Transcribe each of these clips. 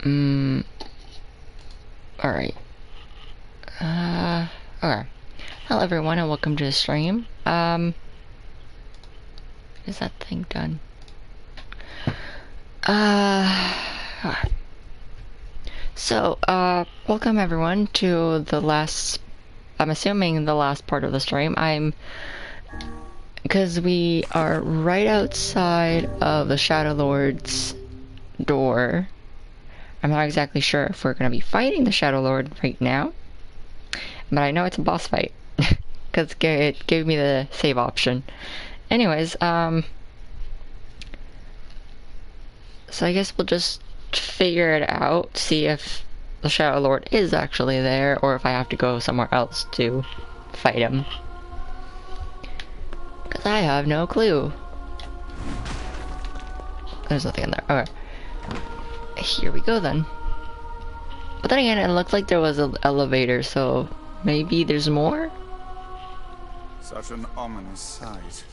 Alright. Okay. Hello everyone and welcome to the stream. Is that thing done? Alright. So, welcome everyone to the last, I'm assuming the last part of the stream. Because we are right outside of the Shadow Lord's door. I'm not exactly sure if we're going to be fighting the Shadow Lord right now. But I know it's a boss fight. Because it gave me the save option. Anyways, so I guess we'll just figure it out, see if the Shadow Lord is actually there, or if I have to go somewhere else to fight him. Because I have no clue. There's nothing in there. Okay. Here we go then. But then again, it looked like there was an elevator, so maybe there's more? Such an ominous sight.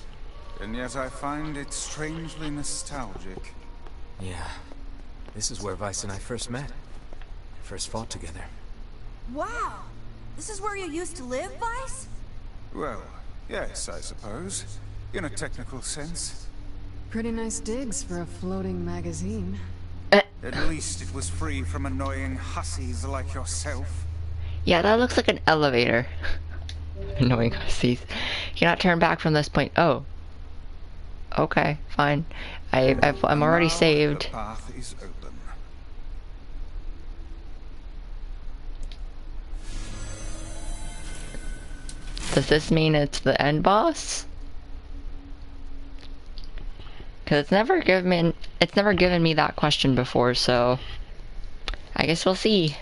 And yet I find it strangely nostalgic. Yeah. This is where Weiss and I first met. First fought together. Wow! This is where you used to live, Weiss? Well, yes, I suppose. In a technical sense. Pretty nice digs for a floating magazine. At least it was free from annoying hussies like yourself. Yeah, that looks like an elevator. Annoying hussies. Cannot turn back from this point. Oh. Okay, fine. I'm already saved. The path is open. Does this mean it's the end boss? Cause it's never given me that question before, so I guess we'll see.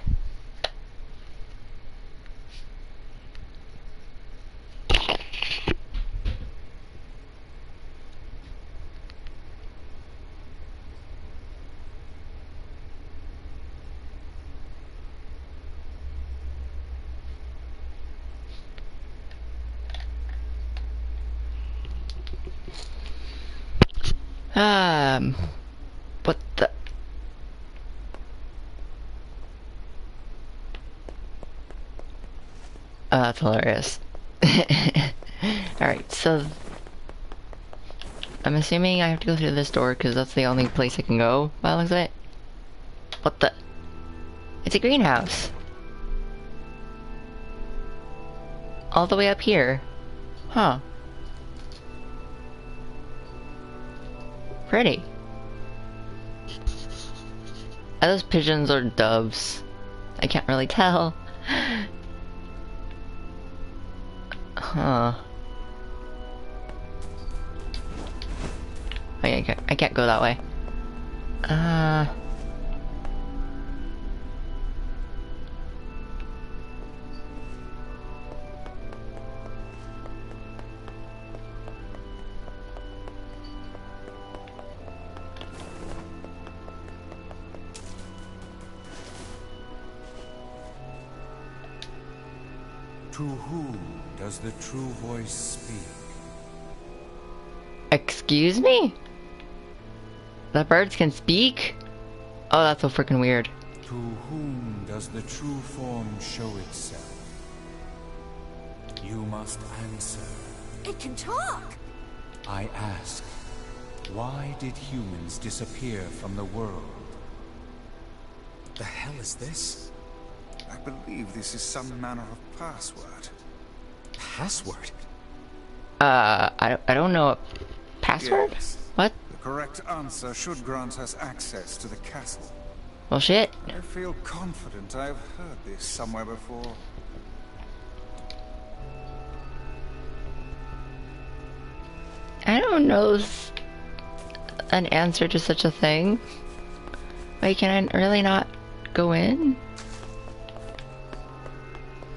What the? Oh, that's hilarious. Alright, so I'm assuming I have to go through this door because that's the only place I can go by the looks of it. What the? It's a greenhouse. All the way up here. Huh. Pretty. Are those pigeons or doves? I can't really tell. Huh. I can't go that way. To whom does the true voice speak? Excuse me? The birds can speak? Oh, that's so freaking weird. To whom does the true form show itself? You must answer. It can talk! I ask, why did humans disappear from the world? The hell is this? I believe this is some manner of password. Password? I don't know. Password? Yes. What? The correct answer should grant us access to the castle. Well, shit. I feel confident I've heard this somewhere before. I don't know an answer to such a thing. Wait, can I really not go in?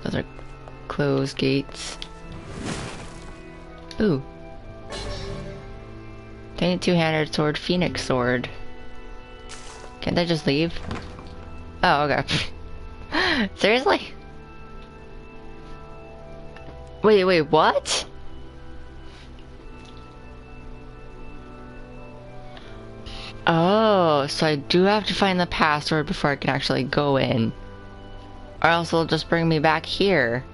Those are closed gates. Ooh. Painted two-handed sword, phoenix sword. Can't I just leave? Oh, okay. Seriously? Wait, what? Oh, Oh, so I do have to find the password before I can actually go in. Or else it'll just bring me back here.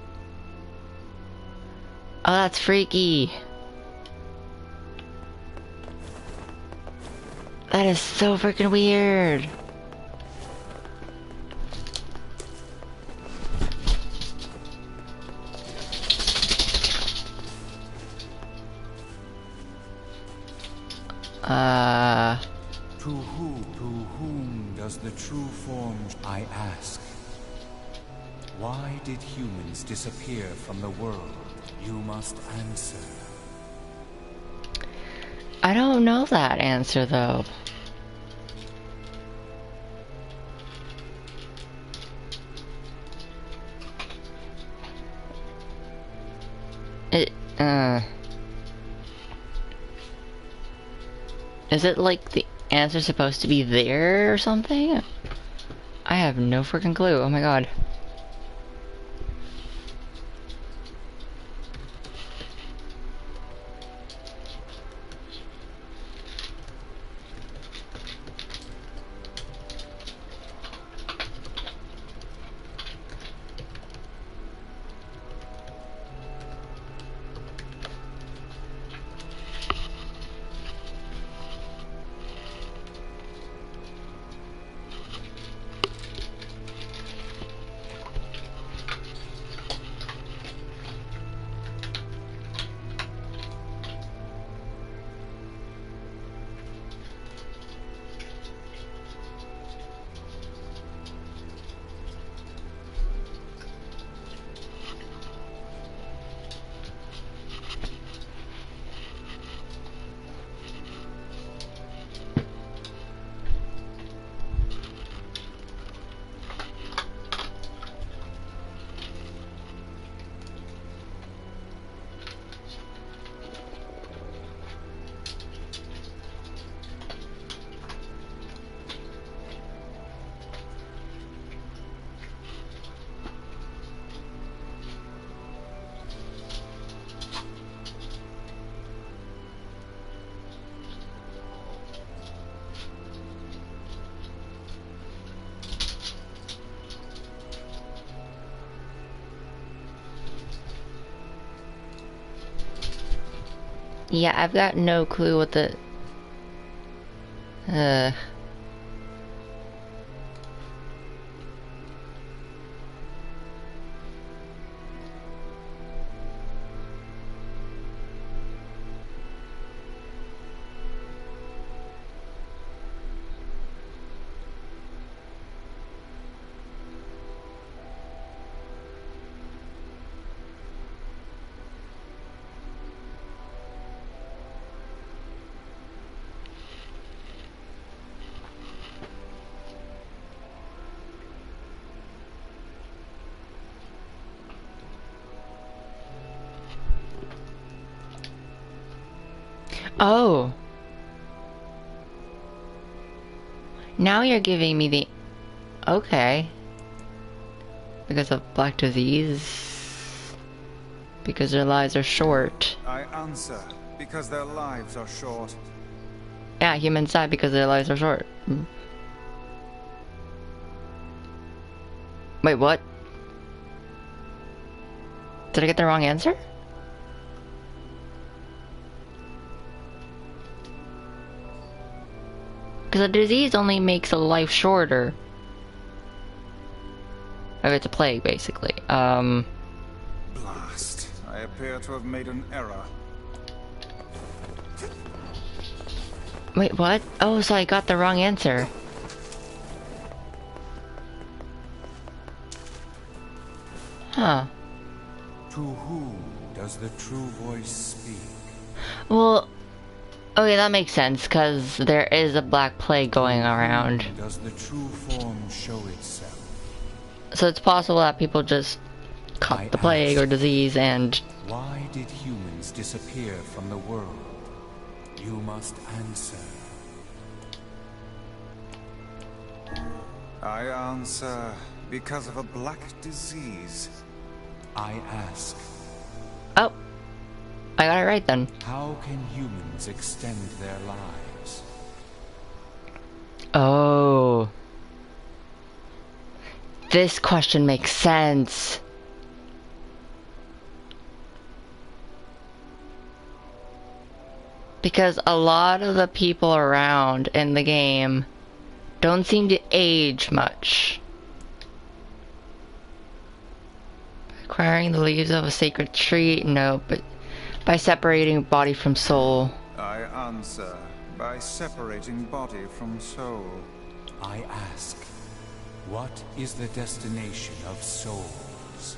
Oh, that's freaky. That is so freaking weird. To whom does the true form I ask? Why did humans disappear from the world? You must answer. I don't know that answer though. Is it like the answer supposed to be there or something? I have no freaking clue. Oh my god. Yeah, I've got no clue what the... Oh. Now you're giving me the... Okay. Because of black disease. Because their lives are short. I answer because their lives are short. Yeah, humans die because their lives are short. Wait, what? Did I get the wrong answer? Because a disease only makes a life shorter. Or it's a plague, basically. Blast. I appear to have made an error. Wait, what? Oh, so I got the wrong answer. Huh. To whom does the true voice speak? Well, okay, that makes sense, because there is a black plague going around. Does the true form show itself? So it's possible that people just caught the plague or disease and... Why did humans disappear from the world? You must answer. I answer because of a black disease. I ask. Oh. I got it right then. How can humans extend their lives? Oh. This question makes sense. Because a lot of the people around in the game don't seem to age much. Acquiring the leaves of a sacred tree? No, but by separating body from soul. I answer by separating body from soul. I ask, what is the destination of souls?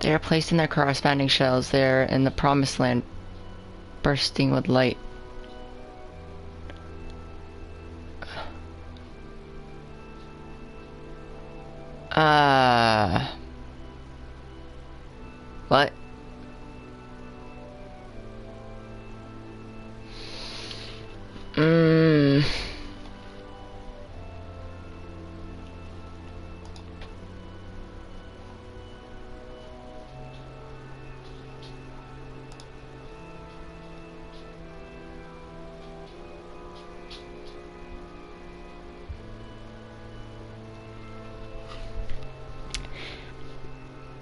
They are placed in their corresponding shells. They are in the promised land, bursting with light. What?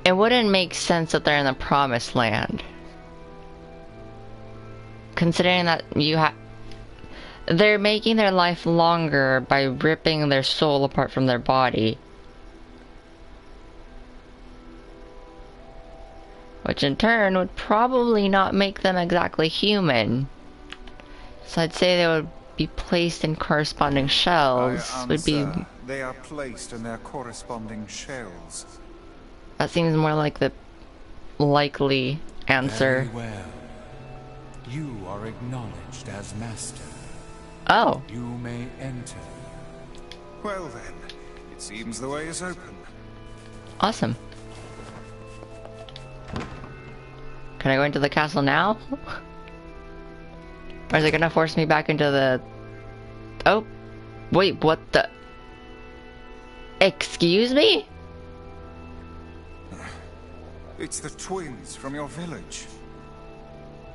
It wouldn't make sense that they're in the promised land. Considering that they're making their life longer by ripping their soul apart from their body. Which in turn would probably not make them exactly human. So I'd say they would be placed in corresponding shells. They are placed in their corresponding shells. That seems more like the likely answer. Very well. You are acknowledged as master. Oh. You may enter. Well then, it seems the way is open. Awesome. Can I go into the castle now? Or is it gonna force me back into the... Oh. Wait, what the... Excuse me? It's the twins from your village.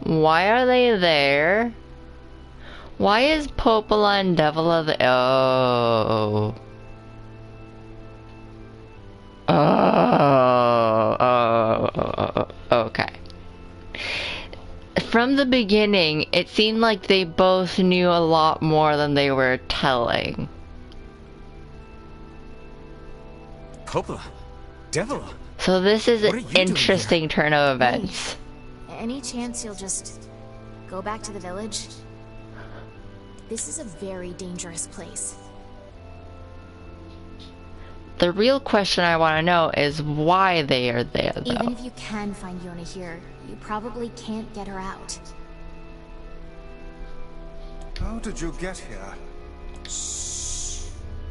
Why are they there? Why is Popola and Devila the... Oh. Okay. From the beginning, it seemed like they both knew a lot more than they were telling. Popola? Devila? So this is an interesting turn of events. Hey, any chance you'll just go back to the village? This is a very dangerous place. The real question I want to know is why they are there, though. Even if you can find Yona here, you probably can't get her out. How did you get here? Shh.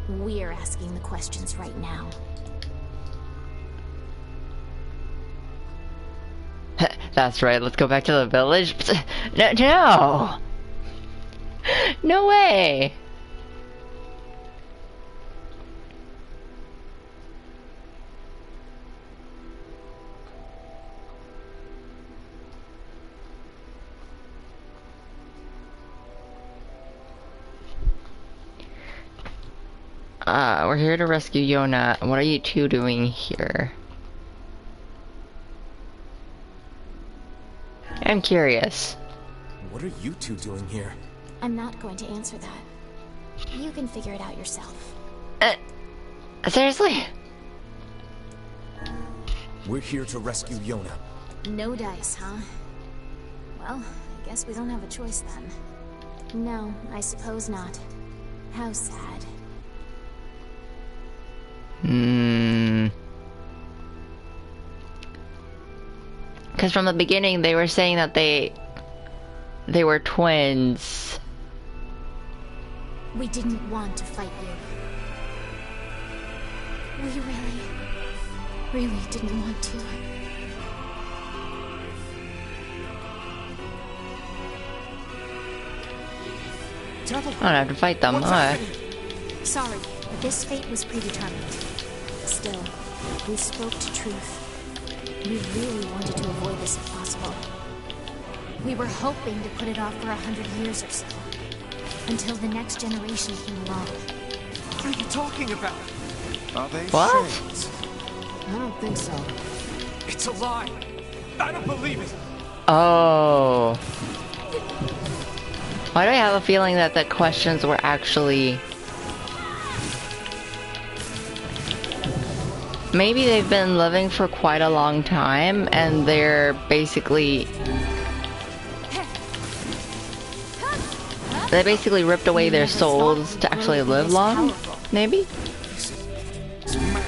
We're asking the questions right now. That's right, let's go back to the village. No! No way! We're here to rescue Yona. What are you two doing here? I'm curious. What are you two doing here? I'm not going to answer that. You can figure it out yourself. Seriously? We're here to rescue Yona. No dice, huh? Well, I guess we don't have a choice then. No, I suppose not. How sad. Because from the beginning they were saying that they were twins. We didn't want to fight you. We really didn't want to. I don't have to fight them, huh? Sorry, but this fate was predetermined. Still, we spoke to truth. We really wanted to avoid this if possible. We were hoping to put it off for 100 years or so, until the next generation came along. What are you talking about? Are they What? shades? I don't think so. It's a lie. I don't believe it. Oh. Why do I have a feeling that the questions were actually... Maybe they've been living for quite a long time, and they're basically... They basically ripped away their souls to actually live long? Maybe?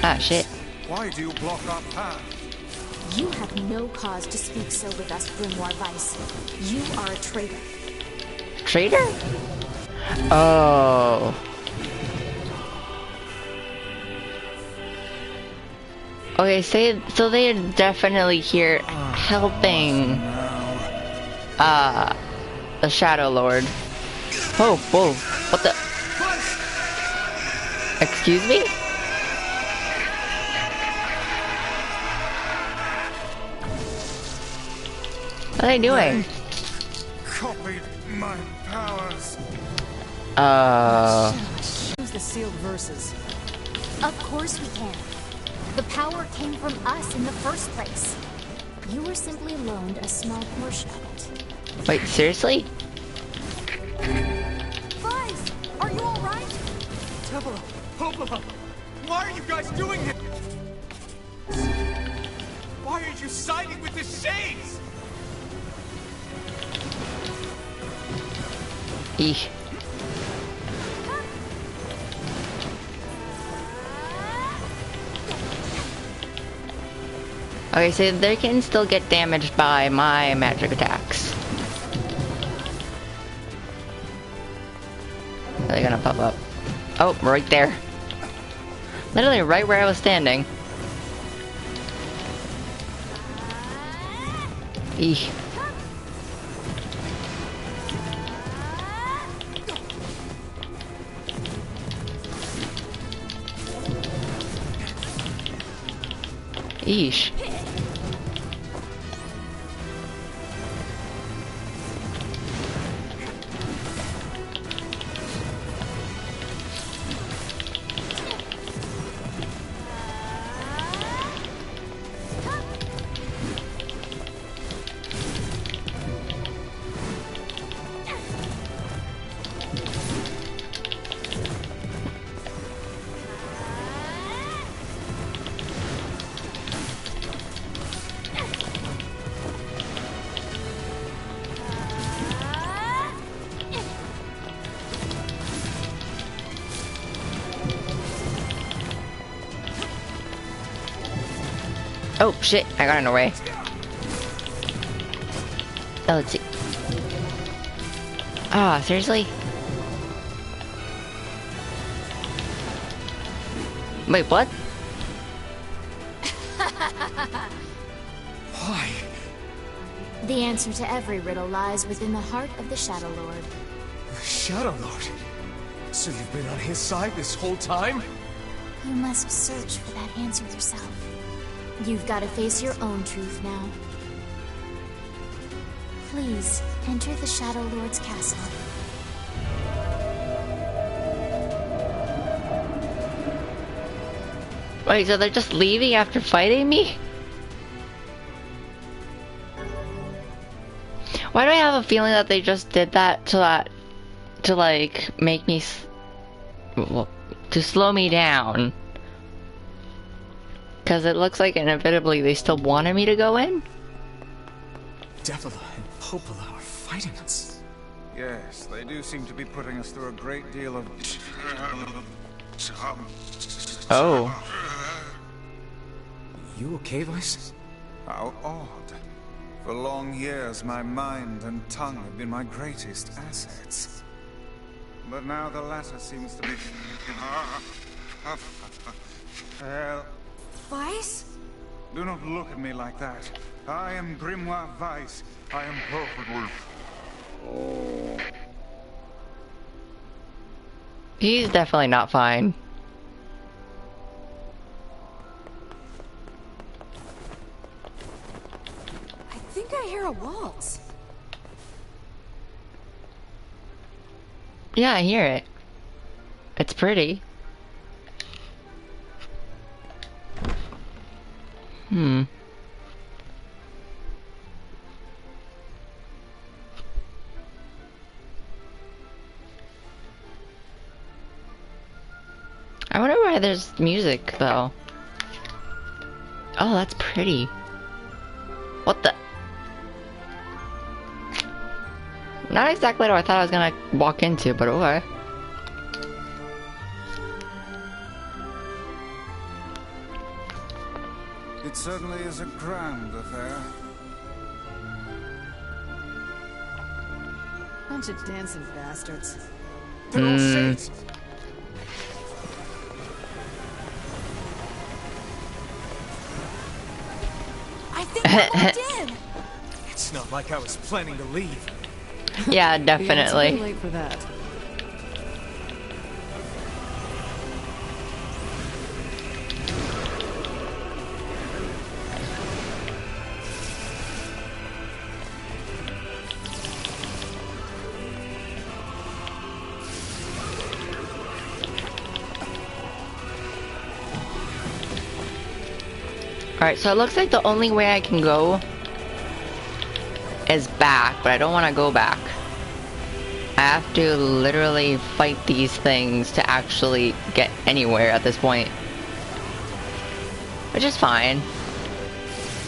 Ah, shit. Why do you block our path? You have no cause to speak so with us, Grimoire Weiss. You are a traitor. Traitor? Oh. Okay, so they're definitely here helping the Shadow Lord. Oh, whoa, what the? Excuse me? What are they doing? Copied my powers. Use the sealed verses. Of course we can. The power came from us in the first place. You were simply loaned a small portion of it. Wait, seriously? Weiss, are you all right? Tevela, Popola, why are you guys doing this? Why are you siding with the Shades? Eesh. Okay, so they can still get damaged by my magic attacks. Are they gonna pop up? Oh, right there. Literally right where I was standing. Eesh. Eesh. Oh shit, I got in the way. Oh, let's see. Ah, seriously? Wait, what? Why? The answer to every riddle lies within the heart of the Shadow Lord. The Shadow Lord? So you've been on his side this whole time? You must search for that answer yourself. You've got to face your own truth now. Please, enter the Shadow Lord's castle. Wait, so they're just leaving after fighting me? Why do I have a feeling that they just did that to like make me to slow me down? Because it looks like inevitably they still wanted me to go in? Tevela and Popola are fighting us. Yes, they do seem to be putting us through a great deal of... Oh. You okay, Weiss? How odd. For long years, my mind and tongue have been my greatest assets. But now the latter seems to be... Well, Weiss? do not look at me like that. I am Grimoire Weiss. I am perfectly... He's definitely not fine. I think I hear a waltz. Yeah, I hear it. It's pretty. Hmm. I wonder why there's music, though. Oh, that's pretty. What the? Not exactly what I thought I was gonna walk into, but okay. It certainly is a grand affair. Bunch of dancing bastards. They're all shades. I think we're locked in. It's not like I was planning to leave. Yeah, Yeah, it's definitely. too late for that. Alright, so it looks like the only way I can go is back, but I don't want to go back. I have to literally fight these things to actually get anywhere at this point. Which is fine.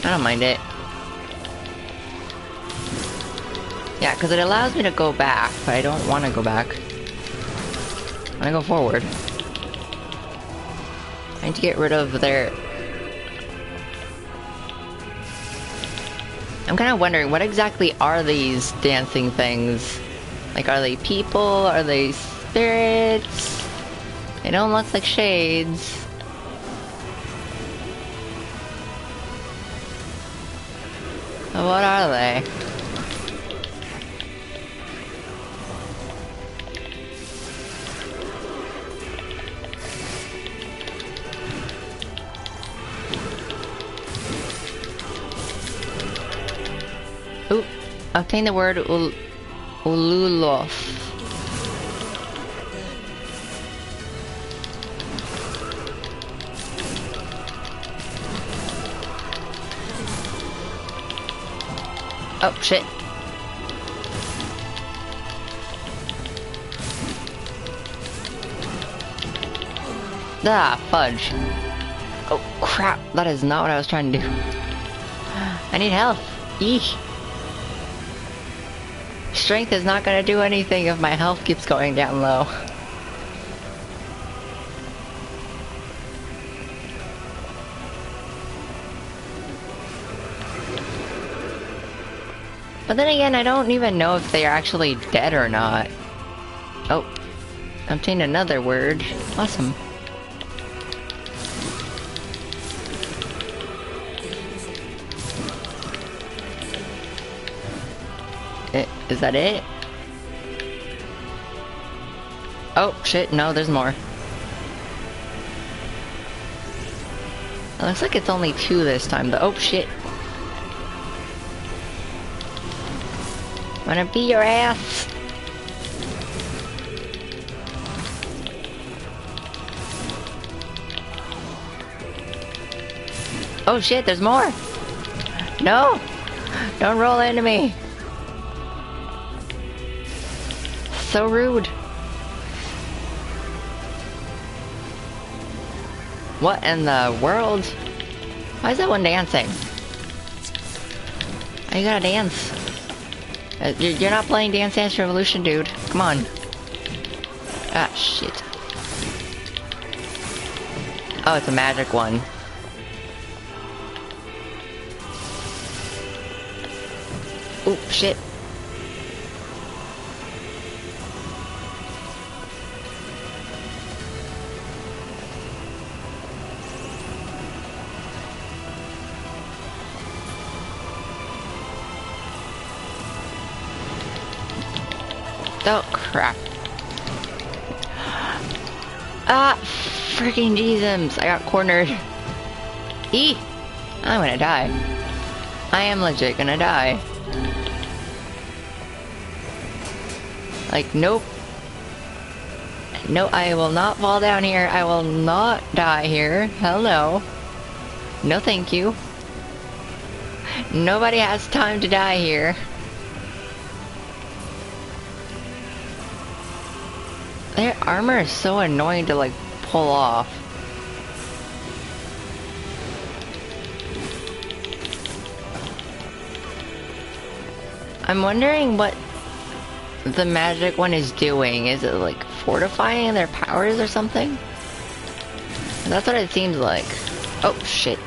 I don't mind it. Yeah, because it allows me to go back, but I don't want to go back. I want to go forward. I need to get rid of their... I'm kind of wondering, what exactly are these dancing things? Like, are they people? Are they spirits? They don't look like shades. But what are they? Ooh, obtain the word Ululoth. Oh, shit. Ah, fudge. Oh, crap. That is not what I was trying to do. I need health. Eesh. Strength is not gonna do anything if my health keeps going down low. But then again, I don't even know if they are actually dead or not. Oh, obtained another word. Awesome. Is that it? Oh, shit, no, there's more. It looks like it's only 2 this time, though. Oh, shit. Wanna be your ass? Oh, shit, there's more. No! Don't roll into me. So rude. What in the world? Why is that one dancing? Oh, you gotta dance. You're not playing Dance Dance Revolution, dude. Come on. Ah, shit. Oh, it's a magic one. Oop, shit. Oh, crap. Ah, freaking Jesus. I got cornered. I'm gonna die. I am legit gonna die. Like, nope. No, I will not fall down here. I will not die here. Hell no. No thank you. Nobody has time to die here. Their armor is so annoying to, like, pull off. I'm wondering what the magic one is doing. Is it, like, fortifying their powers or something? That's what it seems like. Oh, shit.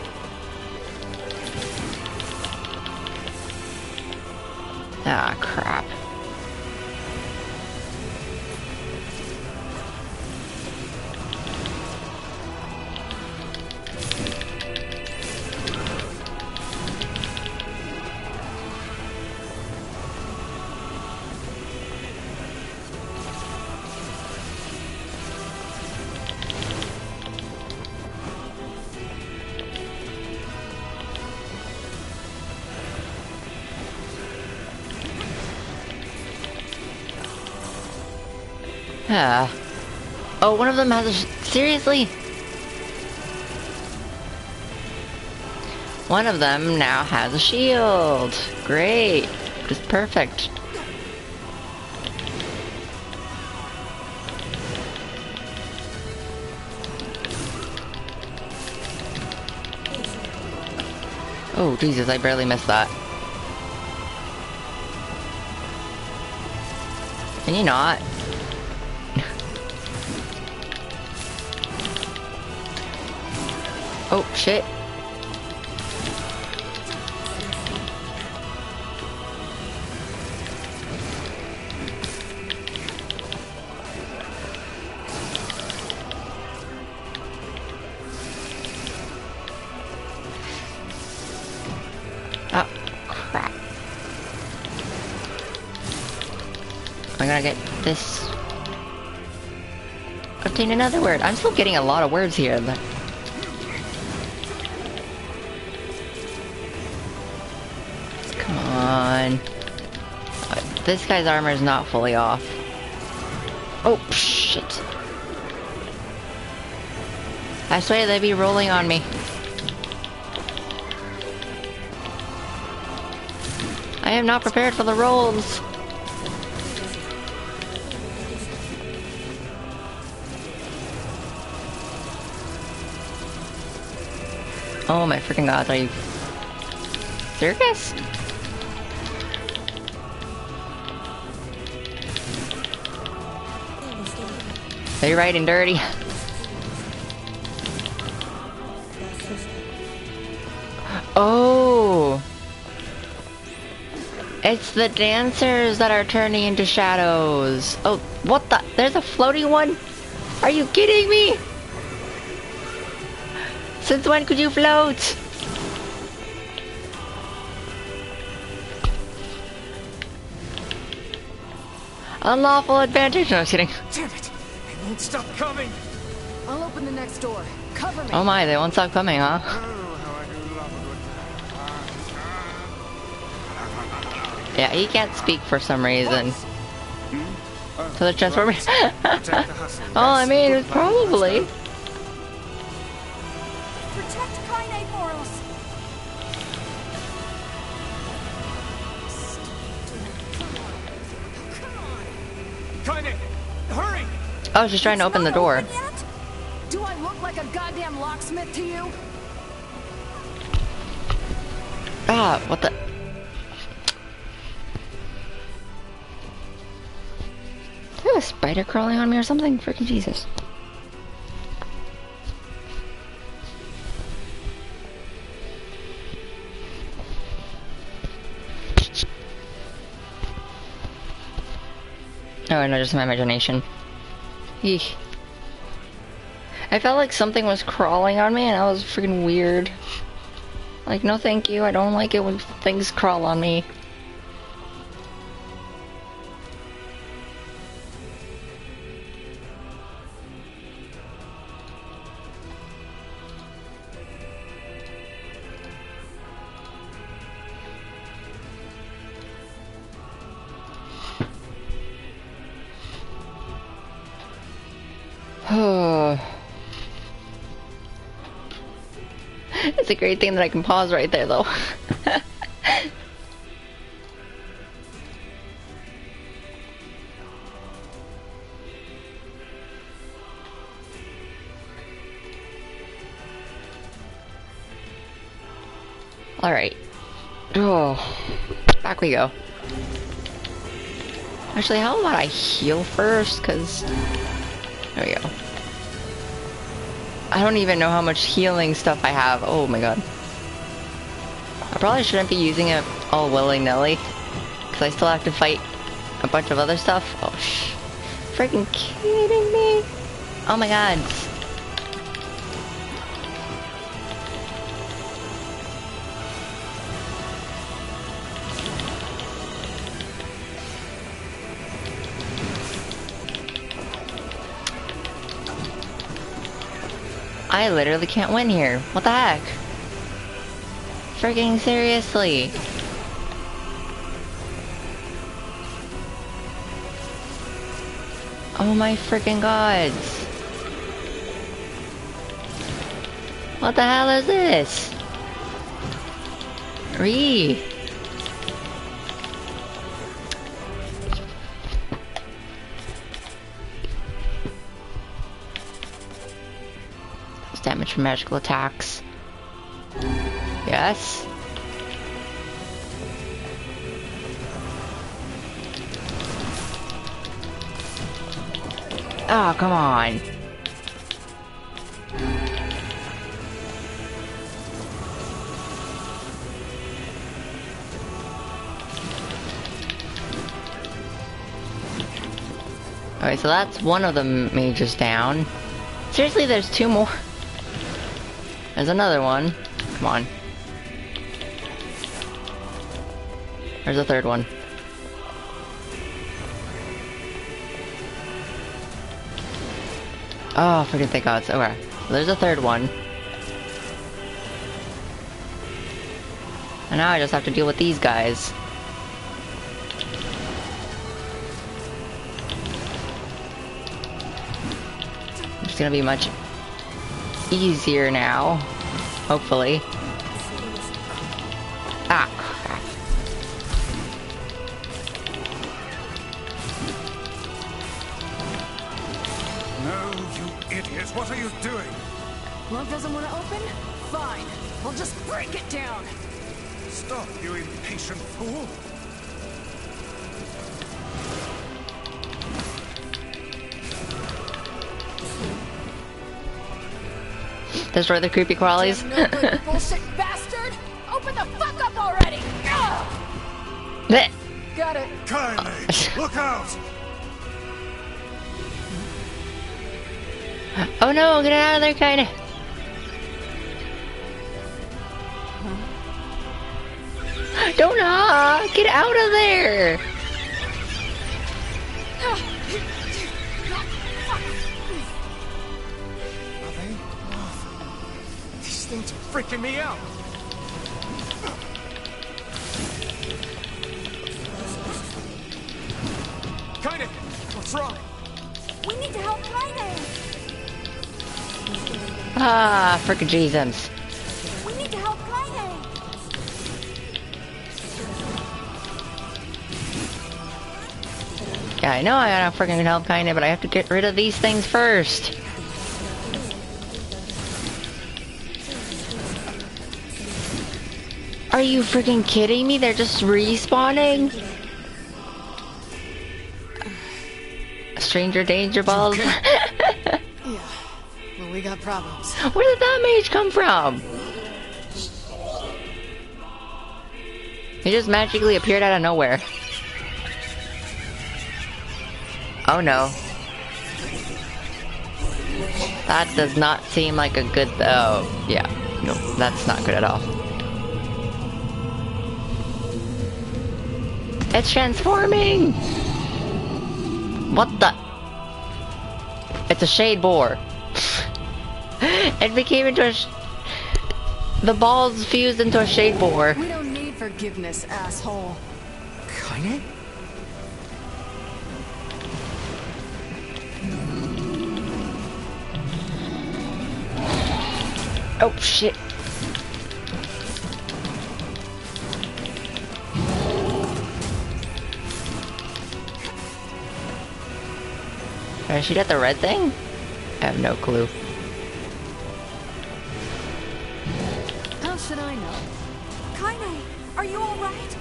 Ah, crap. Oh, one of them has a seriously? One of them now has a shield. Great. Just perfect. Oh, Jesus, I barely missed that. Can you not? Oh, shit. Oh, crap. I'm gonna get this. Obtain another word. I'm still getting a lot of words here. This guy's armor is not fully off. Oh, shit. I swear they'd be rolling on me. I am not prepared for the rolls. Oh my freaking god, are you serious? They riding dirty. Oh! It's the dancers that are turning into shadows. Oh, what the? There's a floating one? Are you kidding me? Since when could you float? Unlawful advantage. No, I'm kidding. Damn it! They won't stop coming! I'll open the next door. Cover me. Oh my, they won't stop coming, huh? Oh, how I do love a good Yeah, he can't speak for some reason. So the transformer. Oh, I mean, it's probably. Protect Kaine for us. Kaine! Hurry! I was just trying to open the door. Open yet? Do I look like a goddamn locksmith to you? Ah, what the? Is there a spider crawling on me or something? Freaking Jesus. Oh, no, just my imagination. Eek. I felt like something was crawling on me and that was freaking weird. Like, no thank you, I don't like it when things crawl on me. It's a great thing that I can pause right there, though. Alright. Oh, back we go. Actually, how about I heal first? Because... There we go. I don't even know how much healing stuff I have. Oh my god. I probably shouldn't be using it all willy-nilly. Because I still have to fight a bunch of other stuff. Oh, freaking kidding me? Oh my god. I literally can't win here. What the heck? Freaking seriously. Oh my freaking gods. What the hell is this? Ree. Damage from magical attacks. Yes. Oh, come on. Alright, so that's one of the mages down. Seriously, there's two more. There's another one. Come on. There's a third one. Oh, freaking thank God. Okay. There's a third one. And now I just have to deal with these guys. It's gonna be much easier now, hopefully. Ah, crap. No, you idiots! What are you doing? Love doesn't want to open? Fine. I'll just break it down. Stop, you impatient fool! Destroy the creepy crawlies. No good bullshit bastard! Open the fuck up already! Blech. Got it. Kylie, look out! Oh no, get out of there, kinda. Don't get out of there! These things are freaking me out. Kinda. What's wrong? We need to help Kaine. Ah, frickin' Jesus. We need to help Kaine. Yeah, I know I gotta freaking help kinda, but I have to get rid of these things first. Are you freaking kidding me? They're just respawning? Stranger danger balls? Yeah. Well, we got problems. Where did that mage come from? He just magically appeared out of nowhere. Oh no. That does not seem like a good... Oh, yeah. No, that's not good at all. It's transforming! What the? It's a shade boar. It became into a... The balls fused into a shade boar. We don't need forgiveness, asshole. Kinda? Oh shit. Did I shoot at the red thing? I have no clue. How should I know? Kaine, are you alright?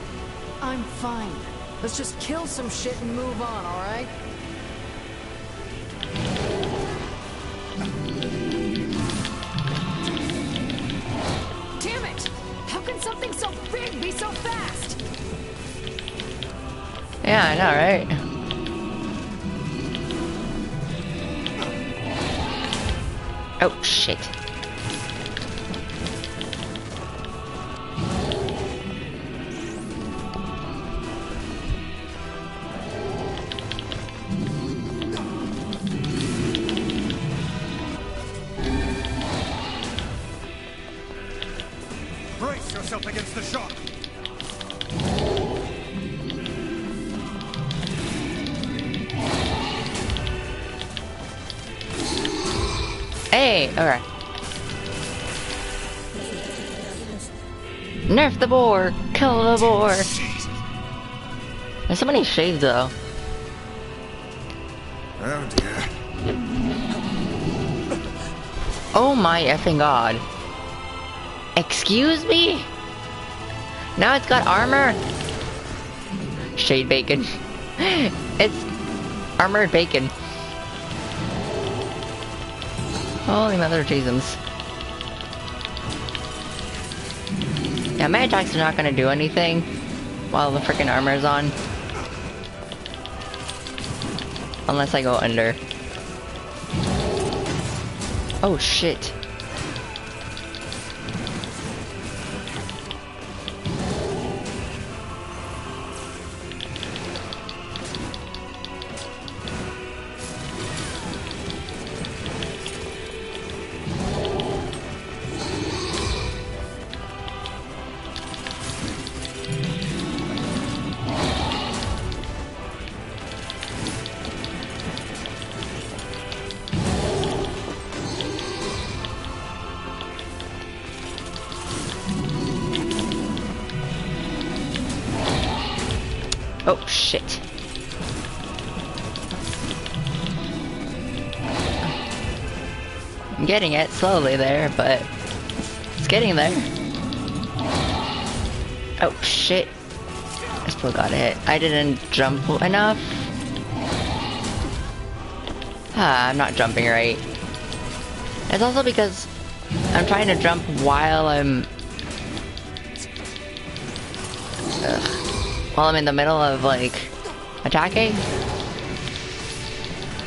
I'm fine. Let's just kill some shit and move on, alright? Damn it! How can something so big be so fast? Yeah, I know, right? Oh, shit. Brace yourself against the shock. Hey, alright. Nerf the boar! Kill the boar! There's so many shades though. Oh dear. Oh my effing god. Excuse me? Now it's got armor? Shade bacon. It's armored bacon. Holy mother Jesus. Yeah, my attacks are not gonna do anything while the freaking armor's on. Unless I go under. Oh shit. Oh shit. I'm getting it slowly there, but it's getting there. Oh shit. I still got hit. I didn't jump enough. Ah, I'm not jumping right. It's also because I'm trying to jump while I'm in the middle of, like, attacking.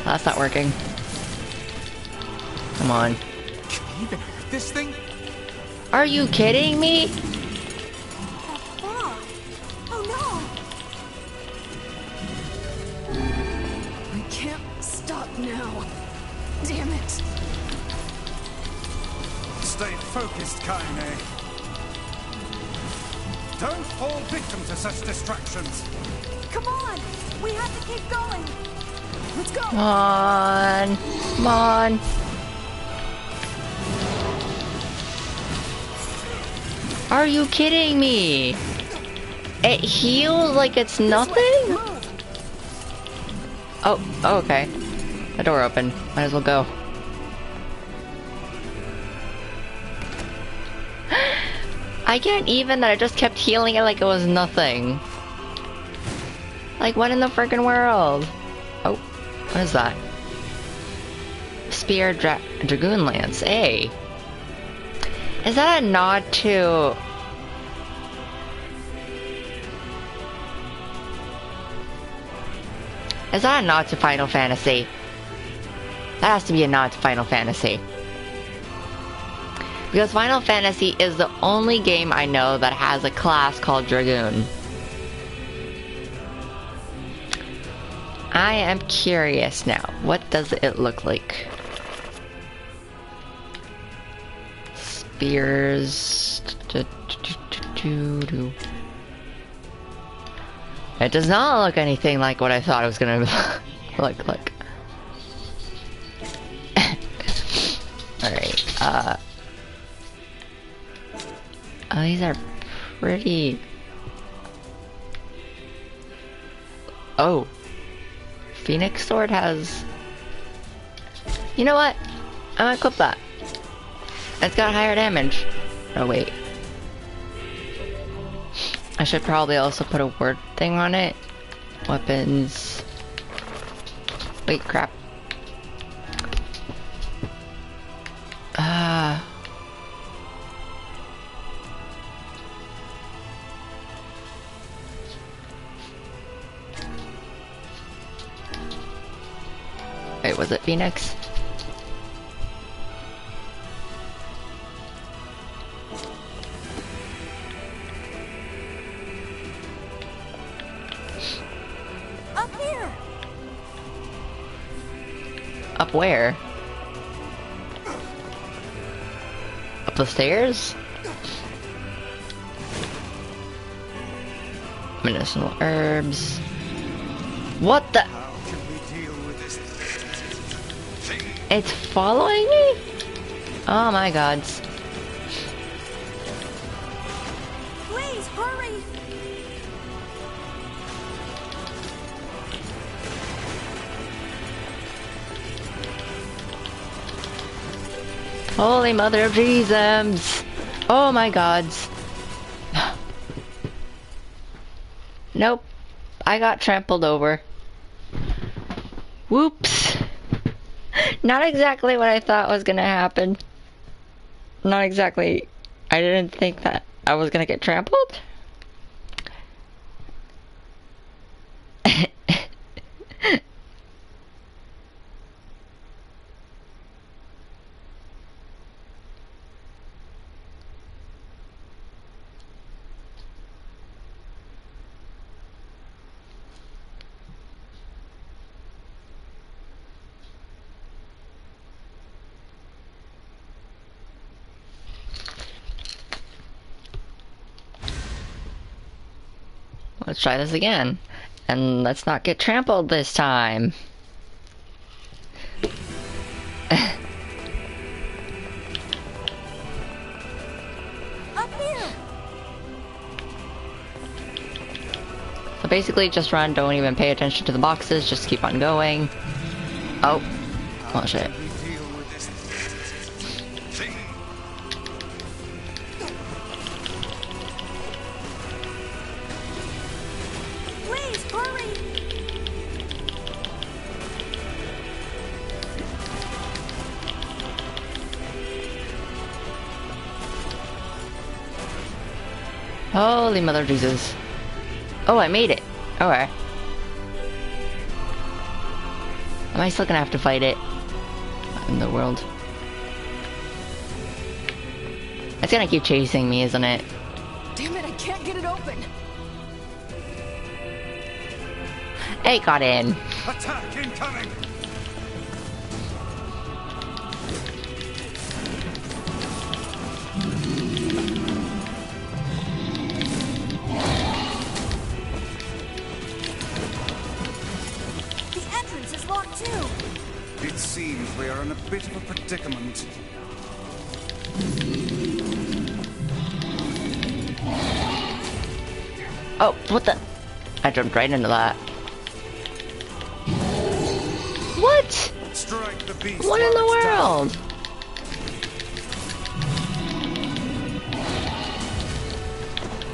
That's not working. Come on. Can we even hurt this thing? Are you kidding me? Oh, oh I can't stop now. Damn it. Stay focused, Kaine. Don't fall victim to such distractions. no! Come on! We have to keep going! Let's go. Come on. Come on. Are you kidding me? It heals like it's nothing? Oh, okay. The door opened. Might as well go. I can't even that I just kept healing it like it was nothing. Like, what in the freaking world? Oh, what is that? Spear Dragoon Lance. Hey. Is that a nod to... Is that a nod to Final Fantasy? That has to be a nod to Final Fantasy. Because Final Fantasy is the only game I know that has a class called Dragoon. I am curious now. What does it look like? Spears. It does not look anything like what I thought it was gonna look like. Alright, oh, these are pretty... Oh. Phoenix Sword has You know what? I might equip that. It's got higher damage. Oh wait. I should probably also put a word thing on it. Weapons. Wait, crap. Wait, was it Phoenix? Up here! Up where? Up the stairs? Medicinal herbs. What the? How can we deal with this thing? It's following me? Oh my gods. Please, hurry! Holy Mother of Jesus! Oh my gods. Nope. I got trampled over. Whoops. Not exactly what I thought was gonna happen. Not exactly. I didn't think that I was gonna get trampled. Let's try this again. And let's not get trampled this time. Up here! So basically just run, don't even pay attention to the boxes, just keep on going. Oh. Oh shit. We deal with this thing. Please, hurry! Holy Mother of Jesus. Oh, I made it. Okay. Am I still gonna have to fight it? What in the world? It's gonna keep chasing me, isn't it? Damn it, I can't get it open. Hey, got in. Attack incoming! The entrance is locked too! It seems we are in a bit of a predicament. Oh, what the? I jumped right into that. What? Strike the beast. What in the while it's down. world?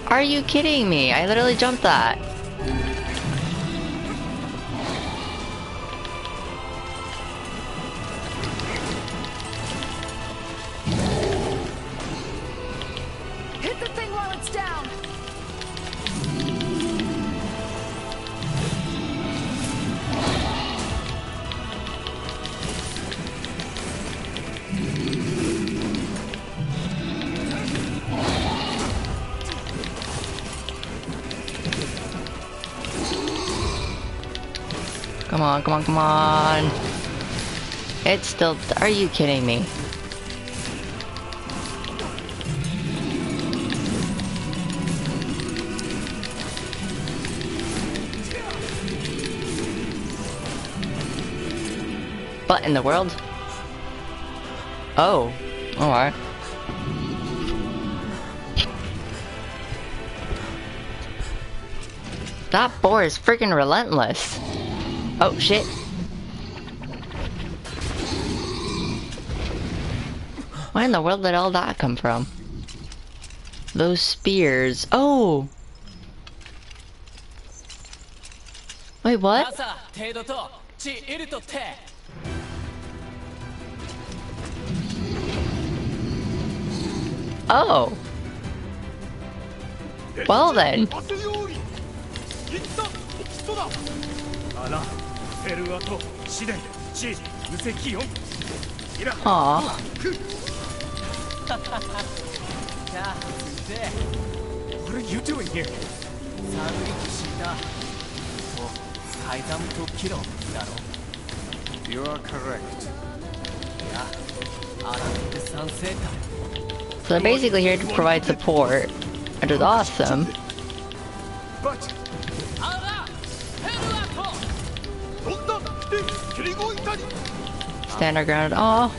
Are you kidding me? I literally jumped that. Hit the thing while it's down. Come on, come on, come on. It's still. Are you kidding me? What in the world? Oh. Alright. That boar is freaking relentless. Oh shit. Where in the world did all that come from? Those spears. Oh! Wait, what? Oh! Well then. Aww. What are you doing here? You are correct. So they're basically here to provide support, which is awesome. But Stand our ground. Oh.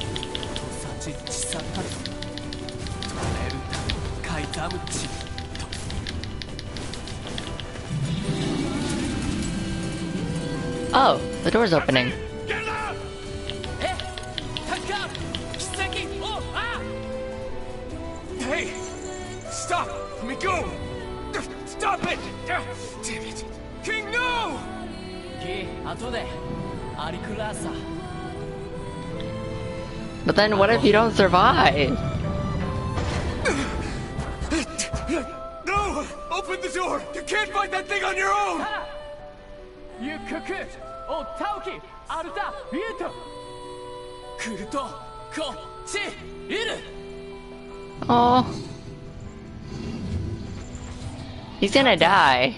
Oh, the door's opening. hey, stop! Let me go! Stop it! Damn it! King, no! But then what if you don't survive? No! Open the door! You can't fight that thing on your own! Oh. He's gonna die.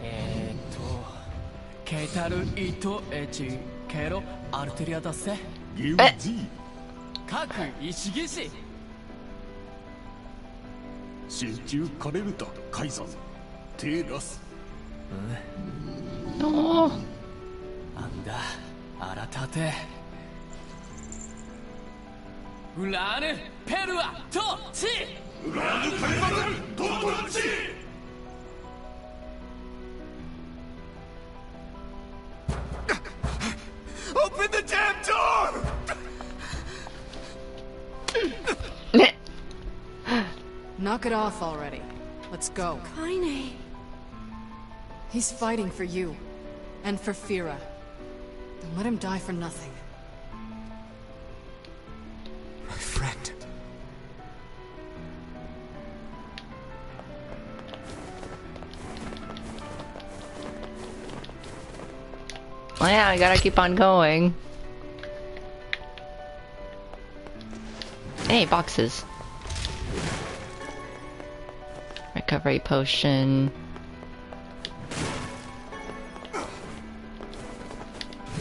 Eh? Oh. Open the damn door! Knock it off already. Let's go. Kaine. He's fighting for you. And for Fira. Don't let him die for nothing. My friend. Well, yeah, I gotta keep on going. Hey, boxes. Recovery potion.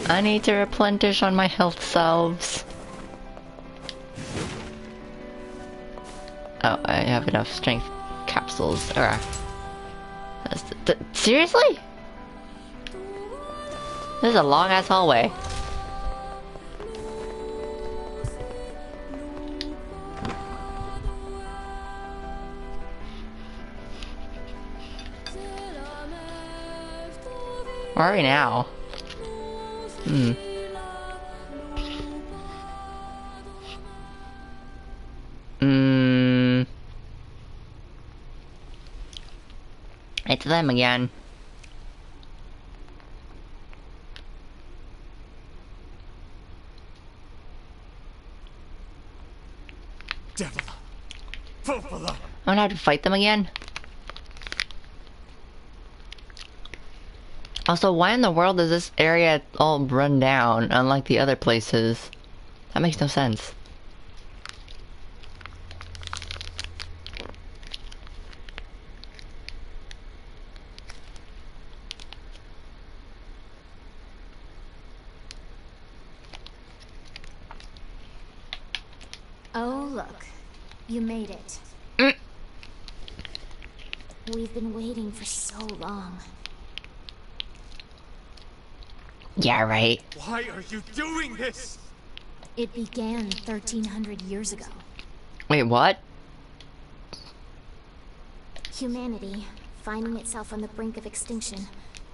I need to replenish on my health salves. Oh, I have enough strength capsules. Alright. Seriously? This is a long ass hallway. Where are we now? It's them again. Devil. Fofala. I'm gonna have to fight them again. Also, why in the world is this area all run down, unlike the other places? That makes no sense. Oh, look. You made it. We've been waiting for so long. Yeah, right. Why are you doing this? It began 1300 years ago. Wait, what? Humanity, finding itself on the brink of extinction,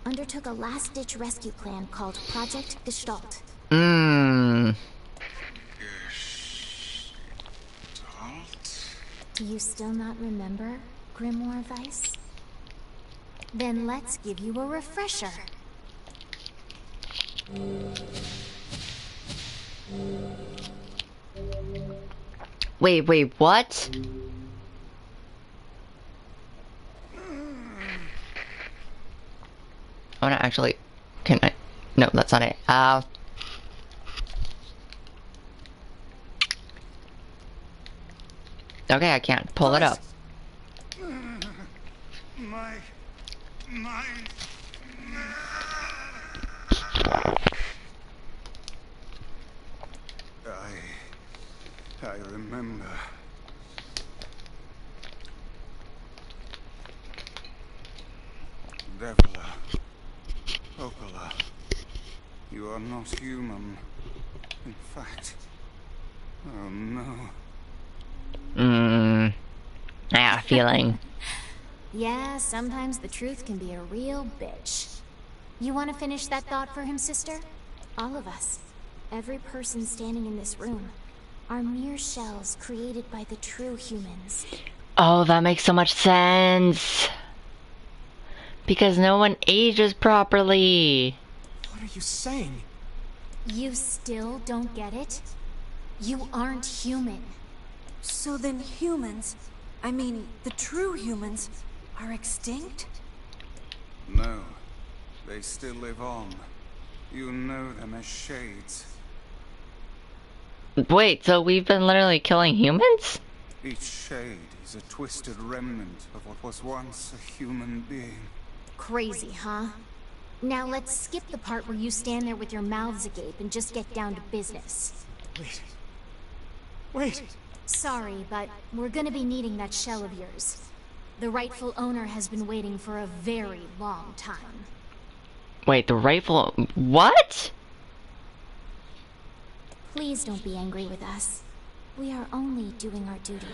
undertook a last-ditch rescue plan called Project Gestalt. Do you still not remember, Grimoire Weiss? Then let's give you a refresher. Wait, what? I wanna actually... Can I... No, that's not it. Okay, I can't pull it up. My mind. I remember. Devila. Popola. You are not human. In fact. Oh no. I got a feeling. Yeah, sometimes the truth can be a real bitch. You want to finish that thought for him, sister? All of us, every person standing in this room, are mere shells created by the true humans. Oh, that makes so much sense. Because no one ages properly. What are you saying? You still don't get it? You aren't human. So then humans, I mean, the true humans, are extinct? No. They still live on. You know them as shades. Wait, so we've been literally killing humans? Each shade is a twisted remnant of what was once a human being. Crazy, huh? Now let's skip the part where you stand there with your mouths agape and just get down to business. Wait. Sorry, but we're gonna be needing that shell of yours. The rightful owner has been waiting for a very long time. Wait, the rightful... What? Please don't be angry with us. We are only doing our duty.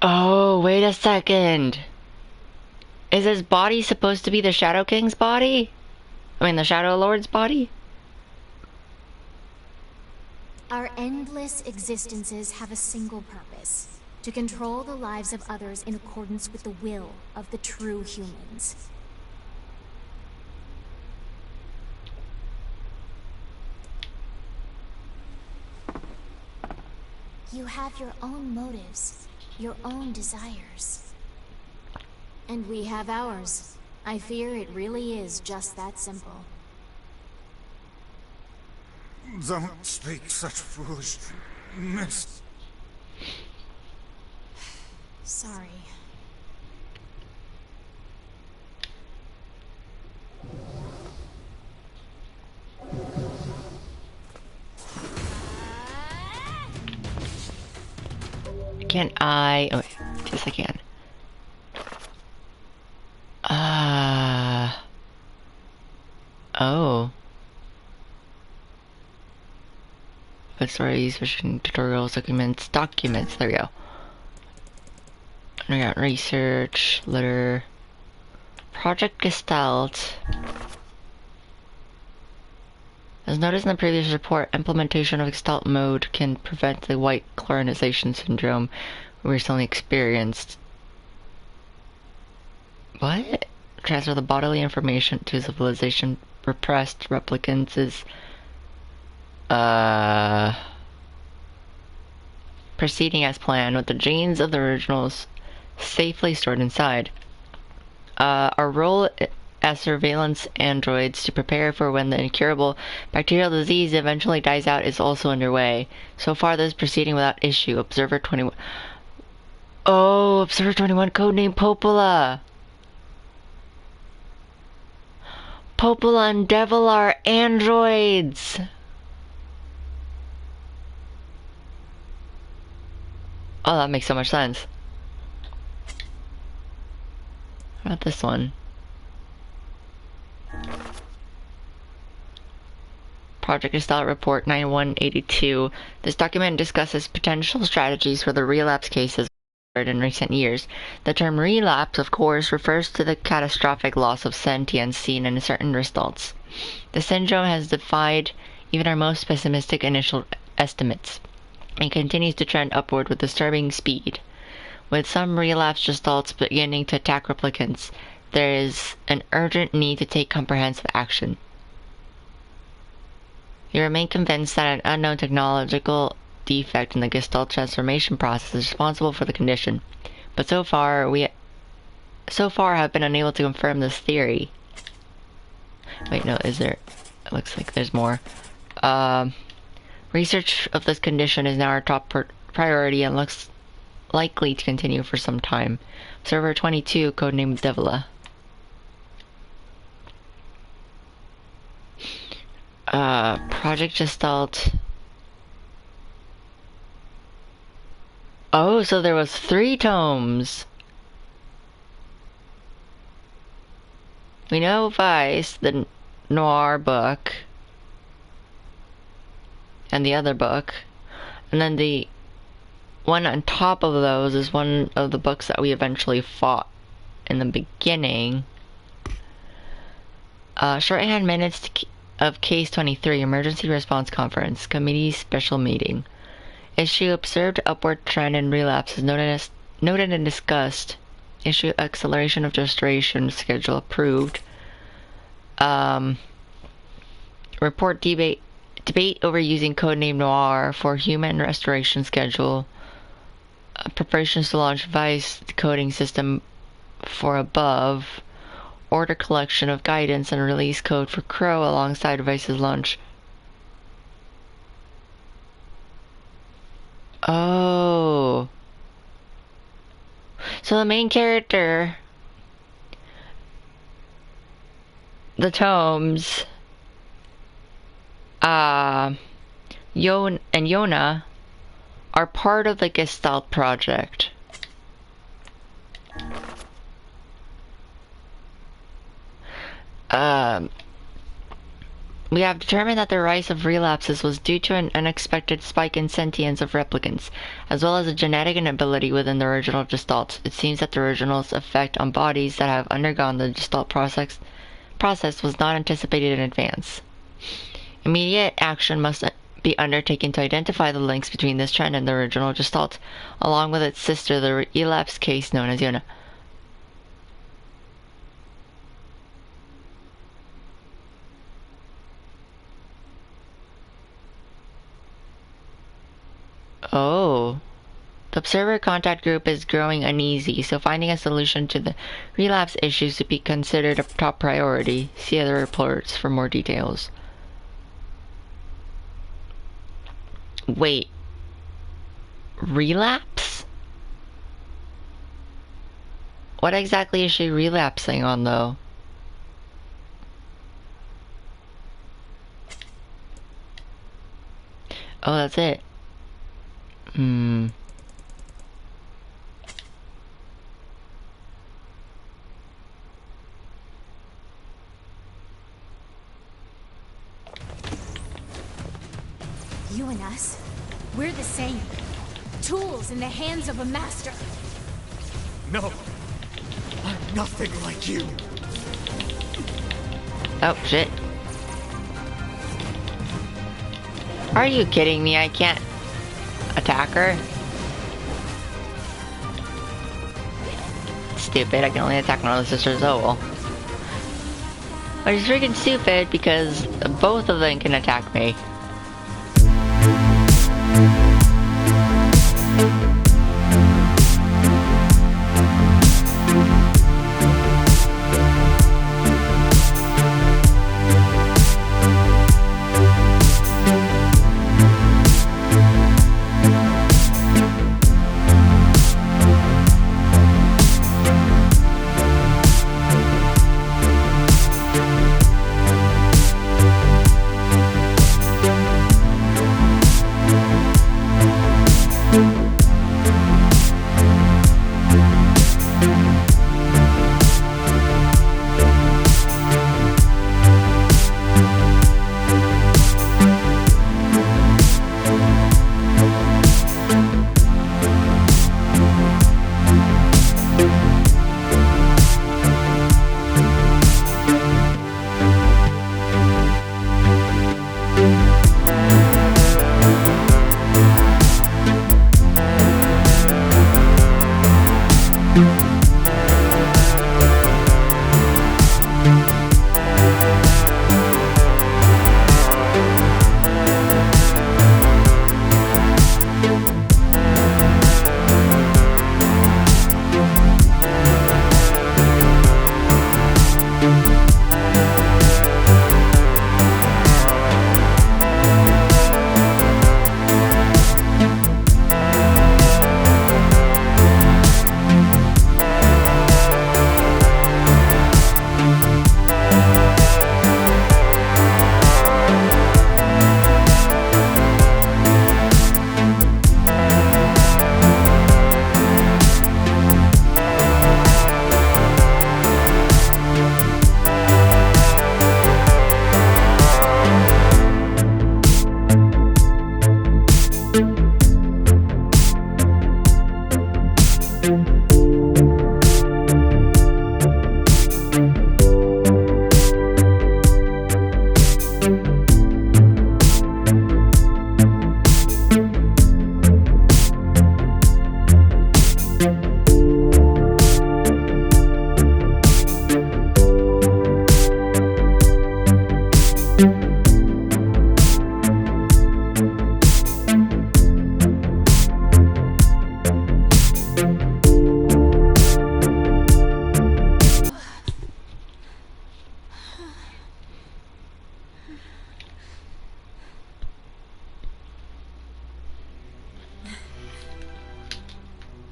Oh, wait a second. Is his body supposed to be the Shadow King's body? I mean, the Shadow Lord's body? Our endless existences have a single purpose: to control the lives of others in accordance with the will of the true humans. You have your own motives, your own desires. And we have ours. I fear it really is just that simple. Don't speak such foolishness. Sorry. Can I... Oh, wait. Yes, I can. Oh. But stories, vision, tutorials, documents. There we go. We got research, letter, Project Gestalt. As noticed in the previous report, implementation of Gestalt mode can prevent the white chlorinization syndrome we recently experienced. What? Transfer the bodily information to civilization repressed replicants is proceeding as planned with the genes of the originals safely stored inside. Our role as surveillance androids to prepare for when the incurable bacterial disease eventually dies out is also underway. So far, this is proceeding without issue. Observer 21. Oh, Observer 21, codename Popola. Popola and Devil are androids. Oh, that makes so much sense. How about this one? Project Gestalt Report 9182. This document discusses potential strategies for the relapse cases in recent years. The term relapse, of course, refers to the catastrophic loss of sentience seen in certain results. The syndrome has defied even our most pessimistic initial estimates and continues to trend upward with disturbing speed. With some relapse gestalts beginning to attack replicants, there is an urgent need to take comprehensive action. You remain convinced that an unknown technological defect in the gestalt transformation process is responsible for the condition, but so far have been unable to confirm this theory. Wait, no, is there? It looks like there's more. Research of this condition is now our top priority and looks likely to continue for some time. Server 22, codenamed Devila. Project Gestalt. Oh, so there was 3 tomes. We know Vice, the noir book, and the other book. And then the one on top of those is one of the books that we eventually fought in the beginning. Shorthand minutes of Case 23, Emergency Response Conference, Committee Special Meeting. Issue observed upward trend in relapses noted and discussed. Issue acceleration of restoration schedule approved. Report debate over using codename Noir for human restoration schedule. Preparations to launch Vice coding system for above. Order collection of guidance and release code for Crow alongside Vice's launch. Oh. So the main character, the tomes, Yon and Yona are part of the Gestalt project. We have determined that the rise of relapses was due to an unexpected spike in sentience of replicants, as well as a genetic inability within the original Gestalt. It seems that the original's effect on bodies that have undergone the Gestalt process was not anticipated in advance. Immediate action must be undertaken to identify the links between this trend and the original Gestalt, along with its sister, the relapse case known as Yona. Oh. The observer contact group is growing uneasy, so finding a solution to the relapse issues would be considered a top priority. See other reports for more details. Wait. Relapse? What exactly is she relapsing on, though? Oh, that's it. You and us, we're the same. Tools in the hands of a master. No. I'm nothing like you. Oh, shit. Are you kidding me? I can't attack her? Stupid, I can only attack one of the sisters. Oh well. Which is freaking stupid because both of them can attack me.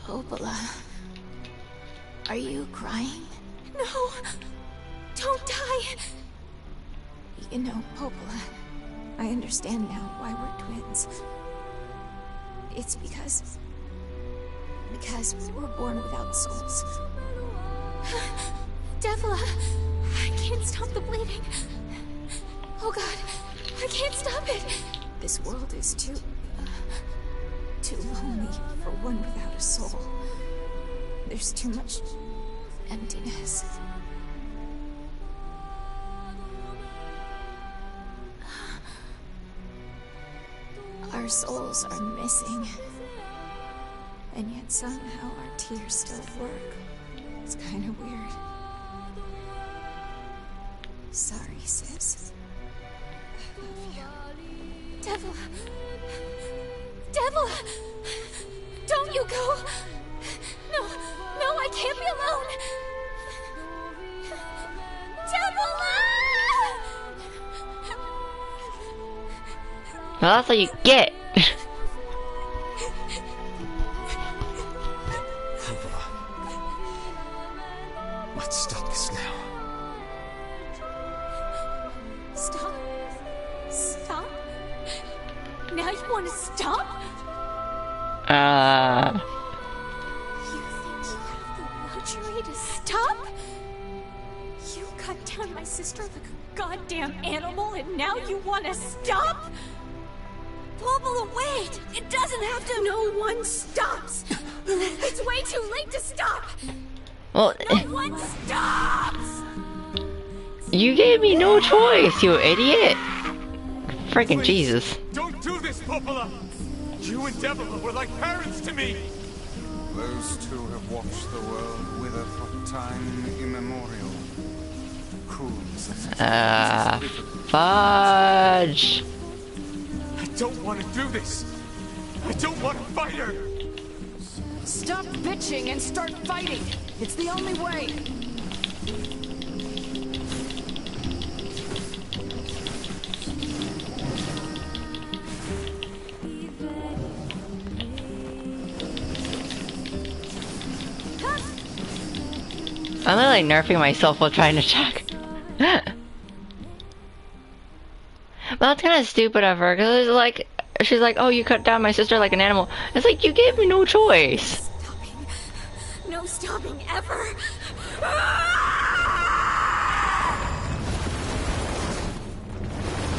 Popola, are you crying? No! Don't die! You know, Popola, I understand now why we're twins. It's because we're born without souls. Devla! I can't stop the bleeding. Oh god, I can't stop it! This world is too lonely for one without a soul. There's too much emptiness. Our souls are missing. And yet somehow our tears still work. It's kind of weird. Sorry, sis. I love you. Devla! Devla! Don't you go! No, no, I can't be alone! Devla! Well, that's what you get. Let's stop this now. Stop? Stop? Now you want to stop? You think you have the luxury to stop? You cut down my sister like a goddamn animal and now you want to stop? Popola, wait! It doesn't have to. No one stops! It's way too late to stop! Well, No one stops! you gave me no choice, you idiot. Freaking Jesus. Don't do this, Popola! You and Devla were like parents to me! Those two have watched the world wither for time immemorial. Cruel necessity. Fudge. I don't want to do this! I don't want to fight her! Stop bitching and start fighting! It's the only way! I'm literally nerfing myself while trying to check. But that's kind of stupid of her, because it's like, she's like, oh, you cut down my sister like an animal. It's like, you gave me no choice. Stopping. No stopping ever.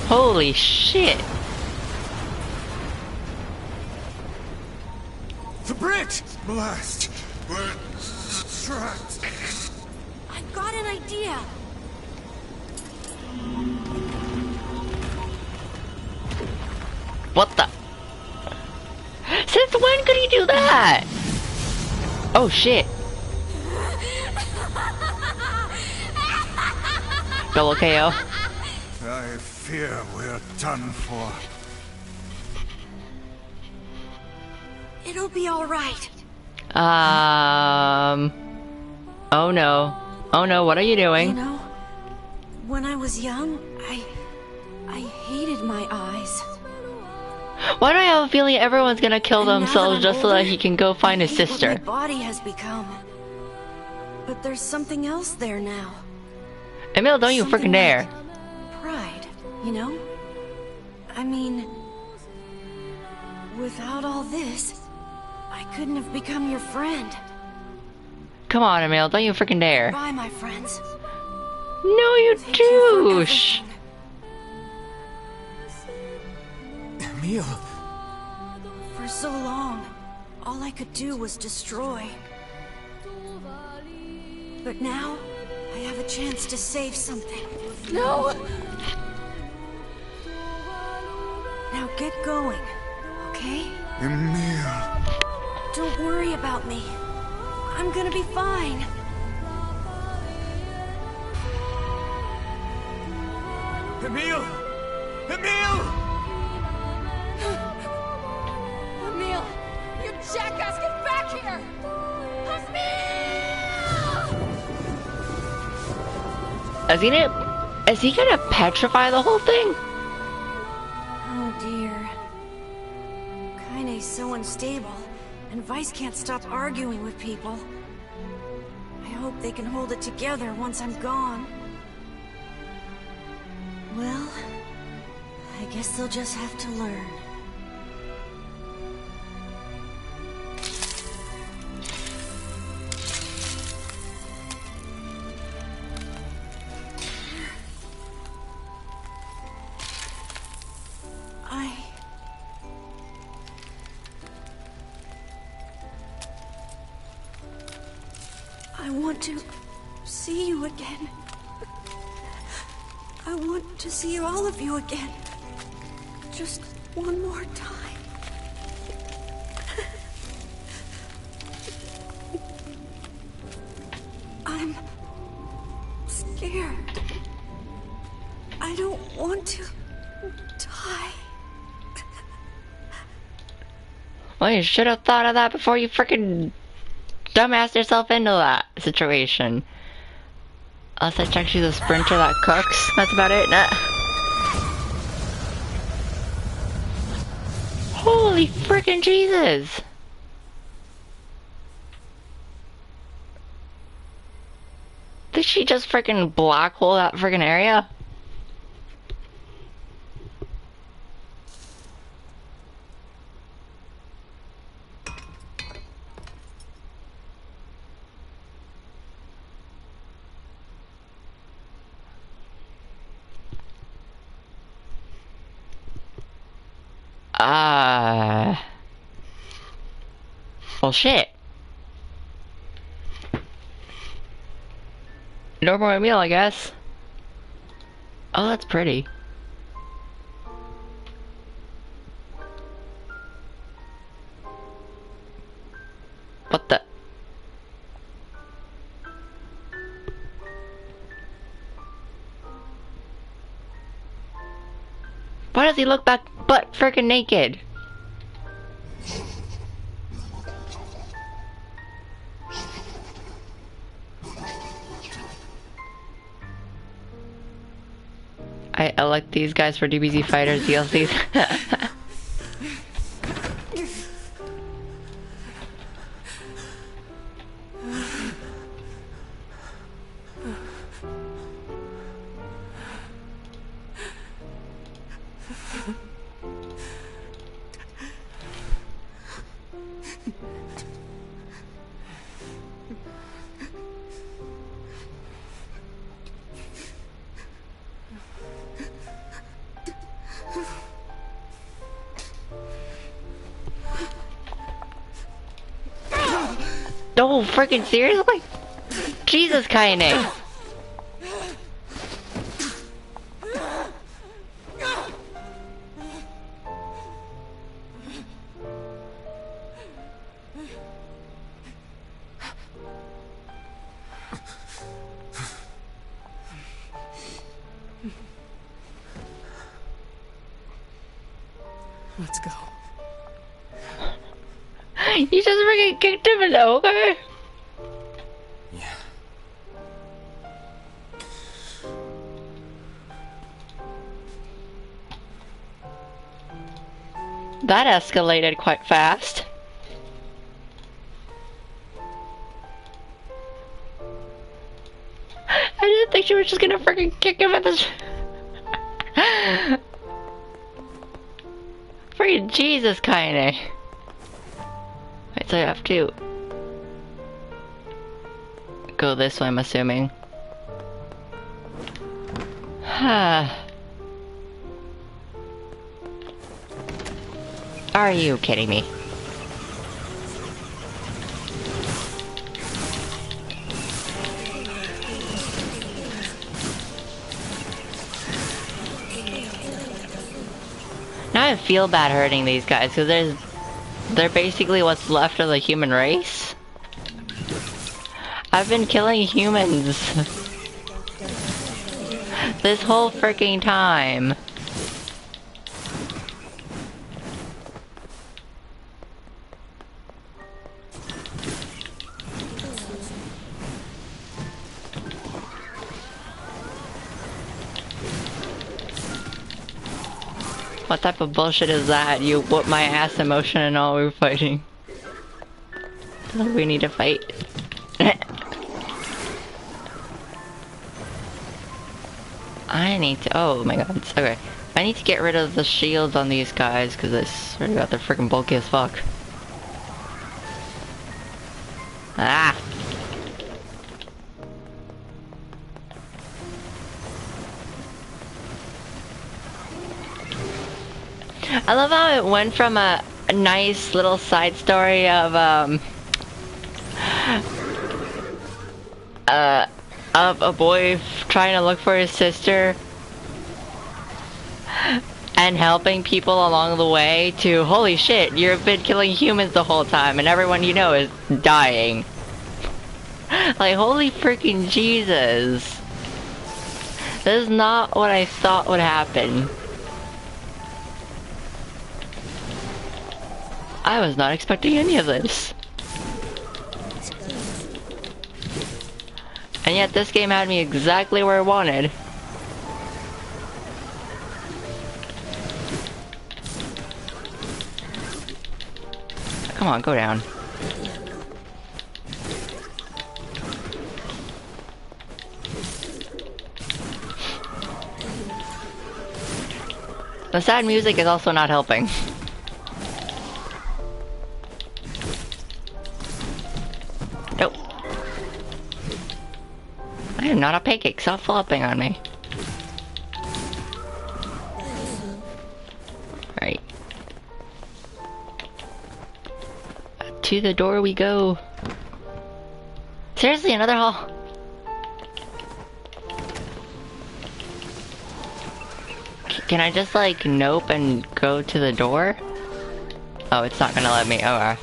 Holy shit. The bridge! Blast! We're trapped. I've got an idea. What the? Since when could he do that? Oh shit. double KO. I fear we're done for. It'll be all right. Oh no. Oh no, what are you You doing? know, when I was young, I hated my eyes. Why do I have a feeling everyone's gonna kill And now themselves that I'm just so that older, he can go find his I hate sister? what my body has become. But there's something else there now. Emil, don't you Something freaking dare. like pride, you know? I mean, without all this, I couldn't have become your friend. Come on, Emil, don't you freaking dare. Bye, my friends. No, you Thank you for douche. everything. Emil. For so long, all I could do was destroy. But now, I have a chance to save something. No! Now get going, okay? Emil. Don't worry about me. I'm gonna be fine. Emil! Emil! Emil! You jackass, get back here! Is he gonna petrify the whole thing? Oh dear. Kaine's so unstable, and Vice can't stop arguing with people. I hope they can hold it together once I'm gone. Well, I guess they'll just have to learn. I want to see you again. I want to see all of you again. Just one more time. I'm scared. I don't want to die. Well, you should have thought of that before you freaking dumbass yourself into that situation. Unless it's actually the sprinter that cooks. That's about it. Nah. Holy freaking Jesus! Did she just freaking black hole that freaking area? Well, shit. No more meal, I guess. Oh, that's pretty. What the? Why does he look back butt freaking naked? I elect these guys for DBZ Fighters DLCs. Oh, freaking seriously? Jesus, Kaine. Let's go. You just freaking kicked him in the okay? Yeah. That escalated quite fast. I didn't think she was just gonna freaking kick him in the... Freaking Jesus, kinda. Wait, so I have to... go this way, I'm assuming. Are you kidding me? Now I feel bad hurting these guys because they're basically what's left of the human race. I've been killing humans this whole freaking time. What type of bullshit is that? You whoop my ass emotion and all we're fighting. Like we need to fight. I need to- oh my god, okay. I need to get rid of the shields on these guys because I swear to god they're freaking bulky as fuck. Ah! I love how it went from a nice little side story of a boy trying to look for his sister and helping people along the way to holy shit, you've been killing humans the whole time and everyone you know is dying. Like holy freaking Jesus. This is not what I thought would happen. I was not expecting any of this. And yet this game had me exactly where I wanted. Come on, go down. The sad music is also not helping. Nope. I am not a pancake, stop flopping on me. Right. To the door we go. Seriously, another hall? Can I just like nope and go to the door? Oh, it's not gonna let me. Okay.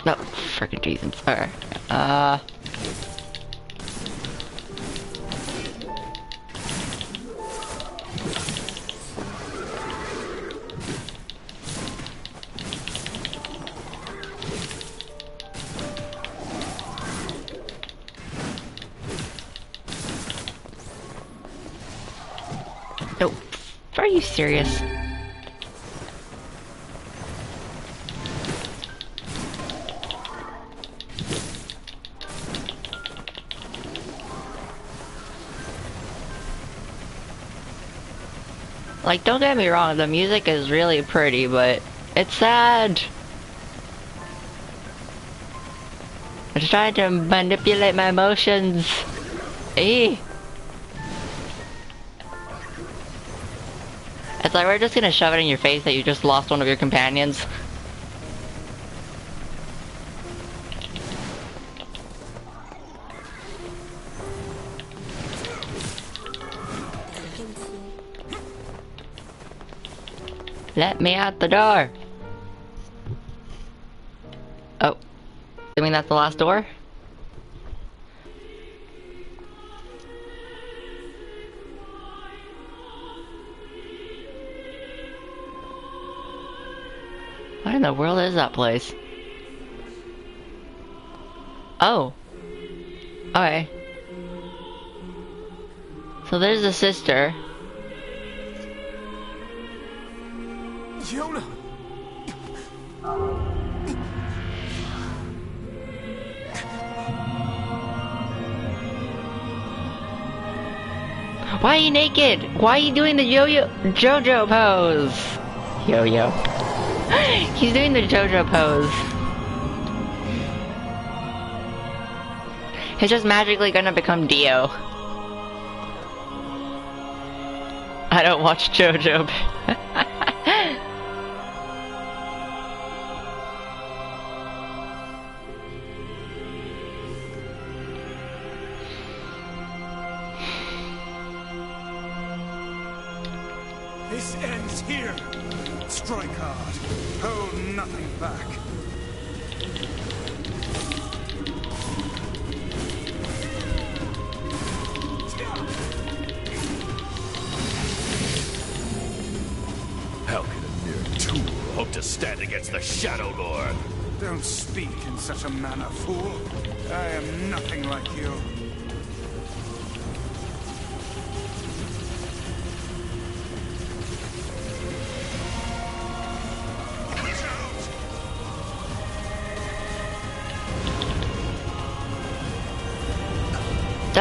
No, freaking Jesus. Okay. Nope. Are you serious? Like, don't get me wrong, the music is really pretty, but it's sad. It's trying to manipulate my emotions. Eh. It's like we're just gonna shove it in your face that you just lost one of your companions. Let me out the door. Oh. I mean that's the last door? What in the world is that place? Oh. Okay. So there's the sister. Yona! Why are you naked? Why are you doing the JoJo pose? Yo-yo. He's doing the JoJo pose. He's just magically gonna become Dio. I don't watch JoJo. This ends here. Strike hard. Hold nothing back. How can a mere tool hope to stand against the Shadow Lord? Don't speak in such a manner, fool. I am nothing like you.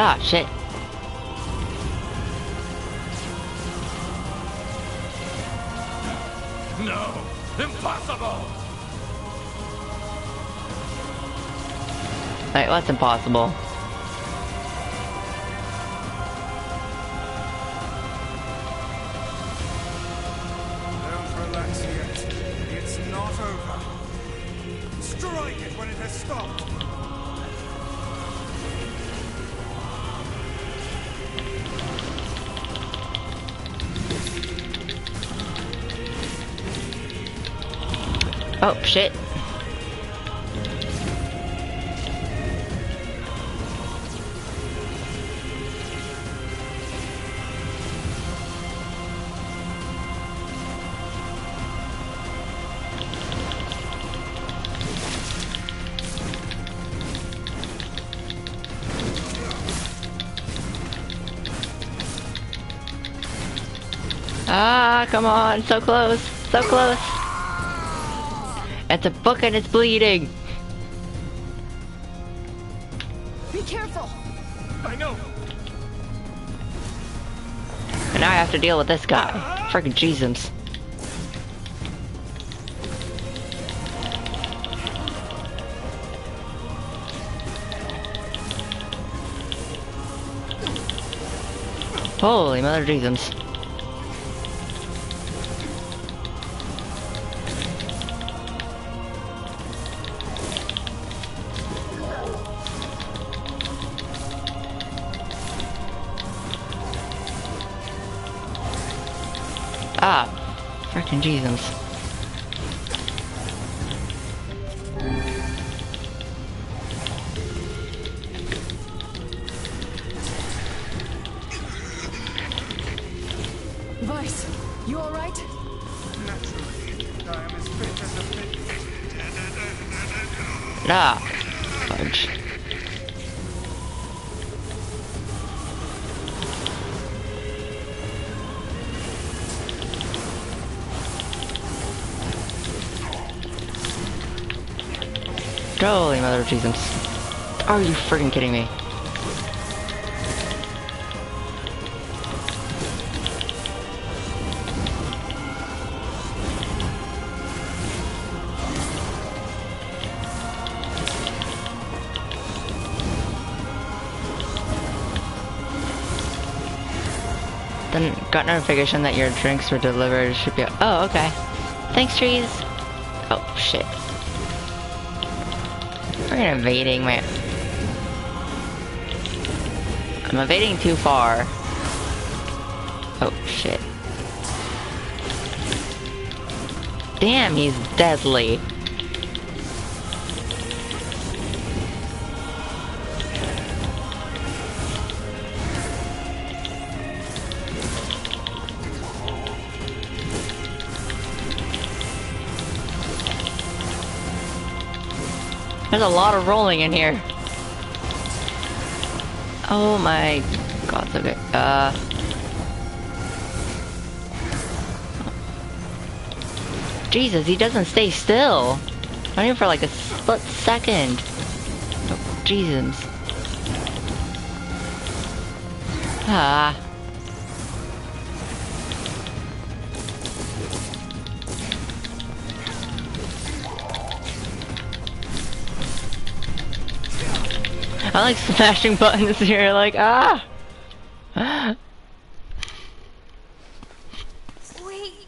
Ah, shit. No! Impossible! Wait, what's impossible? Don't relax yet. It's not over. Strike it when it has stopped. Oh, shit. Ah, come on, so close, so close. It's a book and it's bleeding. Be careful! I know! And now I have to deal with this guy. Freaking Jesus. Holy mother Jesus. Ah, freaking Jesus. Vice, you alright? Naturally, I am as fit as a fit. Ah, fudge. Holy mother of Jesus. Are you freaking kidding me? Then got notification that your drinks were delivered. Should be. Oh, okay. Thanks, trees. Oh shit. We're evading my. I'm evading too far. Oh shit. Damn, he's deadly. There's a lot of rolling in here. Oh my god, okay. Jesus, he doesn't stay still. Not even for like a split second. Oh, Jesus. Ah. I like smashing buttons here, like, ah! Wait.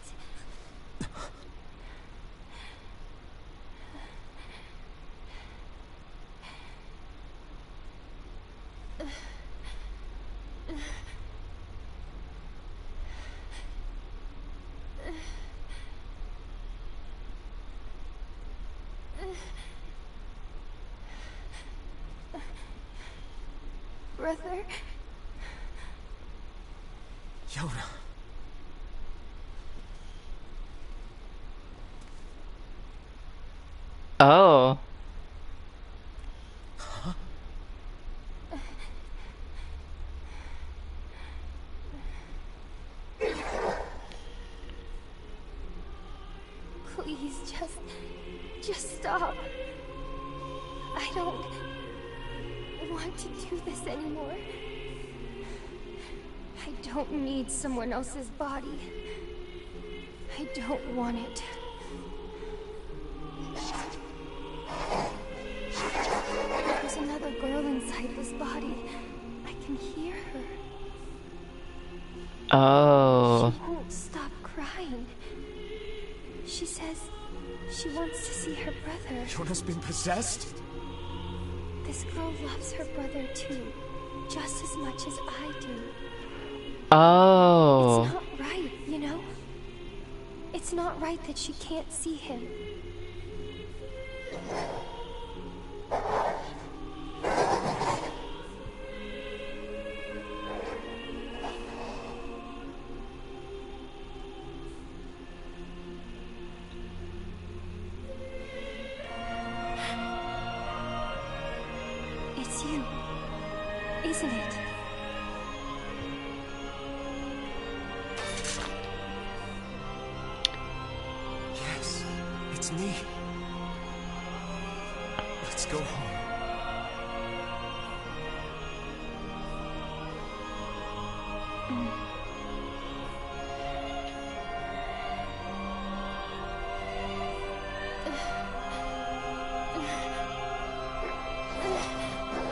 Brother? Yona. Oh. Please, just stop. I don't want to do this anymore. I don't need someone else's body. I don't want it. There's another girl inside his body. I can hear her. Oh. She won't stop crying. She says she wants to see her brother. Yona's been possessed? This girl loves her brother too, just as much as I do. Oh. It's not right, you know? It's not right that she can't see him. It's you, isn't it? Yes, it's me. Let's go home.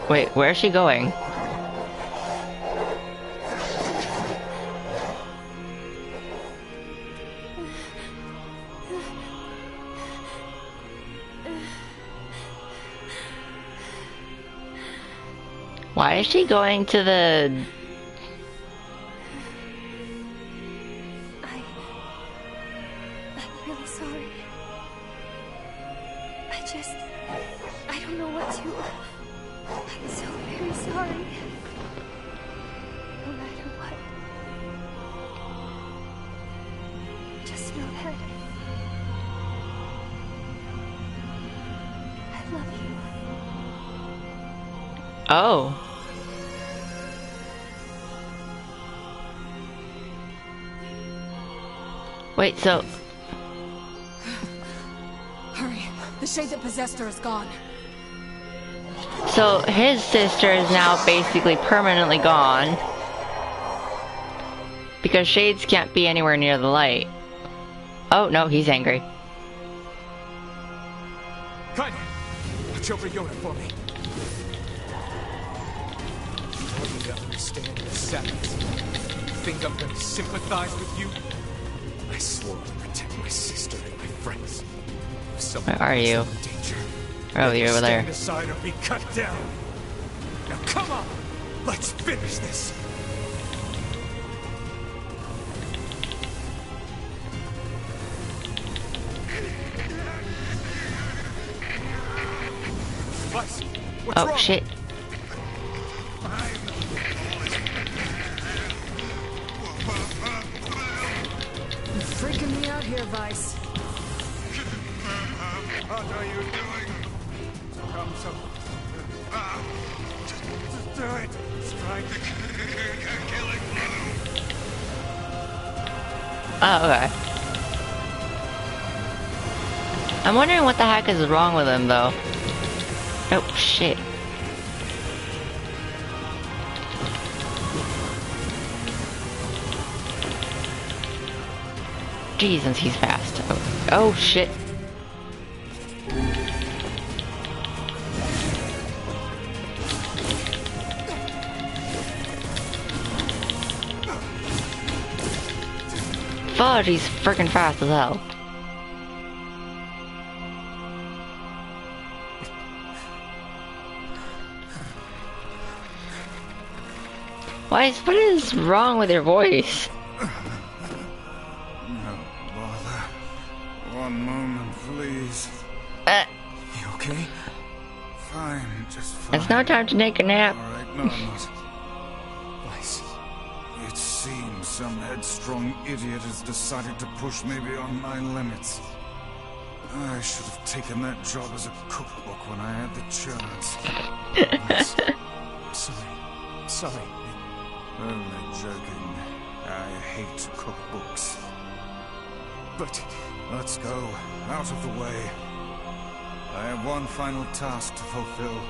Wait, where's she going? Why is she going to the... I'm really sorry. I don't know what to... I'm so very sorry. No matter what. Just know that... I love you. Oh. Wait, so... Hurry. The shade that possessed her is gone. So his sister is now basically permanently gone. Because shades can't be anywhere near the light. Oh, no, he's angry. Cut! Watch over Yona for me. You want me to understand your sadness? You think I'm gonna sympathize with you? I swore to protect my sister and my friends. If someone Where are you? else is in danger, Oh, you're over there. stand aside or be cut down. Now come on! Let's finish this! Vice, what's Oh wrong? shit. You're freaking me out here, Vice. What are you doing? Come so. Just do it. Strike. Killing blow. Oh, okay. I'm wondering what the heck is wrong with him, though. Oh, shit. Jesus, he's fast. Oh, shit. Fudge, he's freaking fast as hell. What is wrong with your voice? No bother. One moment, please. You okay? Fine, just fine. It's no time to take a nap. Alright, no, I'm not. Vice. It seems some headstrong idiot has decided to push me beyond my limits. I should have taken that job as a cookbook when I had the chance. Sorry. Only joking. I hate cookbooks. But Let's go. Out of the way. I have one final task to fulfill.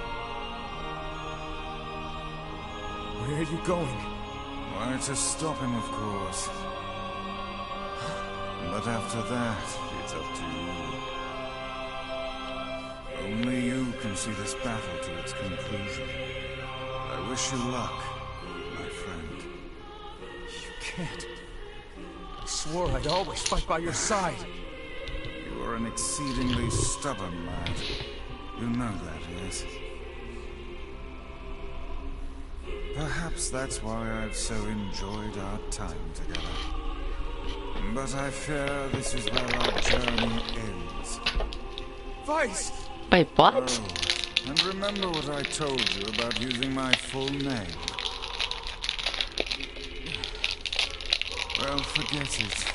where are you going? Why, to stop him, of course. But after that, it's up to you. Only you can see this battle to its conclusion. I wish you luck, my friend. You can't. I swore I'd always fight by your side. You are an exceedingly stubborn lad. You know that, yes? Perhaps that's why I've so enjoyed our time together. But I fear this is where our journey ends. Vice! Wait, what? Oh, and remember what I told you about using my full name. Well, forget it.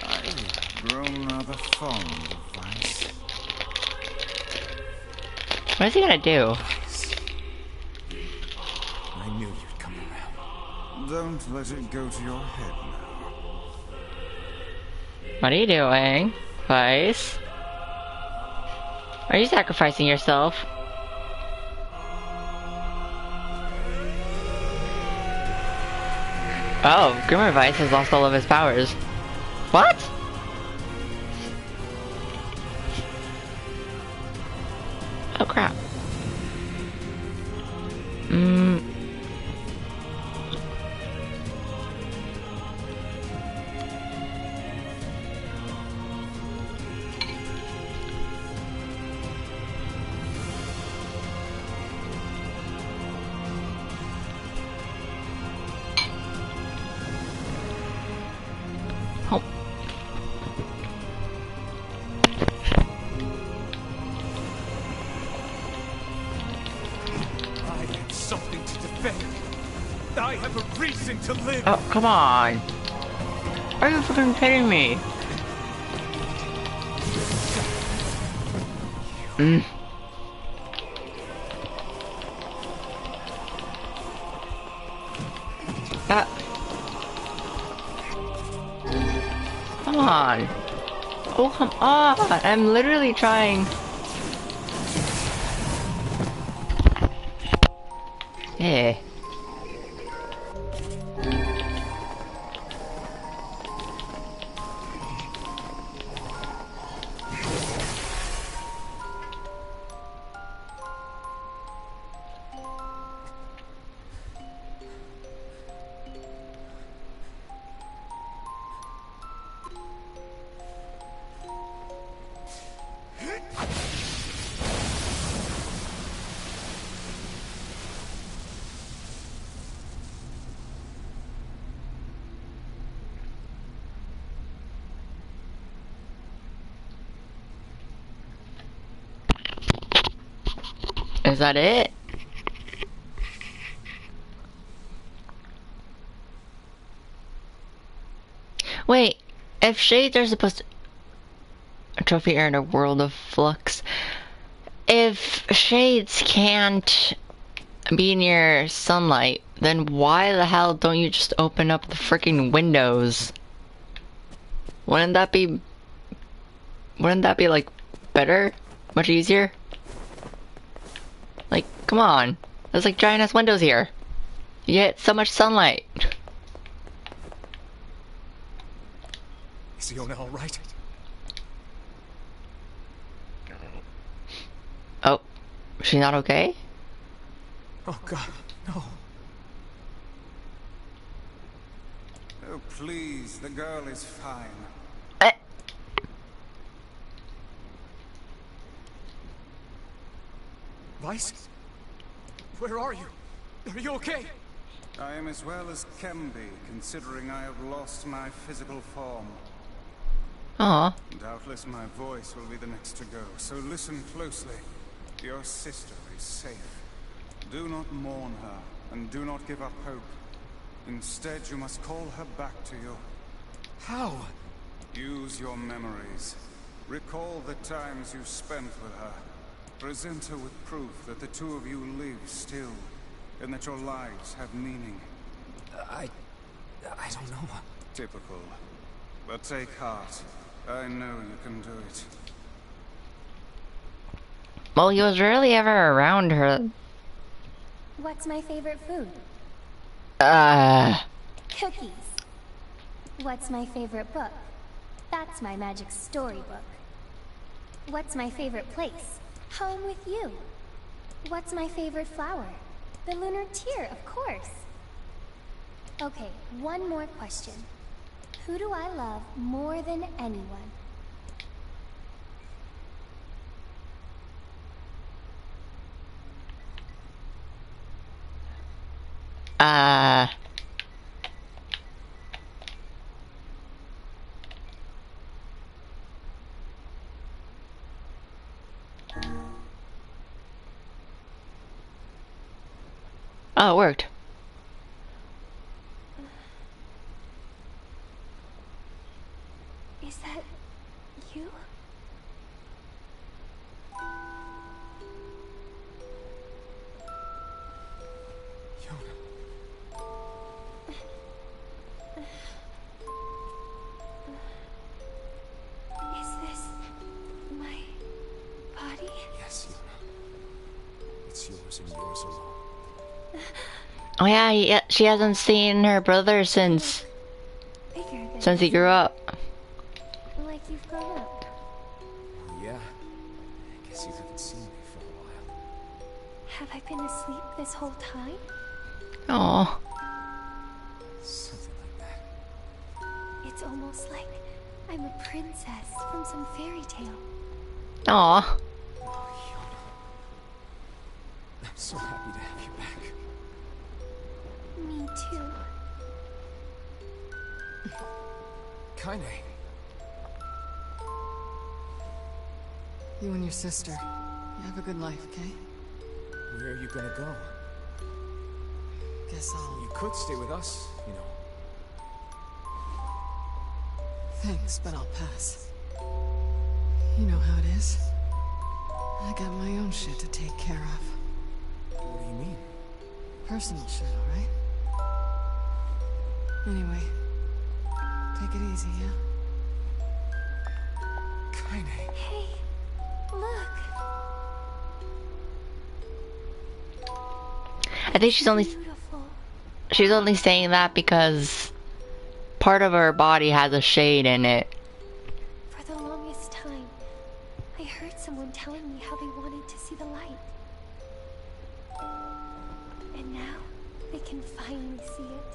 I've grown rather fond of Vice. What is he gonna do? I knew you'd come around. Don't let it go to your head now. What are you doing, Vice? Are you sacrificing yourself? Oh, Grimmer Vice has lost all of his powers. What? Oh crap. Oh. I have something to defend. I have a reason to live. Oh, come on. Are you freaking kidding me? Come on. Oh, come on. I'm literally trying. Yeah. that it? Wait, if shades are supposed to... A trophy earned a world of flux. If shades can't be near sunlight, then why the hell don't you just open up the freaking windows? Wouldn't that be like better? Much easier? Like, come on. There's like giant ass windows here. You get so much sunlight. Is Yona alright? Oh, she's not okay? Oh god, no. Oh, please, the girl is fine. Weiss? Where are you? Are you okay? I am as well as can be, considering I have lost my physical form. Aw. Doubtless my voice will be the next to go, so listen closely. Your sister is safe. Do not mourn her, and do not give up hope. Instead, you must call her back to you. How? Use your memories. Recall the times you spent with her. Present her with proof that the two of you live still, and that your lives have meaning. I don't know. Typical. But take heart. I know you can do it. Well, he was rarely ever around her. What's my favorite food? Cookies. What's my favorite book? That's my magic storybook. What's my favorite place? Home with you. What's my favorite flower? The lunar tear, of course. Okay, one more question. Who do I love more than anyone? Oh, it worked. Is that you? Is this my body? Yes, Yona. It's yours and yours alone. Oh yeah, she hasn't seen her brother since he grew up. Like you've grown up. Oh, yeah. I guess you haven't seen me for a while. Have I been asleep this whole time? Oh. Something like that. It's almost like I'm a princess from some fairy tale. Aw. Oh, Yona. I'm so happy to have you back. Me too. Kaine. You and your sister, you have a good life, okay? Where are you gonna go? Guess I'll... You could stay with us, you know. Thanks, but I'll pass. You know how it is. I got my own shit to take care of. What do you mean? Personal shit, alright? Anyway, take it easy, yeah? Kaine. Hey, look. I think she's Beautiful. only saying that because part of her body has a shade in it. For the longest time, I heard someone telling me how they wanted to see the light. And now, they can finally see it.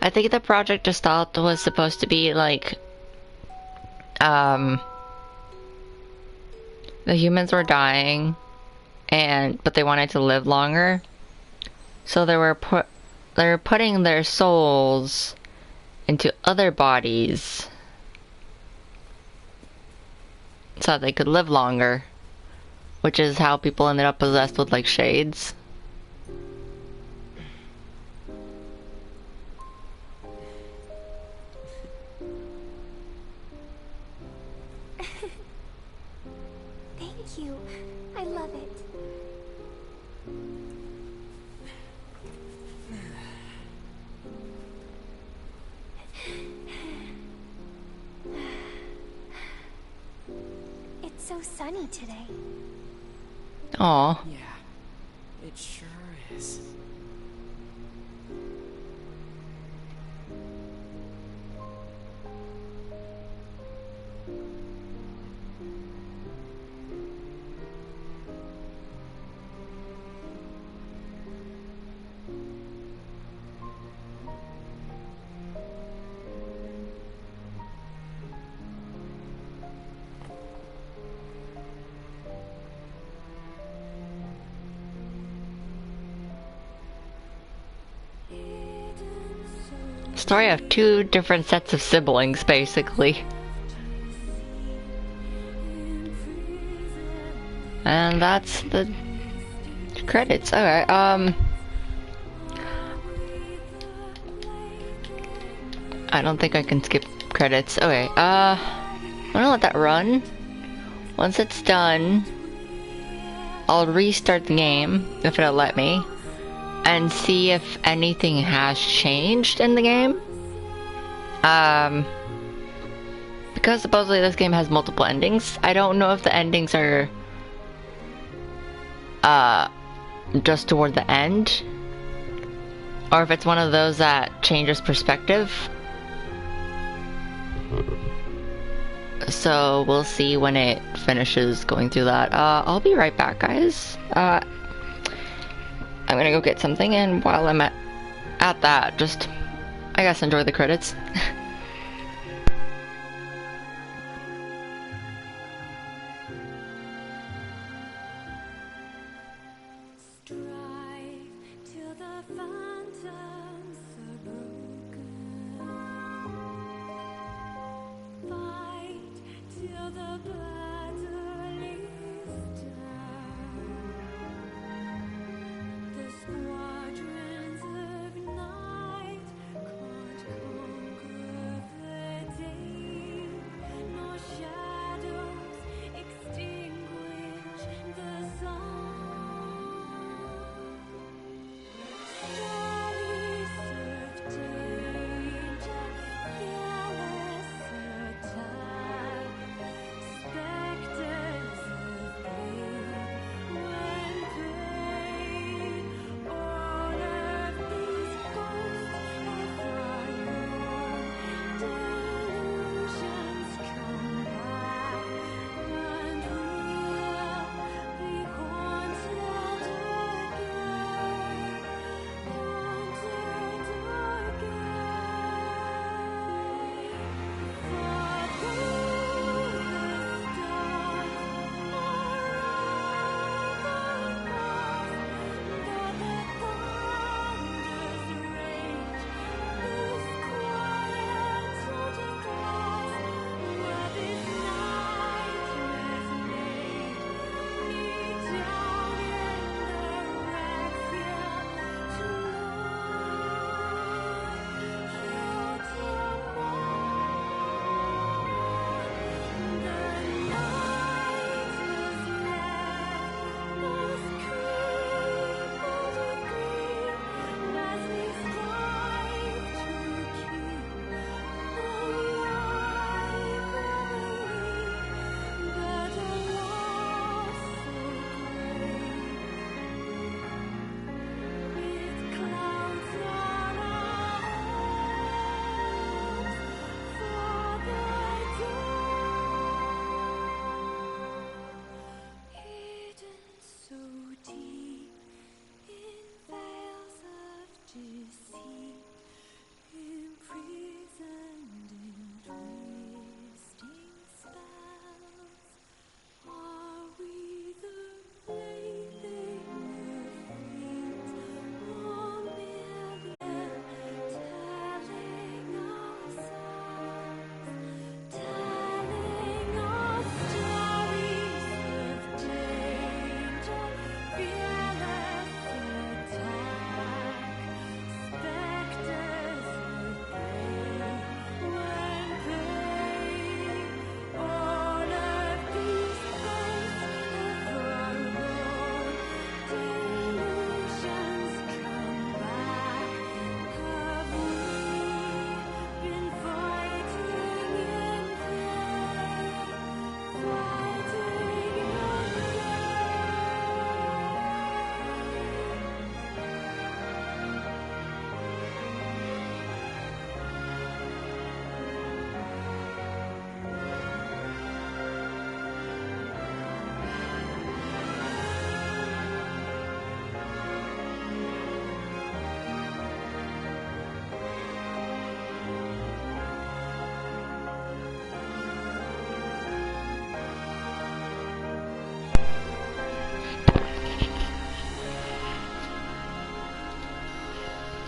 I think the Project Gestalt was supposed to be like the humans were dying, but they wanted to live longer, so they were putting their souls into other bodies so that they could live longer, which is how people ended up possessed with like shades. Thank you. I love it. It's so sunny today. Aw. Yeah, it sure is. Story of two different sets of siblings, basically. And that's the credits. Okay, I don't think I can skip credits. Okay, I'm gonna let that run. Once it's done, I'll restart the game, if it'll let me, and see if anything has changed in the game. Because supposedly this game has multiple endings, I don't know if the endings are just toward the end, or if it's one of those that changes perspective. So we'll see when it finishes going through that. I'll be right back, guys. I'm gonna go get something, and while I'm at that, just, I guess, enjoy the credits. Spare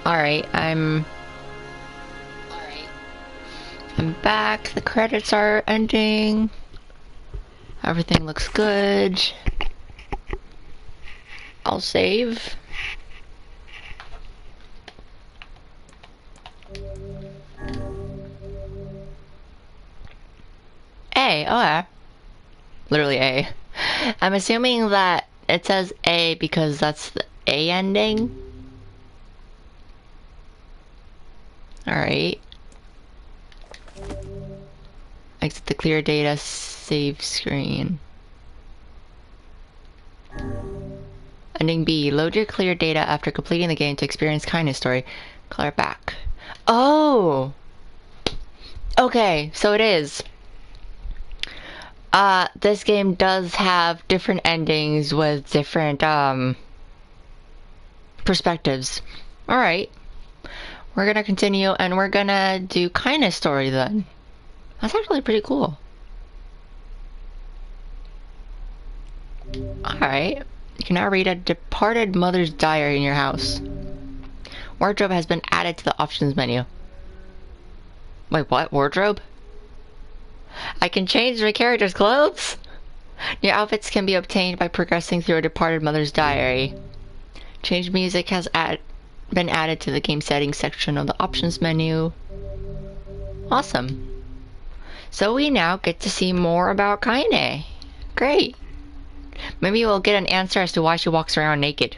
Alright, I'm back. The credits are ending. Everything looks good. I'll save. A, okay. Literally A. I'm assuming that it says A because that's the A ending. Alright. Exit the clear data save screen. Ending B. Load your clear data after completing the game to experience kindness story. Color back. Oh! Okay, so it is. This game does have different endings with different, perspectives. Alright. We're gonna continue and we're gonna do kindness story then. That's actually pretty cool. Alright. You can now read a departed mother's diary in your house. Wardrobe has been added to the options menu. Wait, what? Wardrobe? I can change my character's clothes? New outfits can be obtained by progressing through a departed mother's diary. Change music has been added to the game settings section of the options menu. Awesome. So we now get to see more about Kaine. Great. Maybe we'll get an answer as to why she walks around naked.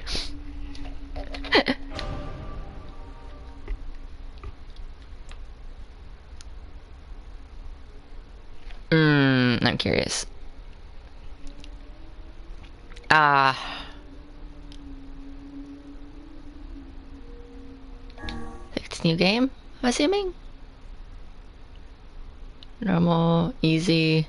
I'm curious. It's new game, I'm assuming? Normal, easy.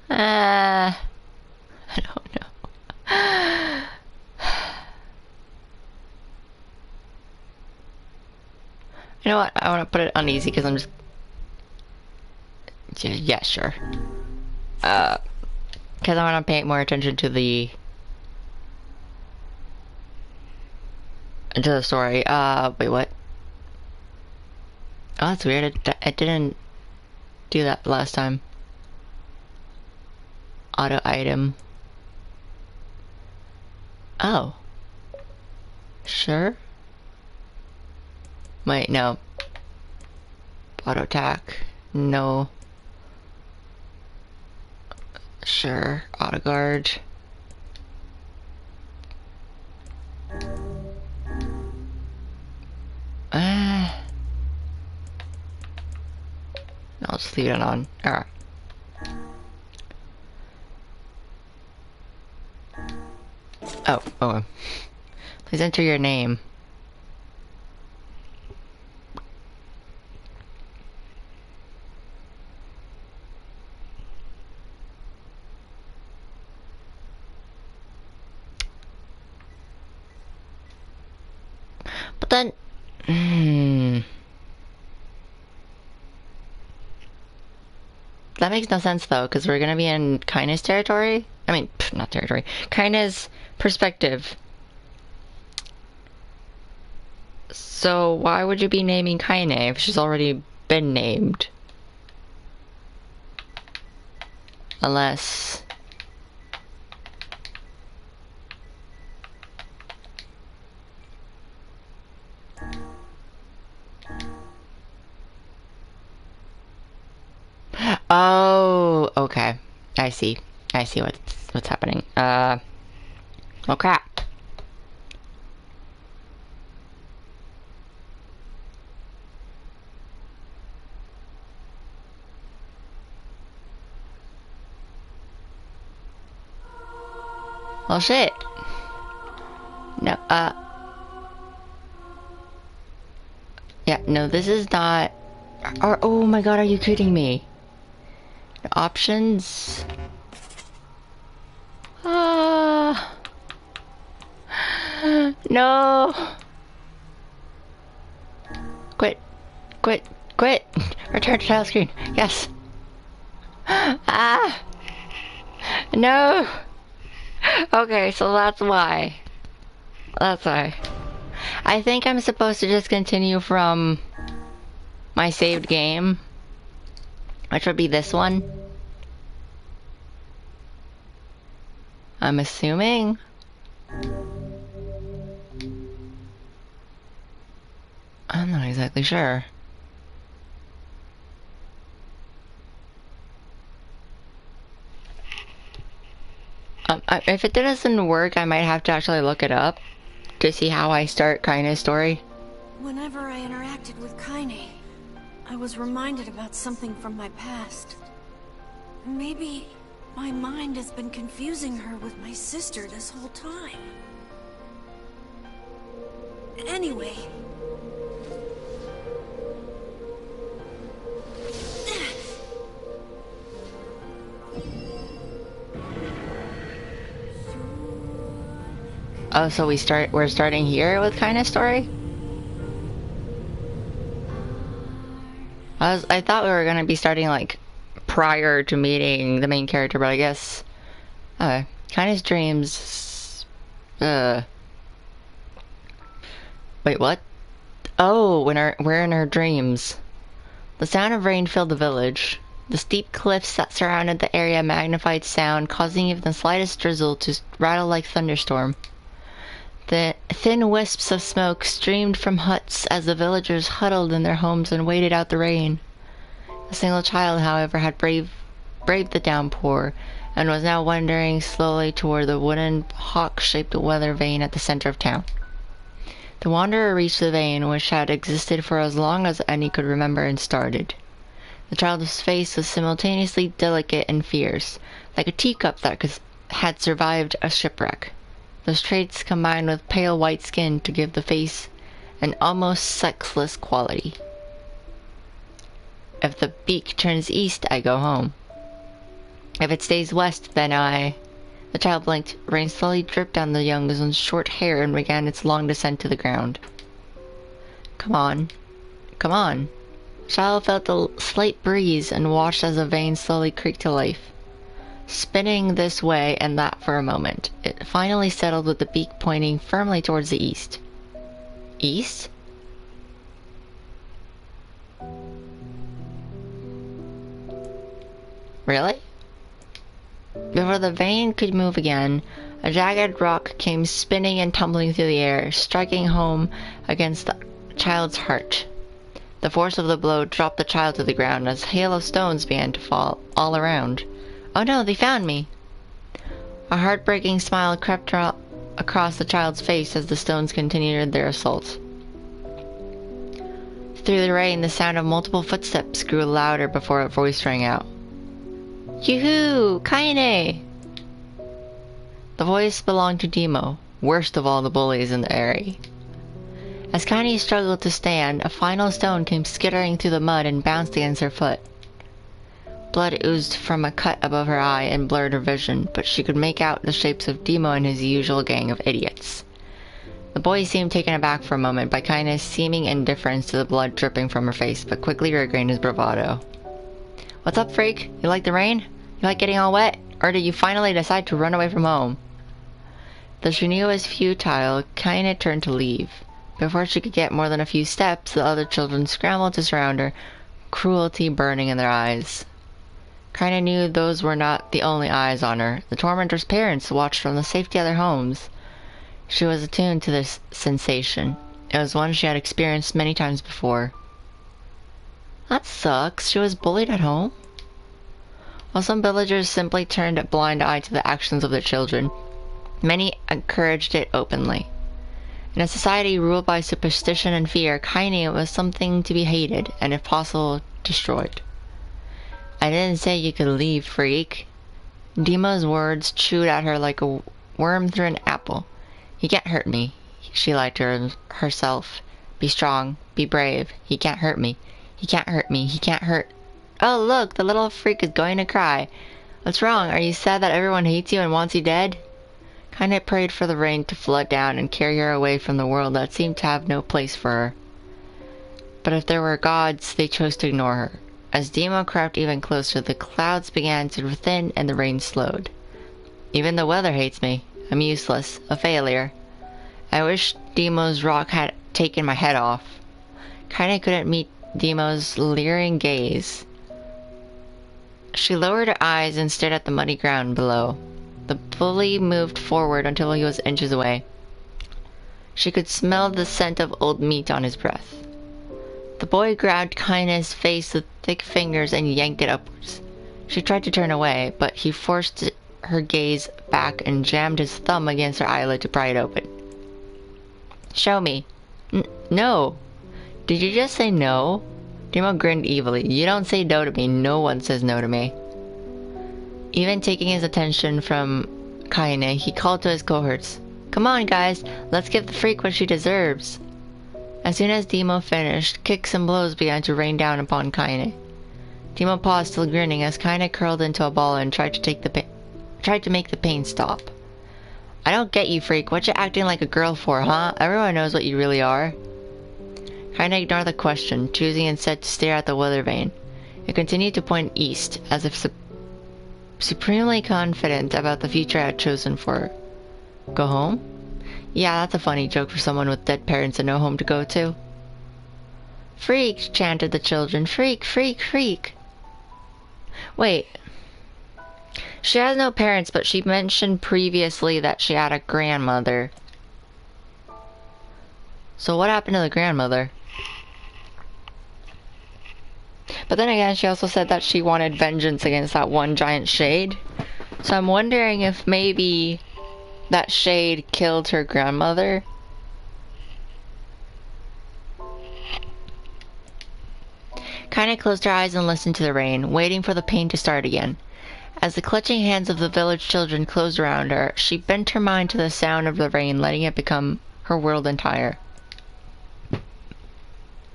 I don't know. You know what? I want to put it on easy because I'm just... Yeah, sure. Because I want to pay more attention to the... story. Wait, what? Oh, that's weird. It didn't do that last time. Auto item. Oh. Sure. Wait, no. Auto attack. No. Sure. Auto guard. I'll just leave it on. Alright. Oh. Please enter your name. But then... That makes no sense though, because we're gonna be in Kaine's territory? I mean, not territory. Kaine's perspective. So why would you be naming Kaine if she's already been named? Unless... Oh, okay. I see. I see what's happening. Oh crap. Well, shit. No, yeah, no, this is not... oh my god, are you kidding me? Options... no! Quit. Quit. Quit! Return to title screen. Yes! Ah! No! Okay, so that's why. That's why. I think I'm supposed to just continue from my saved game, which would be this one. I'm assuming. I'm not exactly sure. If it doesn't work, I might have to actually look it up to see how I start Kaine's story. Whenever I interacted with Kaine, I was reminded about something from my past. Maybe my mind has been confusing her with my sister this whole time. Anyway... Oh, so we're starting here with Kaine's story? I thought we were gonna be starting like prior to meeting the main character, but I guess Kaine's dreams. Wait, what? Oh, we're in her dreams. The sound of rain filled the village. The steep cliffs that surrounded the area magnified sound, causing even the slightest drizzle to rattle like thunderstorm. The thin wisps of smoke streamed from huts as the villagers huddled in their homes and waited out the rain. A single child, however, had braved the downpour and was now wandering slowly toward the wooden hawk-shaped weather vane at the center of town. The wanderer reached the vane, which had existed for as long as any could remember, and started. The child's face was simultaneously delicate and fierce, like a teacup that had survived a shipwreck. Those traits combined with pale white skin to give the face an almost sexless quality. If the beak turns east, I go home. If it stays west, then I... The child blinked. Rain slowly dripped down the young one's short hair and began its long descent to the ground. Come on. Come on. The child felt a slight breeze and watched as the vein slowly creaked to life. Spinning this way and that for a moment, it finally settled with the beak pointing firmly towards the east. East? Really? Before the vein could move again, a jagged rock came spinning and tumbling through the air, striking home against the child's heart. The force of the blow dropped the child to the ground as a hail of stones began to fall all around. Oh no, they found me! A heartbreaking smile crept across the child's face as the stones continued their assault. Through the rain, the sound of multiple footsteps grew louder before a voice rang out. Yoo-hoo! Kaine! The voice belonged to Demo, worst of all the bullies in the area. As Kaine struggled to stand, a final stone came skittering through the mud and bounced against her foot. Blood oozed from a cut above her eye and blurred her vision, but she could make out the shapes of Demo and his usual gang of idiots. The boy seemed taken aback for a moment by Kaine's seeming indifference to the blood dripping from her face, but quickly regained his bravado. What's up, freak? You like the rain? You like getting all wet? Or did you finally decide to run away from home? Though she knew it was futile, Kaine turned to leave. Before she could get more than a few steps, the other children scrambled to surround her, cruelty burning in their eyes. Kaine knew those were not the only eyes on her. The tormentor's parents watched from the safety of their homes. She was attuned to this sensation. It was one she had experienced many times before. That sucks. She was bullied at home? While some villagers simply turned a blind eye to the actions of their children, many encouraged it openly. In a society ruled by superstition and fear, Kaine was something to be hated, and if possible, destroyed. I didn't say you could leave, freak. Demo's words chewed at her like a worm through an apple. He can't hurt me, she lied to herself. Be strong. Be brave. He can't hurt me. He can't hurt me. He can't hurt... Oh, look! The little freak is going to cry. What's wrong? Are you sad that everyone hates you and wants you dead? Kinda prayed for the rain to flood down and carry her away from the world that seemed to have no place for her. But if there were gods, they chose to ignore her. As Demo crept even closer, the clouds began to thin and the rain slowed. Even the weather hates me. I'm useless. A failure. I wish Demo's rock had taken my head off. Kinda couldn't meet Demo's leering gaze. She lowered her eyes and stared at the muddy ground below. The bully moved forward until he was inches away. She could smell the scent of old meat on his breath. The boy grabbed Kina's face with thick fingers and yanked it upwards. She tried to turn away, but he forced her gaze back and jammed his thumb against her eyelid to pry it open. Show me. No. Did you just say no? Demo grinned evilly. You don't say no to me. No one says no to me. Even taking his attention from Kaine, he called to his cohorts. Come on, guys. Let's give the freak what she deserves. As soon as Demo finished, kicks and blows began to rain down upon Kaine. Demo paused, still grinning, as Kaine curled into a ball and tried to make the pain stop. I don't get you, freak. What you acting like a girl for, huh? Everyone knows what you really are. Kaine ignored the question, choosing instead to stare at the weather vane. It continued to point east, as if supremely confident about the future I had chosen for her. Go home? Yeah, that's a funny joke for someone with dead parents and no home to go to. Freak, chanted the children. Freak, freak, freak. Wait. She has no parents, but she mentioned previously that she had a grandmother. So what happened to the grandmother? But then again, she also said that she wanted vengeance against that one giant shade. So I'm wondering if maybe that shade killed her grandmother. Kinda closed her eyes and listened to the rain, waiting for the pain to start again. As the clutching hands of the village children closed around her, she bent her mind to the sound of the rain, letting it become her world entire.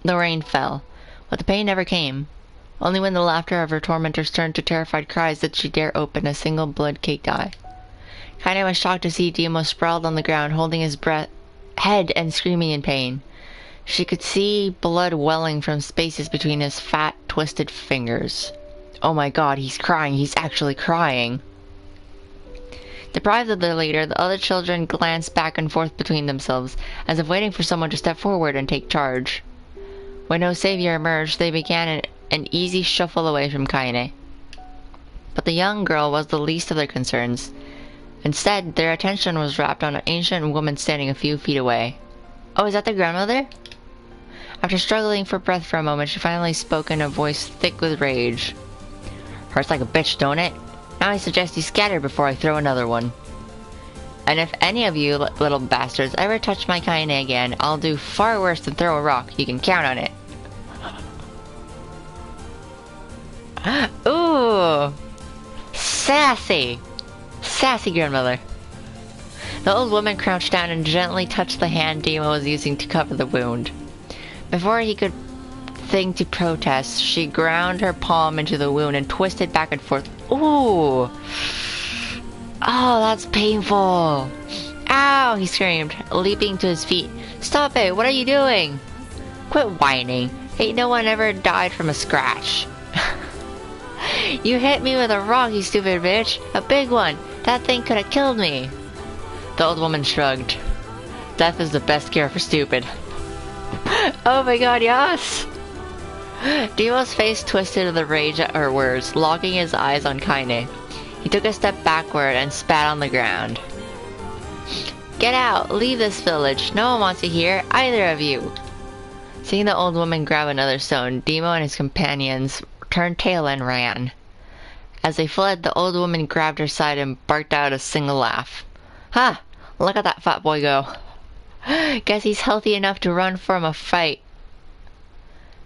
The rain fell, but the pain never came. Only when the laughter of her tormentors turned to terrified cries did she dare open a single blood-caked eye. Kaine was shocked to see Demo sprawled on the ground, holding his head and screaming in pain. She could see blood welling from spaces between his fat, twisted fingers. Oh my god, he's crying. He's actually crying. Deprived of their leader, the other children glanced back and forth between themselves, as if waiting for someone to step forward and take charge. When no savior emerged, they began an easy shuffle away from Kaine. But the young girl was the least of their concerns. Instead, their attention was wrapped on an ancient woman standing a few feet away. Oh, is that the grandmother? After struggling for breath for a moment, she finally spoke in a voice thick with rage. Hurts like a bitch, don't it? Now I suggest you scatter before I throw another one. And if any of you little bastards ever touch my Kaine again, I'll do far worse than throw a rock. You can count on it. Ooh! Sassy! Sassy grandmother. The old woman crouched down and gently touched the hand Demo was using to cover the wound. Before he could think to protest, she ground her palm into the wound and twisted back and forth. Ooh! Oh, that's painful! Ow! He screamed, leaping to his feet. Stop it! What are you doing? Quit whining. Ain't no one ever died from a scratch. You hit me with a rock, you stupid bitch. A big one. That thing could have killed me. The old woman shrugged. Death is the best cure for stupid. Oh my god, yes! Demo's face twisted with rage at her words, locking his eyes on Kaine. He took a step backward and spat on the ground. Get out! Leave this village! No one wants to hear, either of you! Seeing the old woman grab another stone, Demo and his companions turned tail and ran. As they fled, the old woman grabbed her side and barked out a single laugh. Ha! Look at that fat boy go. Guess he's healthy enough to run from a fight.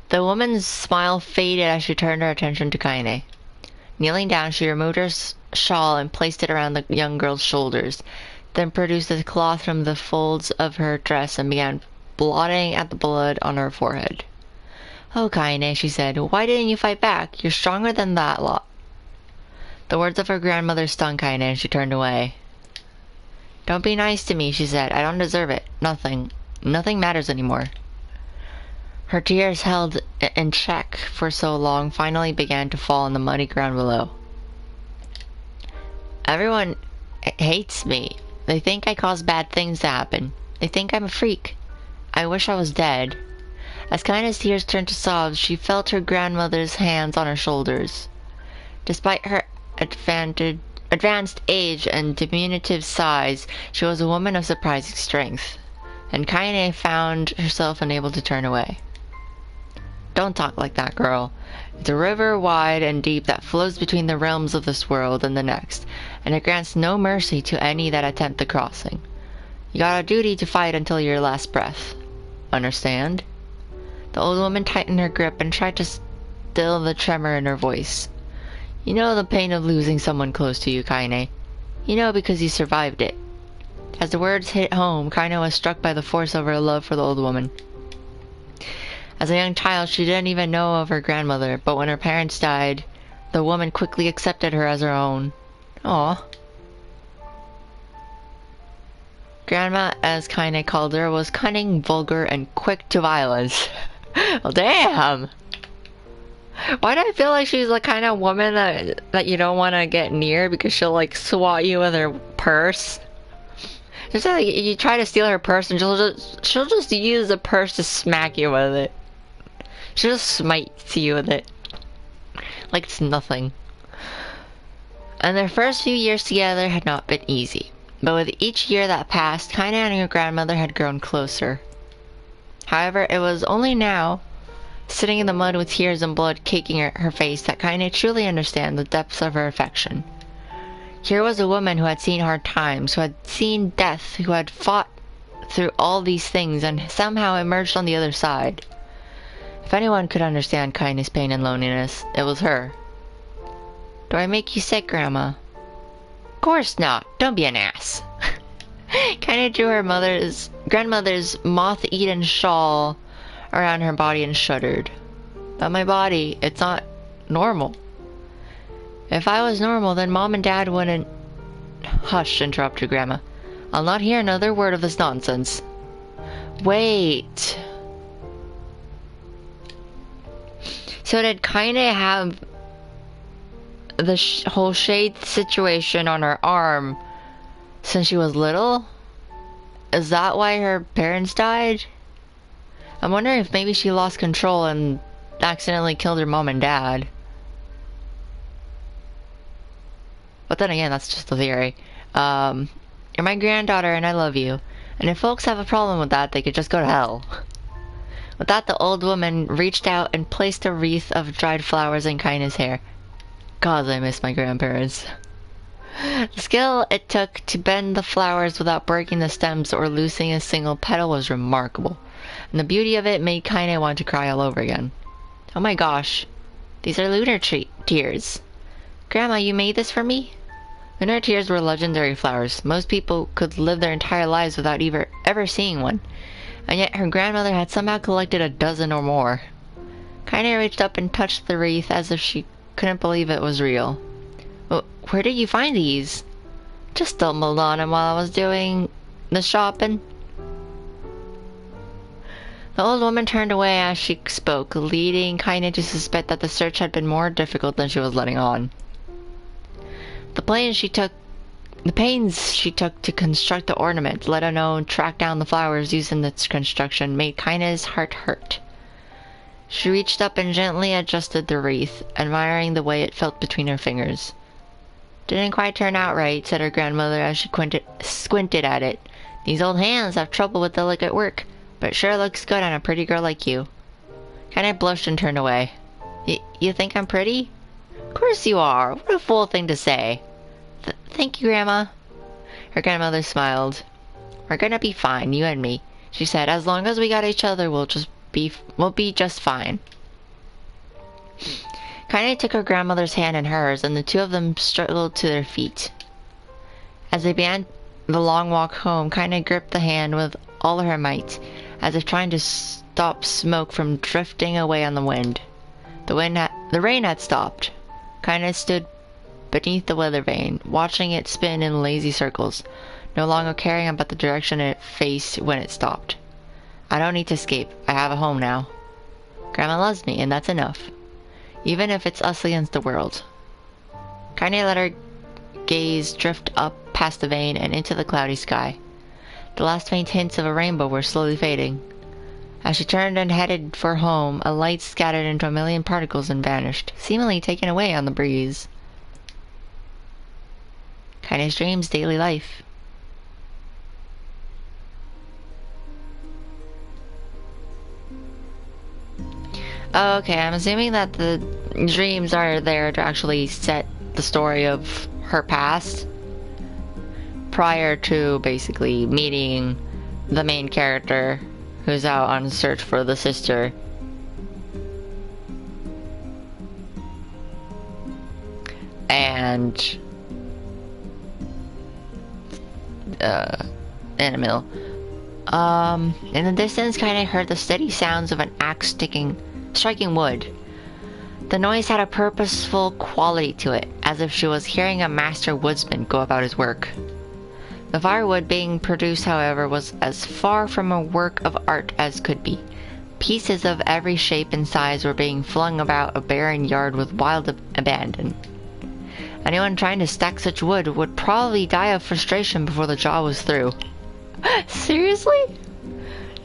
The woman's smile faded as she turned her attention to Kaine. Kneeling down, she removed her shawl and placed it around the young girl's shoulders. then produced a cloth from the folds of her dress and began blotting at the blood on her forehead. "Oh, Kaine," she said, "why didn't you fight back? You're stronger than that lot." The words of her grandmother stung Kaine, and she turned away. "Don't be nice to me," she said. "I don't deserve it. Nothing matters anymore." Her tears, held in check for so long, finally began to fall on the muddy ground below. "Everyone hates me. They think I cause bad things to happen. They think I'm a freak. I wish I was dead." As Kaine's tears turned to sobs, she felt her grandmother's hands on her shoulders. Despite her advanced age and diminutive size, she was a woman of surprising strength, and Kaine found herself unable to turn away. "Don't talk like that, girl. It's a river wide and deep that flows between the realms of this world and the next, and it grants no mercy to any that attempt the crossing. You got a duty to fight until your last breath. Understand?" The old woman tightened her grip and tried to still the tremor in her voice. "You know the pain of losing someone close to you, Kaine. You know because you survived it." As the words hit home, Kaine was struck by the force of her love for the old woman. As a young child, she didn't even know of her grandmother, but when her parents died, the woman quickly accepted her as her own. Aw. Grandma, as Kaine called her, was cunning, vulgar, and quick to violence. Well, damn! Why do I feel like she's the kind of woman that you don't want to get near because she'll like swat you with her purse? Just like you try to steal her purse and she'll just use the purse to smack you with it. She'll just smite you with it. Like it's nothing. And their first few years together had not been easy. But with each year that passed, Kaine and her grandmother had grown closer. However, it was only now, sitting in the mud with tears and blood caking her face, that Kaine truly understood the depths of her affection. Here was a woman who had seen hard times, who had seen death, who had fought through all these things and somehow emerged on the other side. If anyone could understand Kaine's pain and loneliness, it was her. "Do I make you sick, Grandma?" "Of course not. Don't be an ass." Kaine drew her grandmother's moth-eaten shawl around her body and shuddered. "But my body, it's not normal. If I was normal, then Mom and Dad wouldn't—" "Hush," interrupted Grandma. "I'll not hear another word of this nonsense." "Wait. So did Kaine have the whole shade situation on her arm since she was little? Is that why her parents died? I'm wondering if maybe she lost control and accidentally killed her mom and dad. But then again, that's just a theory. You're my granddaughter and I love you. And if folks have a problem with that, they could just go to hell. With that, the old woman reached out and placed a wreath of dried flowers in Kaine's hair. God, I miss my grandparents. The skill it took to bend the flowers without breaking the stems or losing a single petal was remarkable, and the beauty of it made Kaine want to cry all over again. Oh my gosh, these are lunar tears. Grandma, you made this for me? Lunar tears were legendary flowers. Most people could live their entire lives without ever seeing one, and yet her grandmother had somehow collected a dozen or more. Kaine reached up and touched the wreath as if she couldn't believe it was real. Where did you find these? Just stumbled on them while I was doing the shopping. The old woman turned away as she spoke, leading Kaine to suspect that the search had been more difficult than she was letting on. The pains she took to construct the ornament, let alone track down the flowers used in its construction, made Kaine's heart hurt. She reached up and gently adjusted the wreath, admiring the way it felt between her fingers. "Didn't quite turn out right," said her grandmother as she squinted at it. "These old hands have trouble with delicate work, but it sure looks good on a pretty girl like you." Kaine blushed and turned away. You think I'm pretty?" "Of course you are. What a fool thing to say." Thank you, Grandma." Her grandmother smiled. "We're gonna be fine, you and me," she said. "As long as we got each other, we'll be just fine." Kaine took her grandmother's hand in hers, and the two of them struggled to their feet. As they began the long walk home, Kaine gripped the hand with all her might, as if trying to stop smoke from drifting away on the wind. The rain had stopped. Kaine stood beneath the weather vane, watching it spin in lazy circles, no longer caring about the direction it faced when it stopped. I don't need to escape. I have a home now. Grandma loves me, and that's enough. Even if it's us against the world. Kaine let her gaze drift up past the vane and into the cloudy sky. The last faint hints of a rainbow were slowly fading. As she turned and headed for home, a light scattered into a million particles and vanished, seemingly taken away on the breeze. Kaine's dreams, daily life. Okay, I'm assuming that the dreams are there to actually set the story of her past prior to basically meeting the main character who's out on search for the sister. And Animal. In the distance, Kaine heard the steady sounds of an axe striking wood. The noise had a purposeful quality to it, as if she was hearing a master woodsman go about his work. The firewood being produced, however, was as far from a work of art as could be. Pieces of every shape and size were being flung about a barren yard with wild abandon. Anyone trying to stack such wood would probably die of frustration before the job was through. Seriously?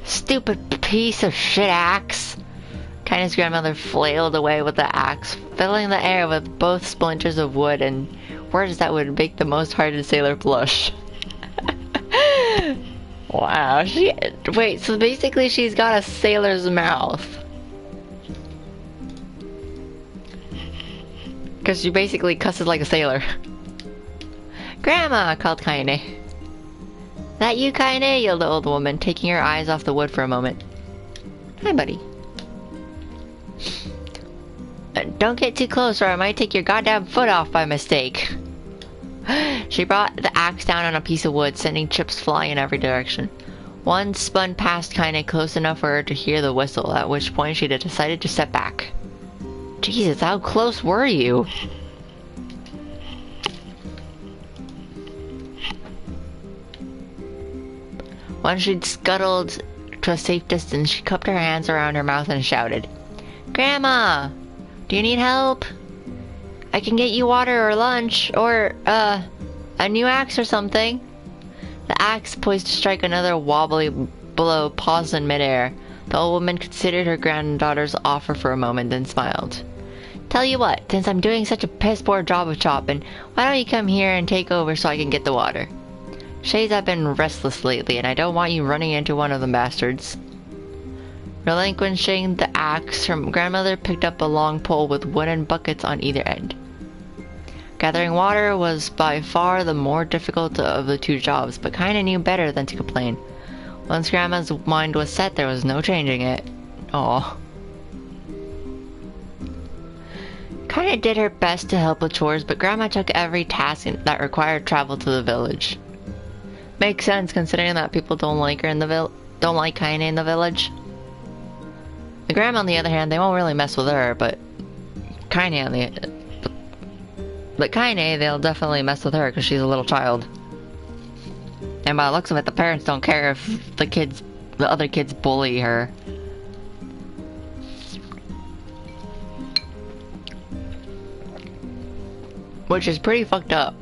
Stupid piece of shit axe. Kaine's grandmother flailed away with the axe, filling the air with both splinters of wood and words that would make the most hardened sailor blush. Wow, wait, so basically she's got a sailor's mouth. Because she basically cusses like a sailor. Grandma, called Kaine. That you, Kaine? Yelled the old woman, taking her eyes off the wood for a moment. Hi, buddy. Don't get too close or I might take your goddamn foot off by mistake. She brought the axe down on a piece of wood, sending chips flying in every direction. One spun past Kaine close enough for her to hear the whistle, at which point she decided to step back. Jesus, how close were you? Once she'd scuttled to a safe distance, she cupped her hands around her mouth and shouted, Grandma! Do you need help? I can get you water or lunch, or, a new axe or something. The axe, poised to strike another wobbly blow, paused in midair. The old woman considered her granddaughter's offer for a moment, then smiled. Tell you what, since I'm doing such a piss-poor job of chopping, why don't you come here and take over so I can get the water? Shays have been restless lately, and I don't want you running into one of them bastards. Relinquishing the axe, her grandmother picked up a long pole with wooden buckets on either end. Gathering water was by far the more difficult of the two jobs, but Kaine knew better than to complain. Once Grandma's mind was set, there was no changing it. Aww. Kaine did her best to help with chores, but Grandma took every task that required travel to the village. Makes sense considering that people don't like her in the don't like Kaine in the village. The Grandma, on the other hand, they won't really mess with her, but Kaine they'll definitely mess with her because she's a little child. And by the looks of it, the parents don't care if the other kids bully her. Which is pretty fucked up.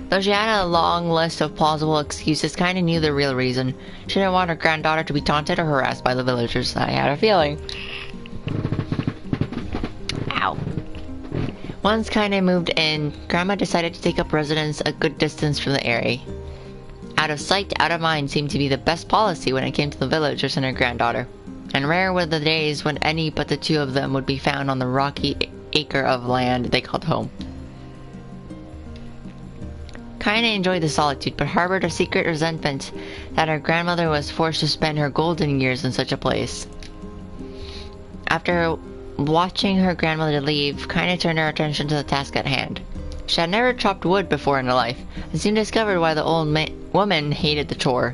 Though she had a long list of plausible excuses, Kaine knew the real reason. She didn't want her granddaughter to be taunted or harassed by the villagers. I had a feeling. Ow. Once Kaine moved in, Grandma decided to take up residence a good distance from the area. Out of sight, out of mind seemed to be the best policy when it came to the villagers and her granddaughter. And rare were the days when any but the two of them would be found on the rocky acre of land they called home. Kaine enjoyed the solitude, but harbored a secret resentment that her grandmother was forced to spend her golden years in such a place. After Watching her grandmother leave, Kaine turned her attention to the task at hand. She had never chopped wood before in her life, and soon discovered why the old woman hated the chore.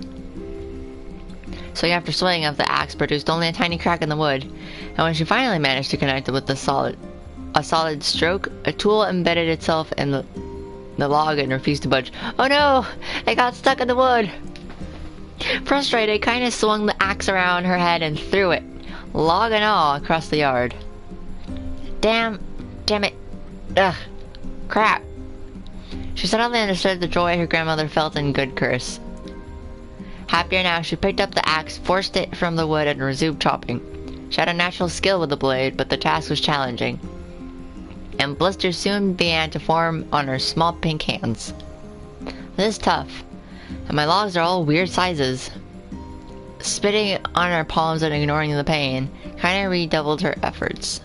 So after swinging of the axe produced only a tiny crack in the wood, and when she finally managed to connect it with a solid stroke, a tool embedded itself in the log and refused to budge. Oh no! It got stuck in the wood! Frustrated, Kaine swung the axe around her head and threw it, log and all, across the yard. Damn it. Ugh. Crap. She suddenly understood the joy her grandmother felt in good curse. Happier now, she picked up the axe, forced it from the wood, and resumed chopping. She had a natural skill with the blade, but the task was challenging, and blisters soon began to form on her small pink hands. This is tough, and my logs are all weird sizes. Spitting on her palms and ignoring the pain, Kaine redoubled her efforts.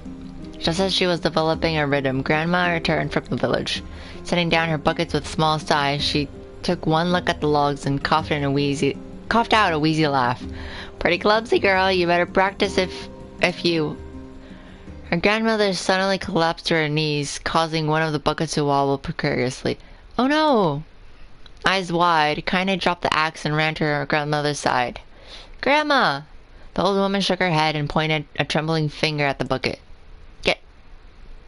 Just as she was developing a rhythm, Grandma returned from the village. Setting down her buckets with small sighs, she took one look at the logs and coughed out a wheezy laugh. Pretty clumsy, girl. You better practice if you... Her grandmother suddenly collapsed to her knees, causing one of the buckets to wobble precariously. Oh no! Eyes wide, Kaine dropped the axe and ran to her grandmother's side. Grandma! The old woman shook her head and pointed a trembling finger at the bucket. Get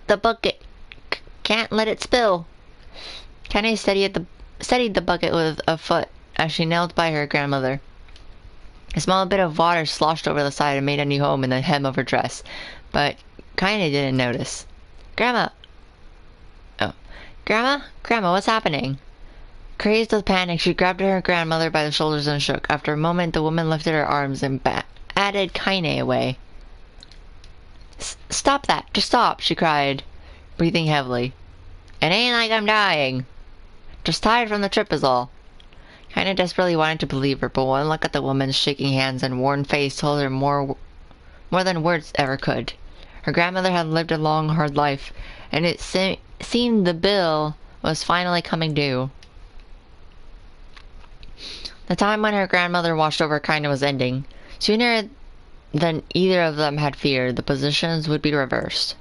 the bucket. Can't let it spill. Kaine steadied the bucket with a foot as she knelt by her grandmother. A small bit of water sloshed over the side and made a new home in the hem of her dress, but Kaine didn't notice. Grandma! Oh. Grandma, what's happening? Crazed with panic, she grabbed her grandmother by the shoulders and shook. After a moment, the woman lifted her arms and batted Kaine away. Stop that! Just stop! She cried, breathing heavily. It ain't like I'm dying. Just tired from the trip is all. Kaine desperately wanted to believe her, but one look at the woman's shaking hands and worn face told her more than words ever could. Her grandmother had lived a long, hard life, and it seemed the bill was finally coming due. The time when her grandmother watched over Kaine was ending. Sooner than either of them had feared, the positions would be reversed.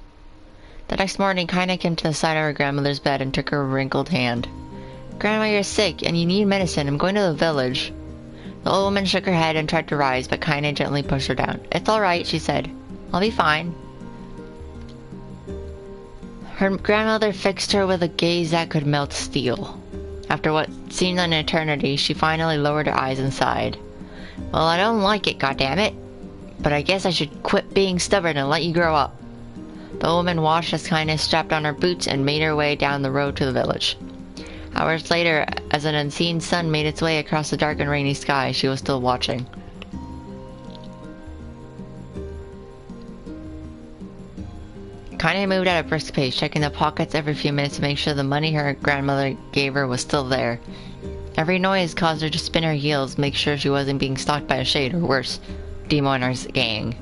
The next morning, Kaine came to the side of her grandmother's bed and took her wrinkled hand. Grandma, you're sick, and you need medicine. I'm going to the village. The old woman shook her head and tried to rise, but Kaine gently pushed her down. It's all right, she said. I'll be fine. Her grandmother fixed her with a gaze that could melt steel. After what seemed an eternity, she finally lowered her eyes and sighed. Well, I don't like it, goddammit. But I guess I should quit being stubborn and let you grow up. The woman watched as Kaine strapped on her boots and made her way down the road to the village. Hours later, as an unseen sun made its way across the dark and rainy sky, she was still watching. Kaine moved at a brisk pace, checking the pockets every few minutes to make sure the money her grandmother gave her was still there. Every noise caused her to spin her heels, make sure she wasn't being stalked by a shade, or worse, Demoner's gang.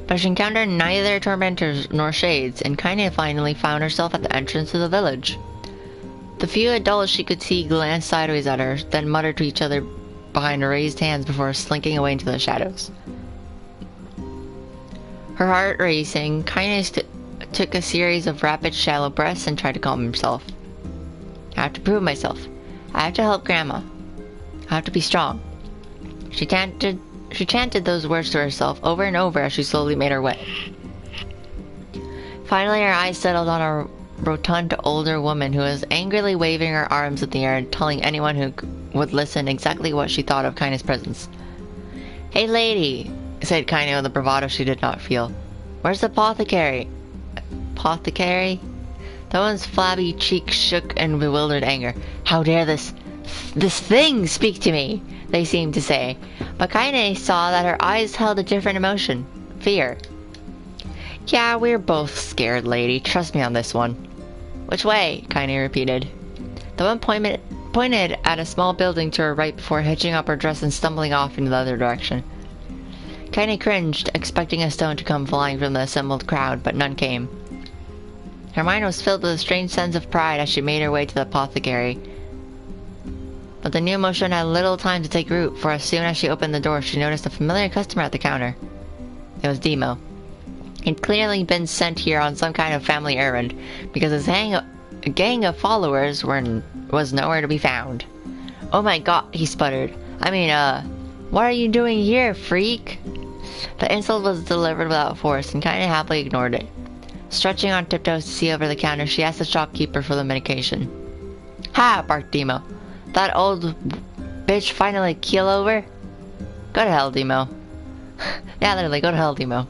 But she encountered neither tormentors nor shades, and Kaine finally found herself at the entrance to the village. The few adults she could see glanced sideways at her, then muttered to each other behind raised hands before slinking away into the shadows. Her heart racing, Kaine took a series of rapid, shallow breaths and tried to calm herself. I have to prove myself. I have to help Grandma. I have to be strong. She chanted those words to herself over and over as she slowly made her way. Finally, her eyes settled on a rotund older woman who was angrily waving her arms in the air and telling anyone who would listen exactly what she thought of Kaine's presence. Hey lady, said Kaine with a bravado she did not feel. Where's the apothecary? Apothecary? The woman's flabby cheek shook in bewildered anger. How dare this thing speak to me? They seemed to say. But Kaine saw that her eyes held a different emotion. Fear. Yeah, we're both scared, lady. Trust me on this one. Which way? Kaine repeated. The woman pointed at a small building to her right before hitching up her dress and stumbling off in the other direction. Kaine cringed, expecting a stone to come flying from the assembled crowd, but none came. Her mind was filled with a strange sense of pride as she made her way to the apothecary. But the new emotion had little time to take root, for as soon as she opened the door, she noticed a familiar customer at the counter. It was Demo. He'd clearly been sent here on some kind of family errand, because his gang of followers was nowhere to be found. "Oh my god," he sputtered. What are you doing here, freak?" The insult was delivered without force, and kinda happily ignored it. Stretching on tiptoes to see over the counter, she asked the shopkeeper for the medication. "Ha!" barked Demo. "That old bitch finally keel over?" "Go to hell, Demo." Yeah, literally, go to hell, Demo.